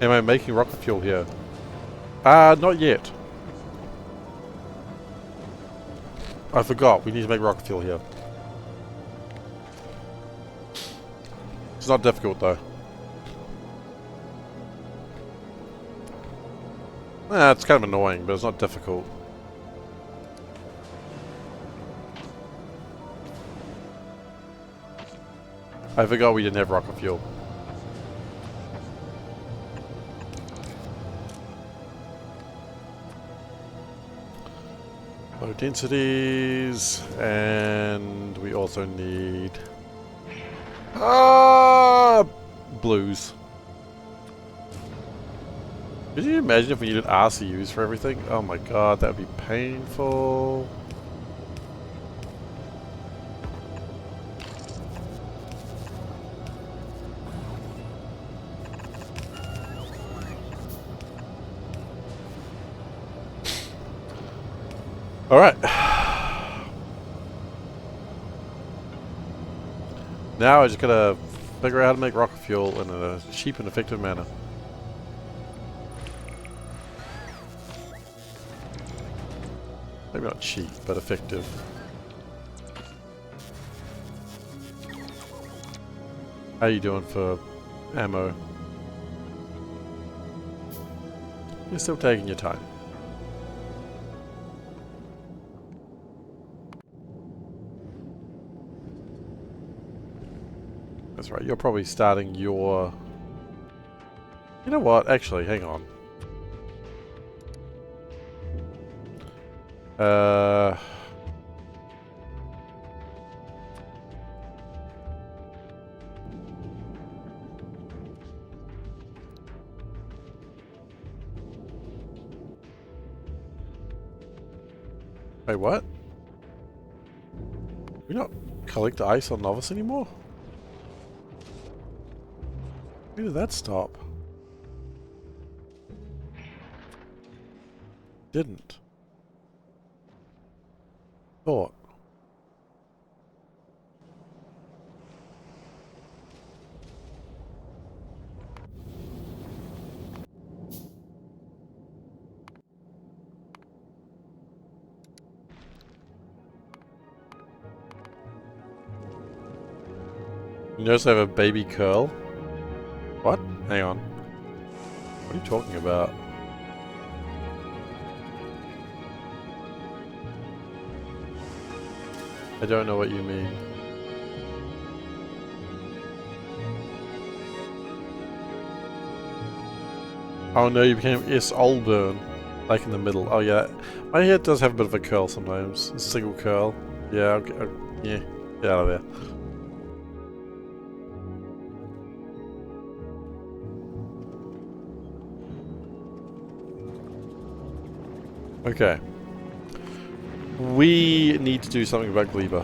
Am I making rocket fuel here? Not yet. I forgot. We need to make rocket fuel here. It's not difficult though. It's kind of annoying, but it's not difficult. I forgot we didn't have rocket fuel. Low densities, and we also need blues. Could you imagine if we needed RCUs for everything? Oh my god, that would be painful. Alright. Now I just gotta figure out how to make rocket fuel in a cheap and effective manner. Maybe not cheap, but effective. How you doing for ammo? You're still taking your time. That's right, you're probably starting your... You know what? Actually, hang on. Wait, what? We not collect ice on Novice anymore? Where did that stop? Didn't. Thought. You notice I have a baby curl? What? Hang on. What are you talking about? I don't know what you mean. Oh no, you became S. Olburn. Like in the middle. Oh yeah. My hair does have a bit of a curl sometimes. A single curl. Yeah, yeah. Get out of there. Okay. We need to do something about Gleba.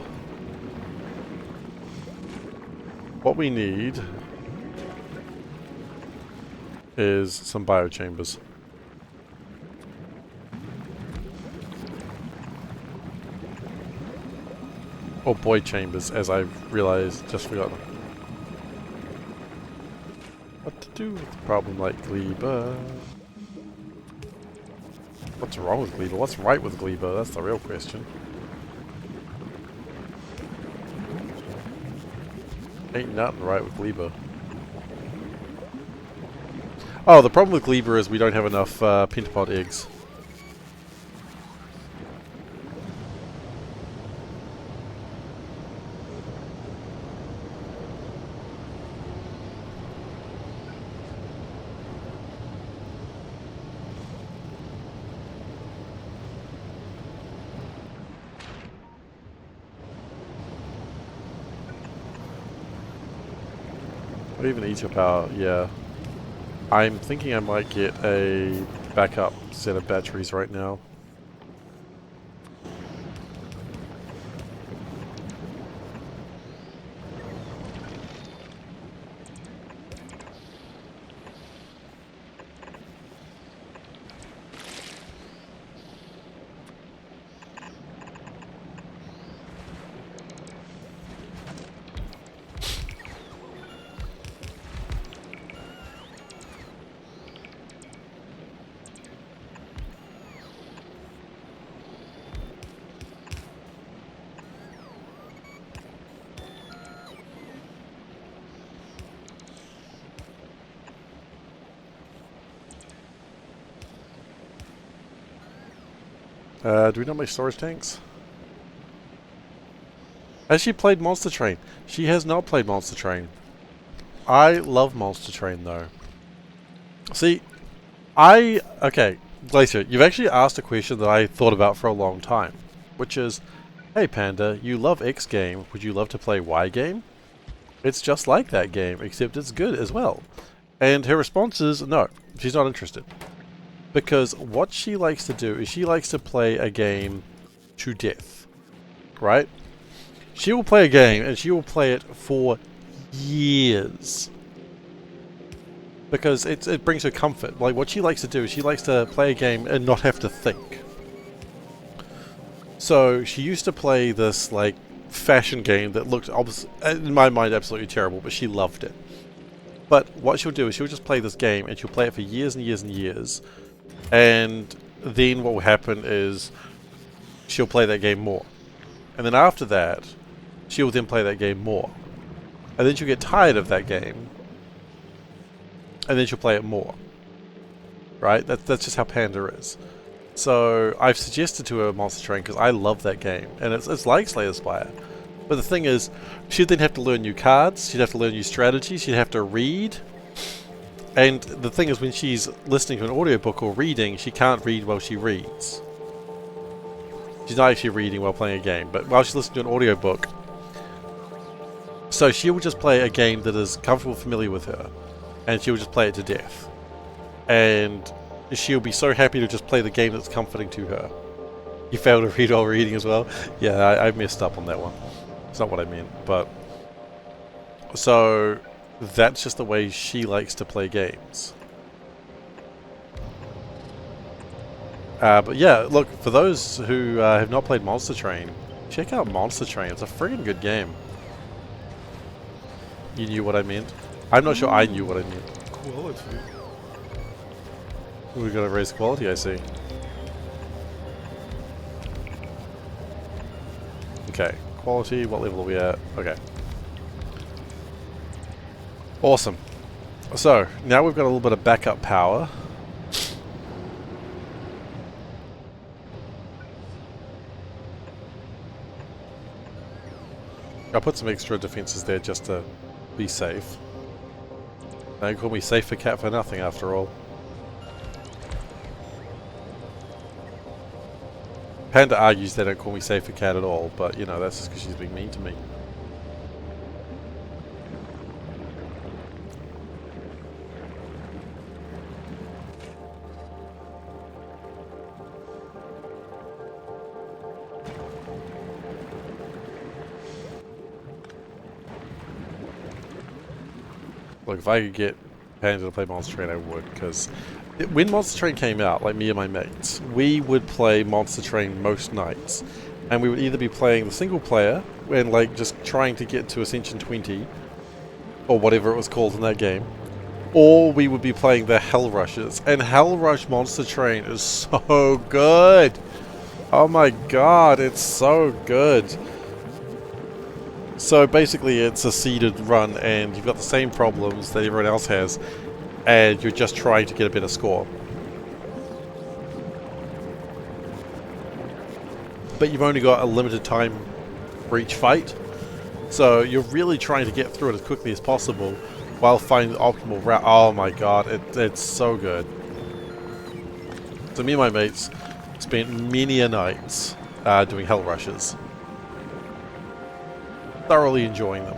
What we need is some biochambers. Or boy chambers, as I've realized, just forgotten. What to do with a problem like Gleba? What's wrong with Gleba? What's right with Gleba? That's the real question. Ain't nothing right with Gleba. Oh, the problem with Gleba is we don't have enough pentapod eggs. Or even eat your power, yeah. I'm thinking I might get a backup set of batteries right now. Do we not make storage tanks? Has she played Monster Train? She has not played Monster Train. I love Monster Train though. See, okay, Glacier, you've actually asked a question that I thought about for a long time, which is, hey Panda, you love X game, would you love to play Y game? It's just like that game, except it's good as well. And her response is no, she's not interested. Because what she likes to do is she likes to play a game to death, right? She will play a game and she will play it for years. Because it brings her comfort. Like, what she likes to do is she likes to play a game and not have to think. So, she used to play this, like, fashion game that looked, in my mind, absolutely terrible, but she loved it. But what she'll do is she'll just play this game and she'll play it for years and years and years. And then what will happen is she'll play that game more. And then after that, she'll then play that game more. And then she'll get tired of that game. And then she'll play it more. Right? That's just how Panda is. So I've suggested to her Monster Train because I love that game. And it's like Slay the Spire. But the thing is, she'd then have to learn new cards, she'd have to learn new strategies, she'd have to read. And the thing is, when she's listening to an audiobook or reading, she can't read while she reads. She's not actually reading while playing a game, but while she's listening to an audiobook. So she will just play a game that is comfortable, familiar with her. And she will just play it to death. And she'll be so happy to just play the game that's comforting to her. You failed to read while reading as well? Yeah, I messed up on that one. It's not what I meant, but... So, that's just the way she likes to play games. But yeah, look, for those who have not played Monster Train, check out Monster Train. It's a friggin' good game. You knew what I meant? I'm not sure I knew what I meant. Quality. We've got to raise quality, I see. Okay, quality, what level are we at? Okay. Awesome. So, now we've got a little bit of backup power. I'll put some extra defenses there just to be safe. Don't call me SeiferKatt for nothing after all. Panda argues they don't call me SeiferKatt at all, but you know, that's just because she's being mean to me. Look, if I could get Panda to play Monster Train, I would, because when Monster Train came out, like me and my mates, we would play Monster Train most nights. And we would either be playing the single player, and like just trying to get to Ascension 20, or whatever it was called in that game, or we would be playing the Hell Rushes. And Hell Rush Monster Train is so good! Oh my god, it's so good! So basically it's a seeded run and you've got the same problems that everyone else has and you're just trying to get a better score. But you've only got a limited time for each fight, so you're really trying to get through it as quickly as possible while finding the optimal route. Oh my god, it's so good. So me and my mates spent many a nights doing Hell Rushes. Thoroughly enjoying them.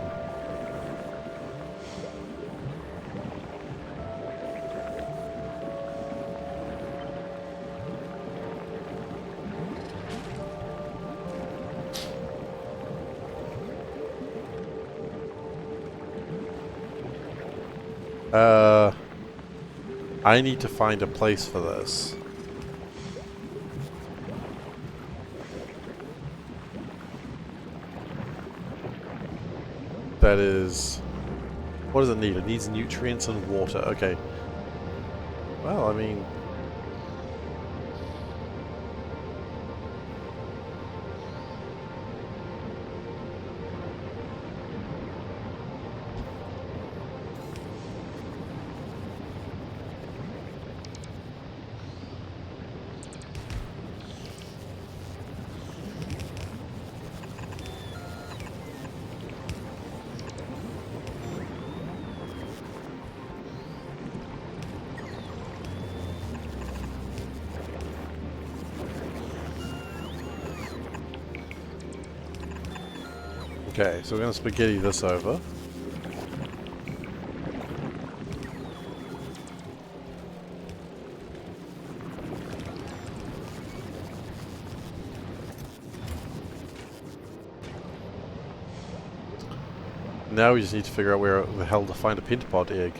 I need to find a place for this. That is... What does it need? It needs nutrients and water. Okay. Well, I mean... Okay, so we're going to spaghetti this over. Now we just need to figure out where the hell to find a pentapod egg.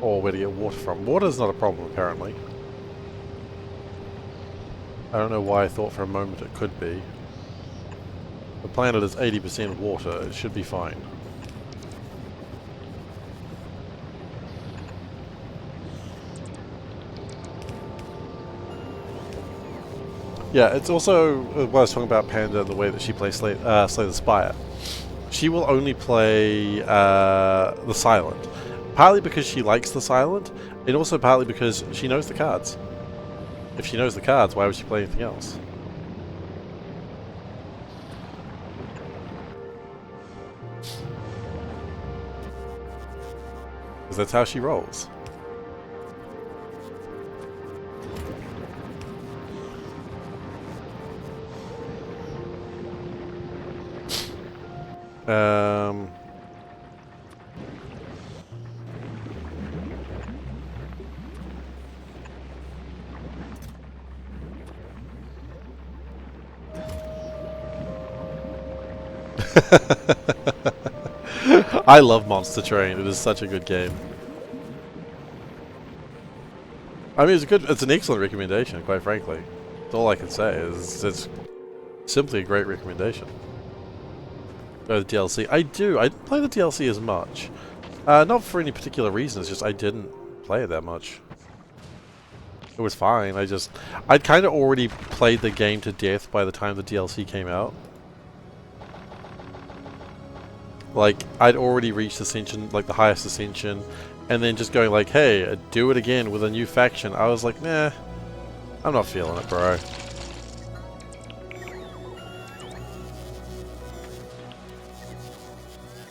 Or where to get water from. Water's not a problem, apparently. I don't know why I thought for a moment it could be. The planet is 80% water, it should be fine. Yeah, it's also what I was talking about Panda, the way that she plays Slay the Spire. She will only play the Silent. Partly because she likes the Silent, and also partly because she knows the cards. If she knows the cards, why would she play anything else? Because that's how she rolls. I love Monster Train. It is such a good game. I mean, it's an excellent recommendation, quite frankly. That's all I can say is it's simply a great recommendation. Go to the DLC. I didn't play the DLC as much. Not for any particular reason, it's just I didn't play it that much. It was fine, I'd kind of already played the game to death by the time the DLC came out. Like, I'd already reached Ascension, like the highest Ascension, and then just going like, hey, do it again with a new faction. I was like, nah, I'm not feeling it, bro.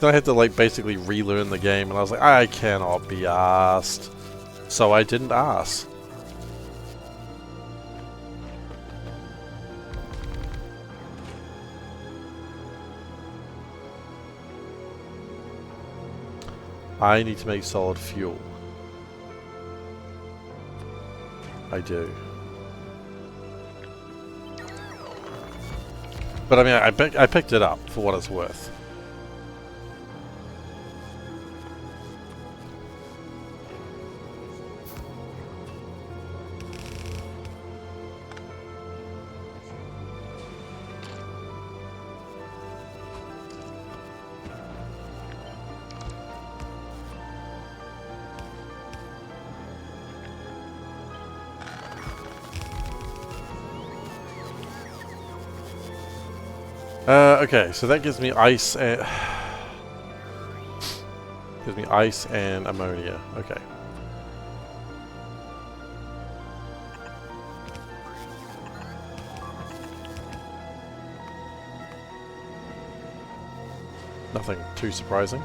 Then I had to like basically relearn the game, and I was like, I cannot be asked. So I didn't ask. I need to make solid fuel. I do. But I mean, I picked it up for what it's worth. Okay, so that gives me ice and ammonia. Okay. Nothing too surprising.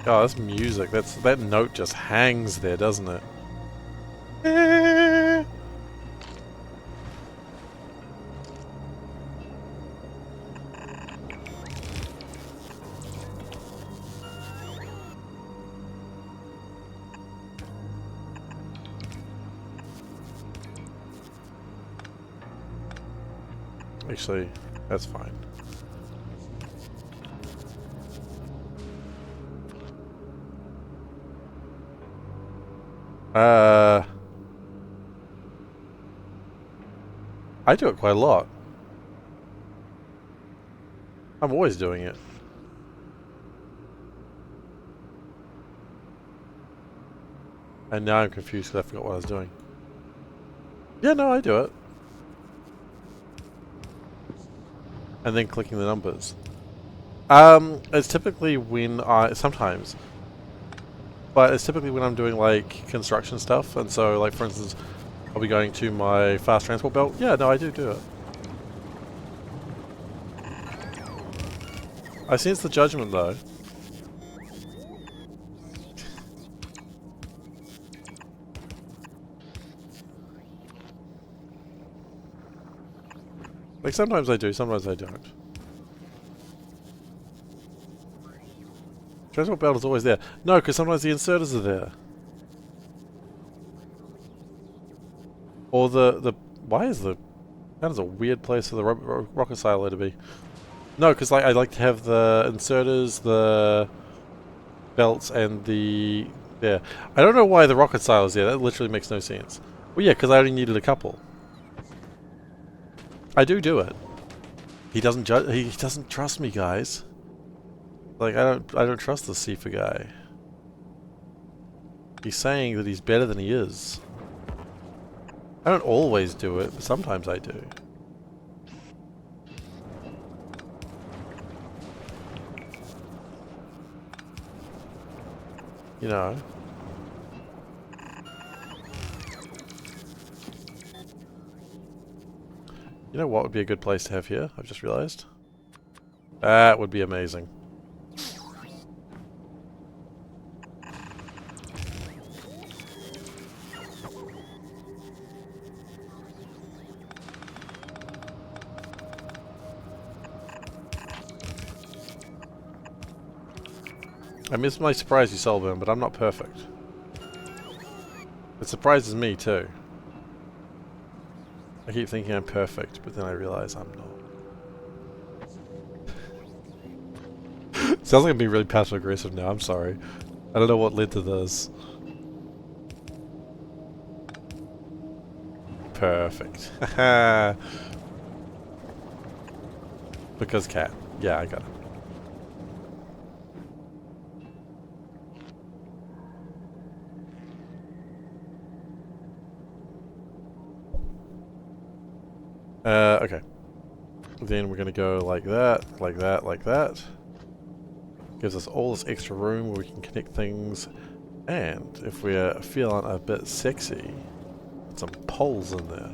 Oh, that's music. That note just hangs there, doesn't it? Actually, that's fine. I do it quite a lot. I'm always doing it. And now I'm confused because I forgot what I was doing. Yeah, no, I do it. And then clicking the numbers. It's typically when sometimes but it's typically when I'm doing like construction stuff, and so like for instance, I'll be going to my fast transport belt. Yeah, no, I do it. I sense the judgment though. Like sometimes I do, sometimes I don't. Transport belt is always there. No, because sometimes the inserters are there. Or why is that is a weird place for the rocket silo to be. No, because like I like to have the inserters, the belts, and the there. I don't know why the rocket silo is there. That literally makes no sense. Well, yeah, because I only needed a couple. I do it. He doesn't judge. He doesn't trust me, guys. Like I don't trust the Seifer guy. He's saying that he's better than he is. I don't always do it, but sometimes I do. You know. You know what would be a good place to have here? I've just realized. That would be amazing. I miss my surprise you, Solburn, but I'm not perfect. It surprises me too. I keep thinking I'm perfect, but then I realize I'm not. Sounds like I'm being really passive aggressive now, I'm sorry. I don't know what led to this. Perfect. Because cat. Yeah, I got it. Okay. Then we're gonna go like that, like that, like that. Gives us all this extra room where we can connect things. And if we're feeling a bit sexy, put some poles in there.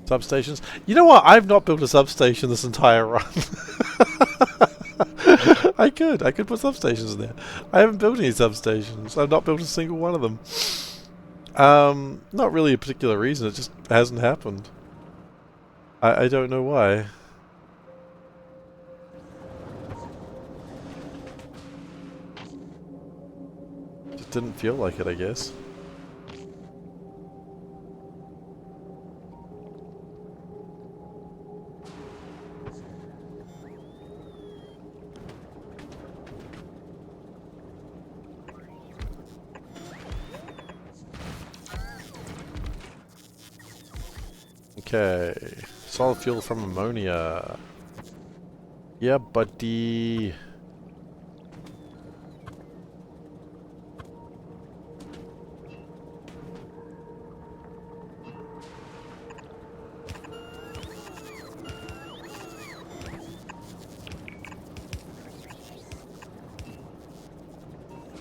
Substations. You know what? I've not built a substation this entire run. I could put substations in there. I haven't built any substations. I've not built a single one of them. Not really a particular reason, it just hasn't happened. I don't know why. Just didn't feel like it, I guess. Okay. Solid fuel from ammonia. Yeah, buddy.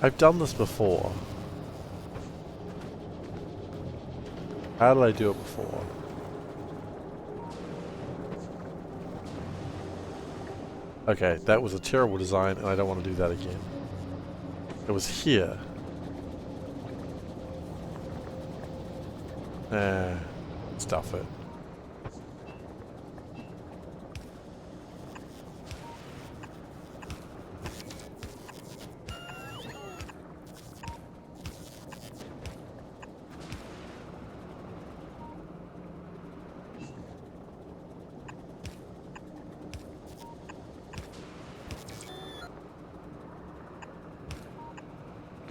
I've done this before. How did I do it before? Okay, that was a terrible design, and I don't want to do that again. It was here. Stuff it.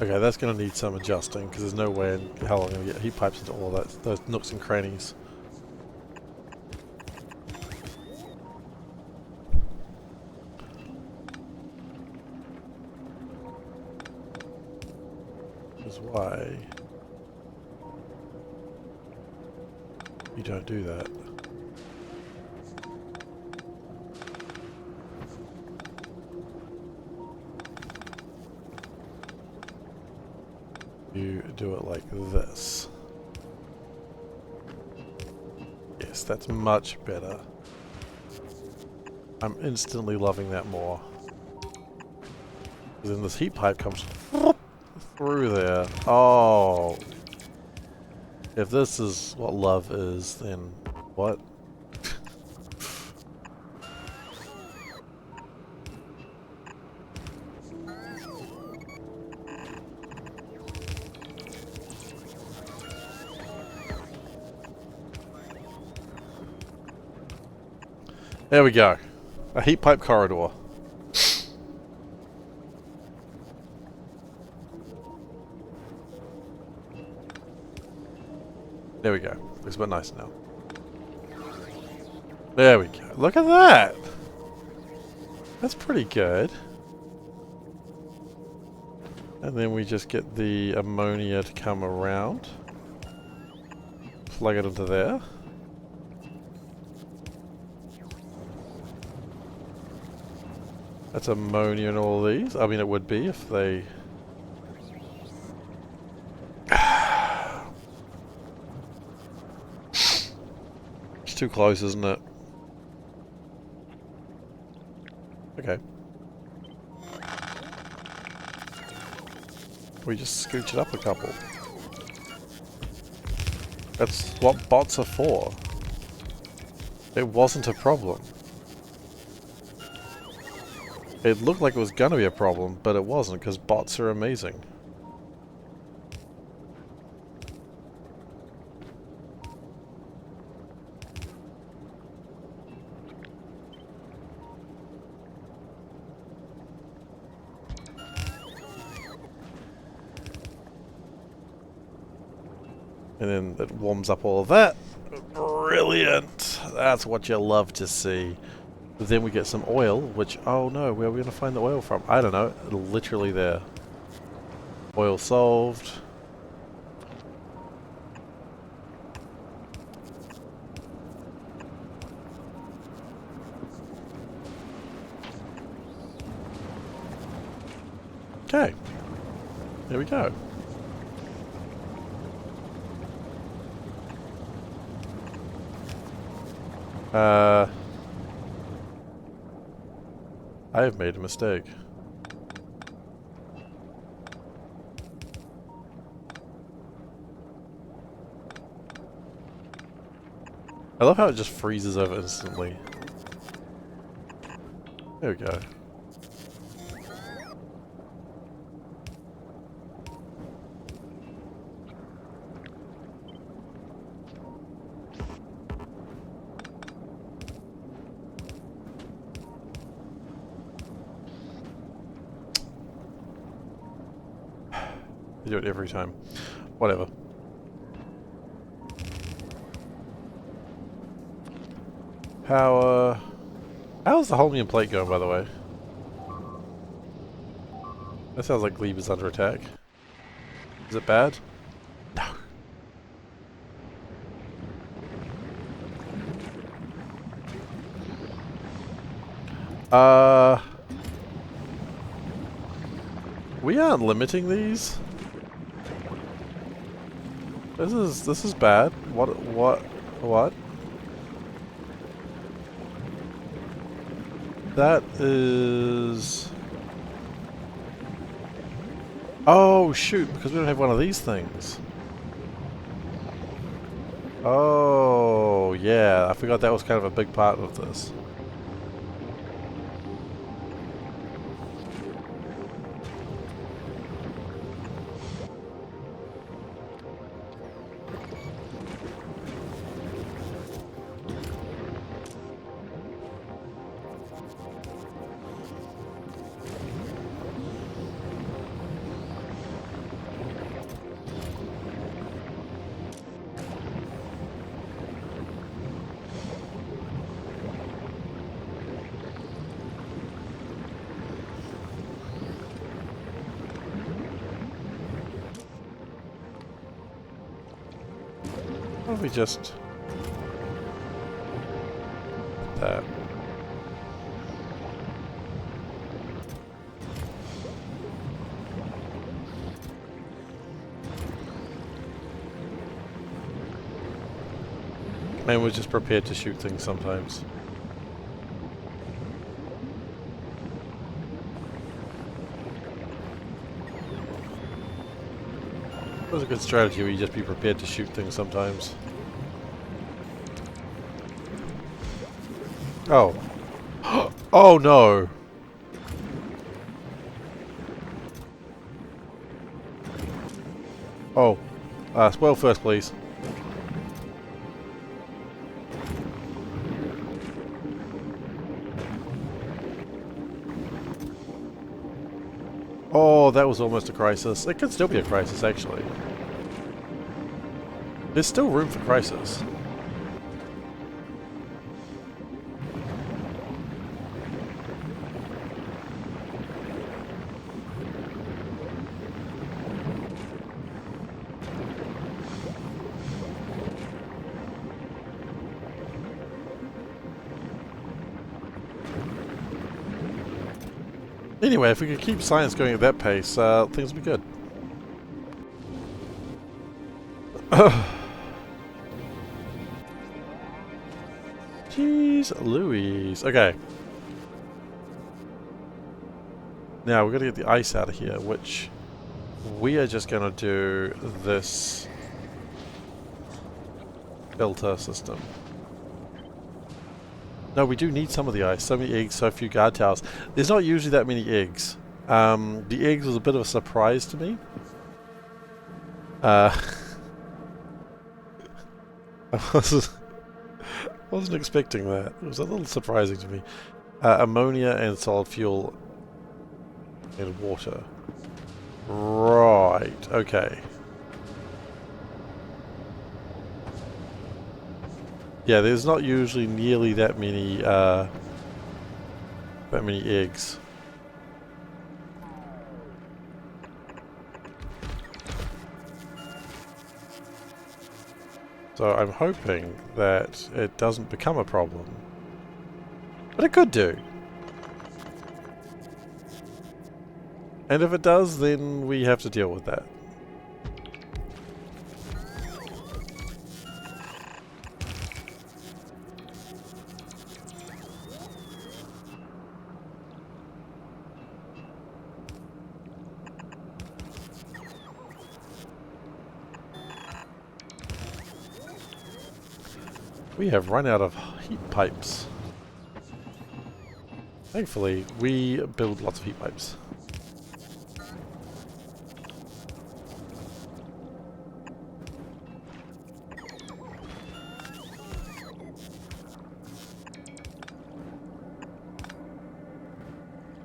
Okay, that's going to need some adjusting, because there's no way in hell I'm going to get heat pipes into all that, those nooks and crannies. Which is why you don't do that. do it like this. Yes, that's much better. I'm instantly loving that more. Then this heat pipe comes through there. Oh. If this is what love is, then what? There we go. A heat pipe corridor. There we go. Looks a bit nicer now. There we go. Look at that! That's pretty good. And then we just get the ammonia to come around. Plug it into there. That's ammonia in all of these. I mean, it would be if they... It's too close, isn't it? Okay. We just scooch it up a couple. That's what bots are for. It wasn't a problem. It looked like it was gonna be a problem, but it wasn't, because bots are amazing. And then it warms up all of that. Brilliant! That's what you love to see. Then we get some oil, which, oh no, where are we going to find the oil from? I don't know, literally there. Oil solved. Okay, there we go. I have made a mistake. I love how it just freezes over instantly. There we go. You do it every time. Whatever. How's the Holmium plate going, by the way? That sounds like Glebe is under attack. Is it bad? No. We aren't limiting these. This is bad. What? That is... Oh shoot, because we don't have one of these things. Oh yeah, I forgot that was kind of a big part of this. Why don't we just... that. And we're just prepared to shoot things sometimes. It was a good strategy where you just be prepared to shoot things sometimes. Oh. Oh no! Oh. Spoil first, please. Oh, that was almost a crisis. It could still be a crisis, actually. There's still room for crisis. Anyway, if we could keep science going at that pace, things will be good. Jeez Louise. Okay. Now, we've got to get the ice out of here, which we are just going to do this filter system. No, we do need some of the ice. So many eggs, so few guard towers. There's not usually that many eggs. The eggs was a bit of a surprise to me. I wasn't expecting that. It was a little surprising to me. Ammonia and solid fuel and water. Right, okay. Yeah, there's not usually nearly that many eggs. So I'm hoping that it doesn't become a problem. But it could do. And if it does, then we have to deal with that. We have run out of heat pipes. Thankfully, we build lots of heat pipes.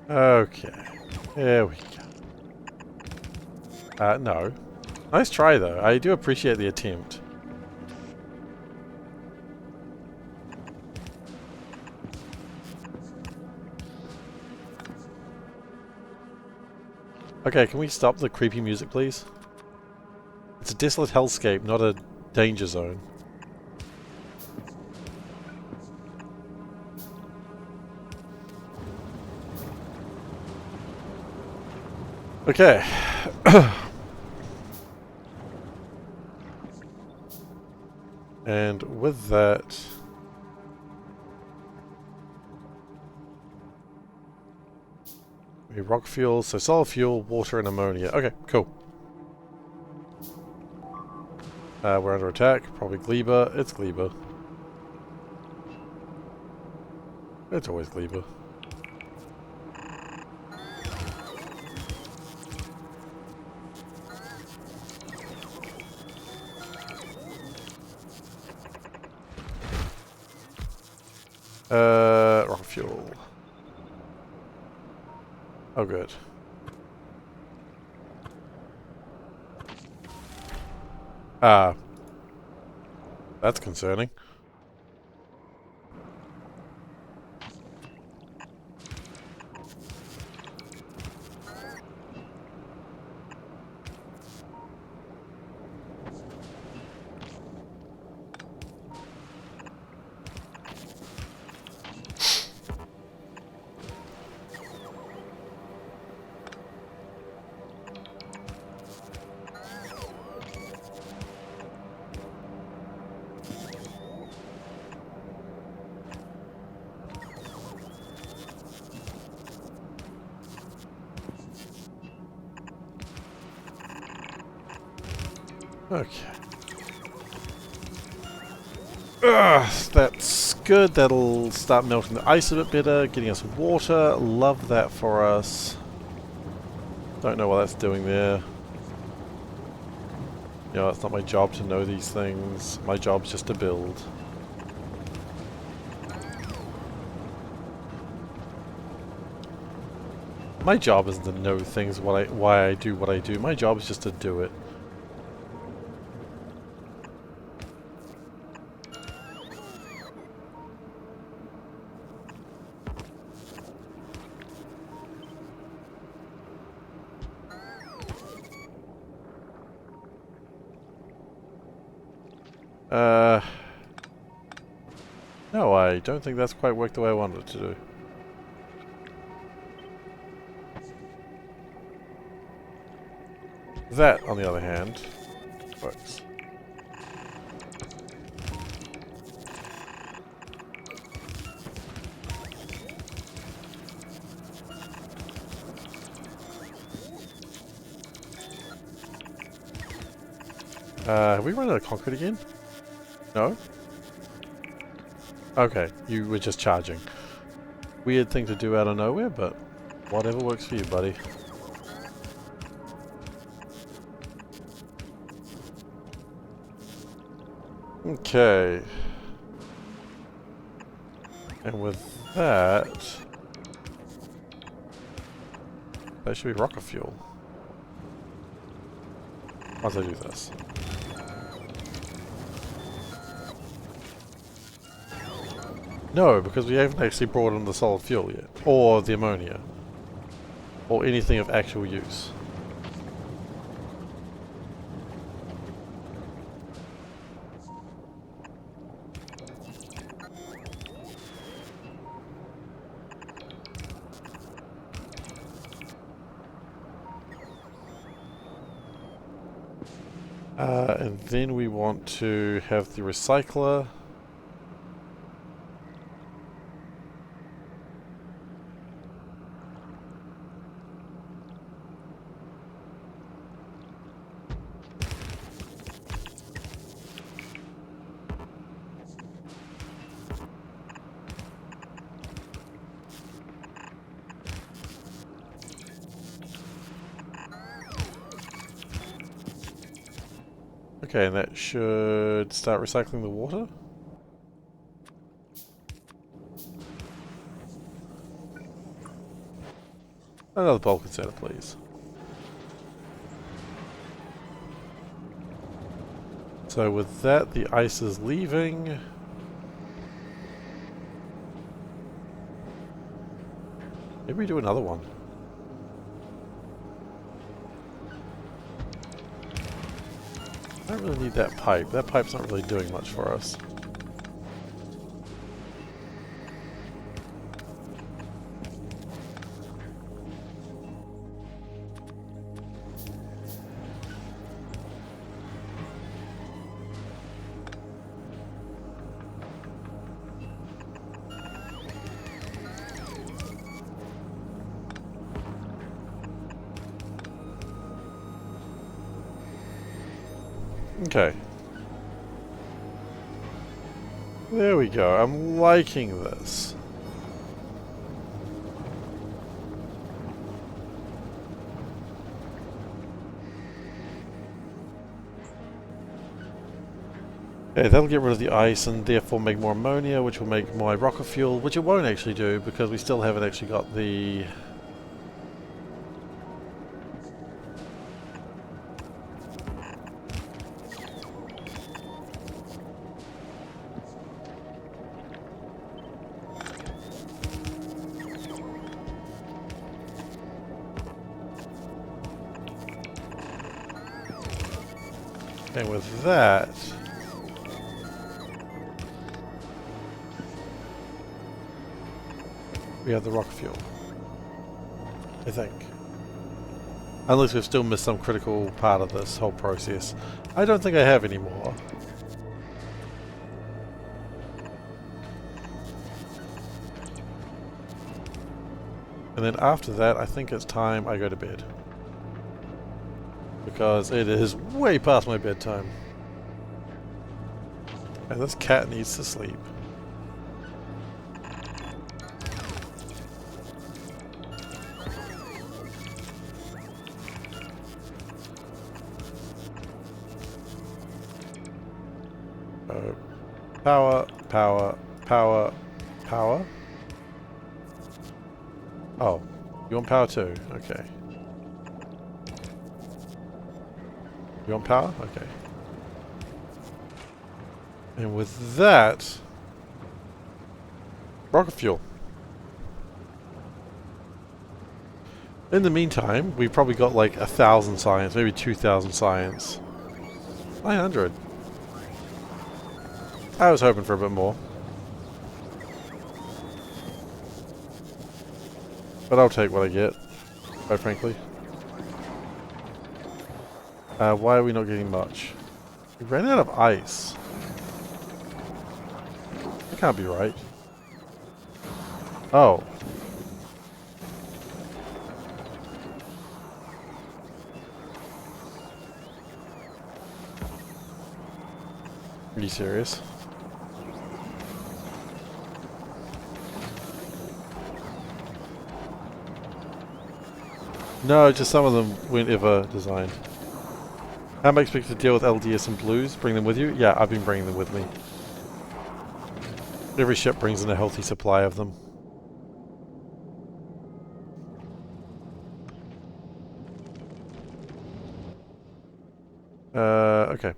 Okay, there we go. No. Nice try though, I do appreciate the attempt. Okay, can we stop the creepy music please? It's a desolate hellscape, not a danger zone. Okay. And with that... rock fuel, so solid fuel, water and ammonia. Okay, cool. We're under attack, probably Gleba. It's Gleba. It's always Gleba. Rock fuel. Oh, good. That's concerning. Okay. That's good. That'll start melting the ice a bit better, getting us water. Love that for us. Don't know what that's doing there. You know, it's not my job to know these things. My job's just to build. My job isn't to know things, why I do what I do. My job is just to do it. No, I don't think that's quite worked the way I wanted it to do. That, on the other hand, works. Have we run out of concrete again? No? Okay, you were just charging. Weird thing to do out of nowhere, but whatever works for you, buddy. Okay. And with that... that should be rocket fuel. Once I do this. No, because we haven't actually brought in the solid fuel yet. Or the ammonia. Or anything of actual use. And then we want to have the recycler. Okay, and that should start recycling the water. Another bulk inserter, please. So with that, the ice is leaving. Maybe we do another one. I don't really need that pipe. That pipe's not really doing much for us. Okay. There we go. I'm liking this. Okay, that'll get rid of the ice and therefore make more ammonia, which will make more rocket fuel, which it won't actually do because we still haven't actually got the... And with that... we have the rocket fuel. I think. Unless we've still missed some critical part of this whole process. I don't think I have any more. And then after that, I think it's time I go to bed. because it is way past my bedtime. And this cat needs to sleep. Oh. Power, power, power, power. Oh, you want power too? Okay. You want power? Okay. And with that, rocket fuel. In the meantime, we've probably got like 1,000 science, maybe 2,000 science. 900. I was hoping for a bit more. But I'll take what I get, quite frankly. Why are we not getting much? We ran out of ice. That can't be right. Oh. Are you serious? No, just some of them weren't ever designed. How am I expected to deal with LDS and blues? Bring them with you? Yeah, I've been bringing them with me. Every ship brings in a healthy supply of them. Okay.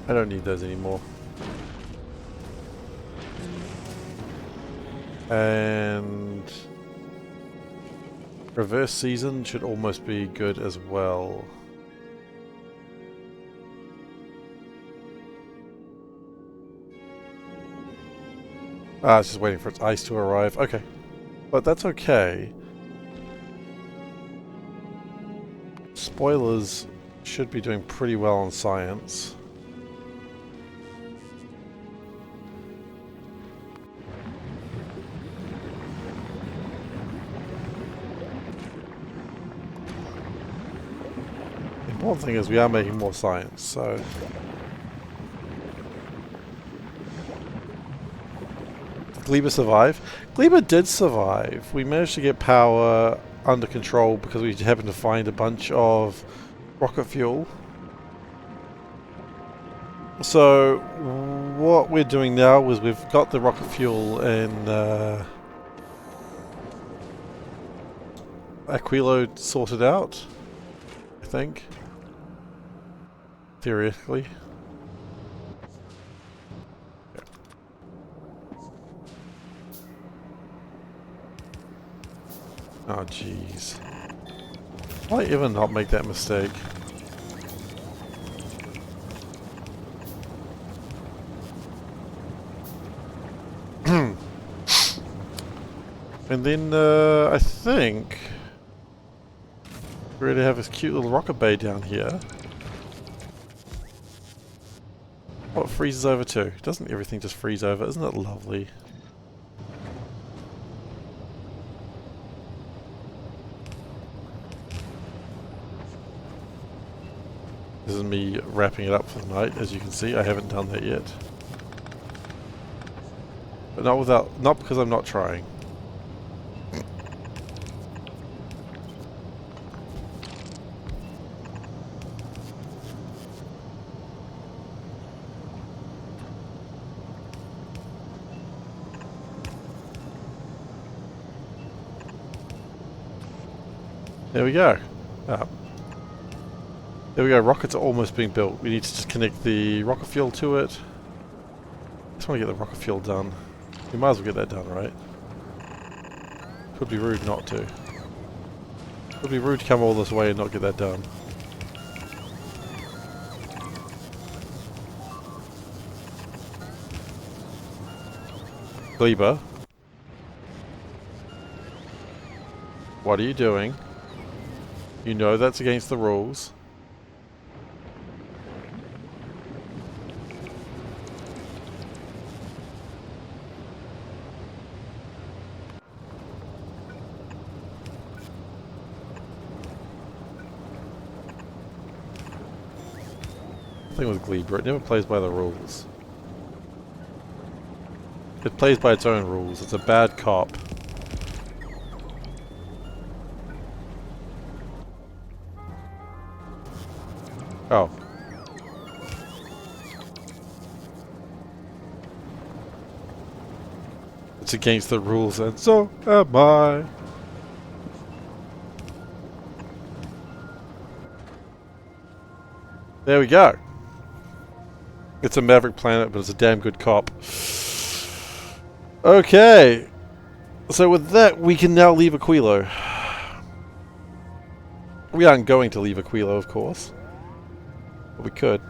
I don't need those anymore. And reverse season should almost be good as well. Ah, it's just waiting for its ice to arrive. Okay. But that's okay. Spoilers should be doing pretty well on science. The important thing is we are making more science, so... Did Gleba survive? Gleba did survive. We managed to get power under control because we happened to find a bunch of rocket fuel. So what we're doing now is we've got the rocket fuel in Aquilo sorted out, I think. Theoretically. Oh jeez. Why ever not make that mistake? And then I think we're going to have this cute little rocket bay down here. What freezes over too? Doesn't everything just freeze over? Isn't it lovely? This is me wrapping it up for the night, as you can see. I haven't done that yet. But not because I'm not trying. There we go. There we go, rockets are almost being built. We need to just connect the rocket fuel to it. Just want to get the rocket fuel done. We might as well get that done, right? Could be rude not to. Could be rude to come all this way and not get that done. Gleba. What are you doing? You know that's against the rules. thing with Glebra. It never plays by the rules. It plays by its own rules. It's a bad cop. Oh. It's against the rules, and so am I. There we go. It's a maverick planet, but it's a damn good cop. Okay. So with that, we can now leave Aquilo. We aren't going to leave Aquilo, of course. But we could.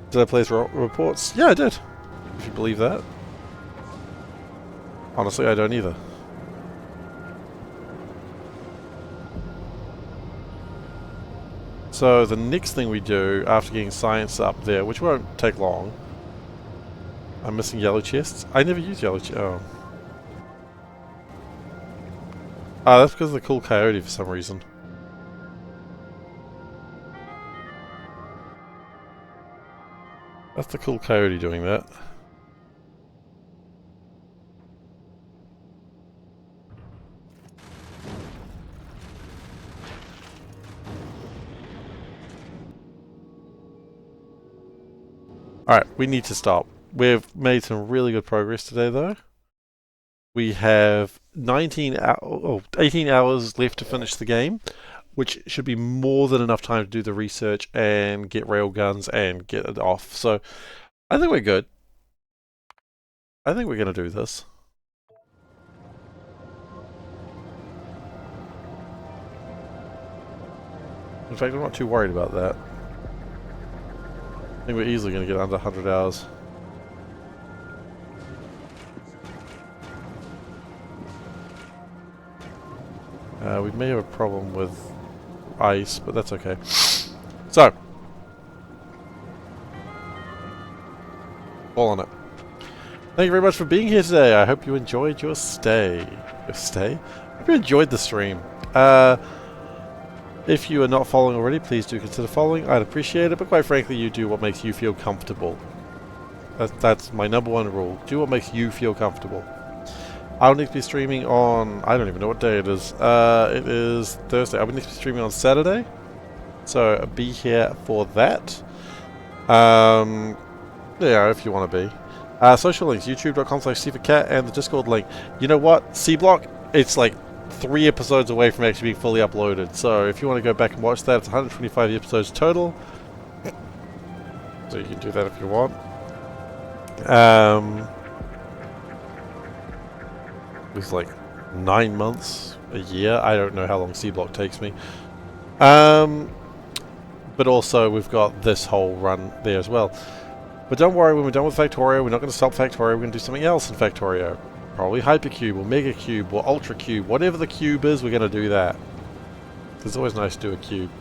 Did I place reports? Yeah, I did. If you believe that. Honestly, I don't either. So the next thing we do after getting science up there, which won't take long. I'm missing yellow chests. I never use yellow chests. Oh. Ah, that's because of the cool coyote for some reason. That's the cool coyote doing that. Alright, we need to stop. We've made some really good progress today, though. We have 18 hours left to finish the game, which should be more than enough time to do the research and get railguns and get it off. So, I think we're good. I think we're going to do this. In fact, I'm not too worried about that. I think we're easily going to get under 100 hours. We may have a problem with ice, but that's okay. So, all on it. Thank you very much for being here today. I hope you enjoyed your stay. I hope you enjoyed the stream. If you are not following already, please do consider following. I'd appreciate it, but quite frankly, you do what makes you feel comfortable. That's my #1 rule. Do what makes you feel comfortable. I'll need to be streaming on... I don't even know what day it is. It is Thursday. I will need to be streaming on Saturday. So be here for that. Yeah, if you want to be. Social links, youtube.com/SeiferKatt and the Discord link. You know what? C-Block, it's like 3 episodes away from actually being fully uploaded. So if you want to go back and watch that, it's 125 episodes total. So you can do that if you want. It's like 9 months, a year. I don't know how long C-Block takes me. But also we've got this whole run there as well. But don't worry, when we're done with Factorio, we're not going to stop Factorio. We're going to do something else in Factorio. Probably Hypercube or Mega Cube or Ultra Cube. Whatever the cube is, we're going to do that. It's always nice to do a cube.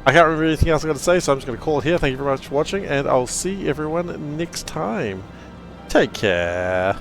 I can't remember anything else I've got to say, so I'm just going to call it here. Thank you very much for watching, and I'll see everyone next time. Take care.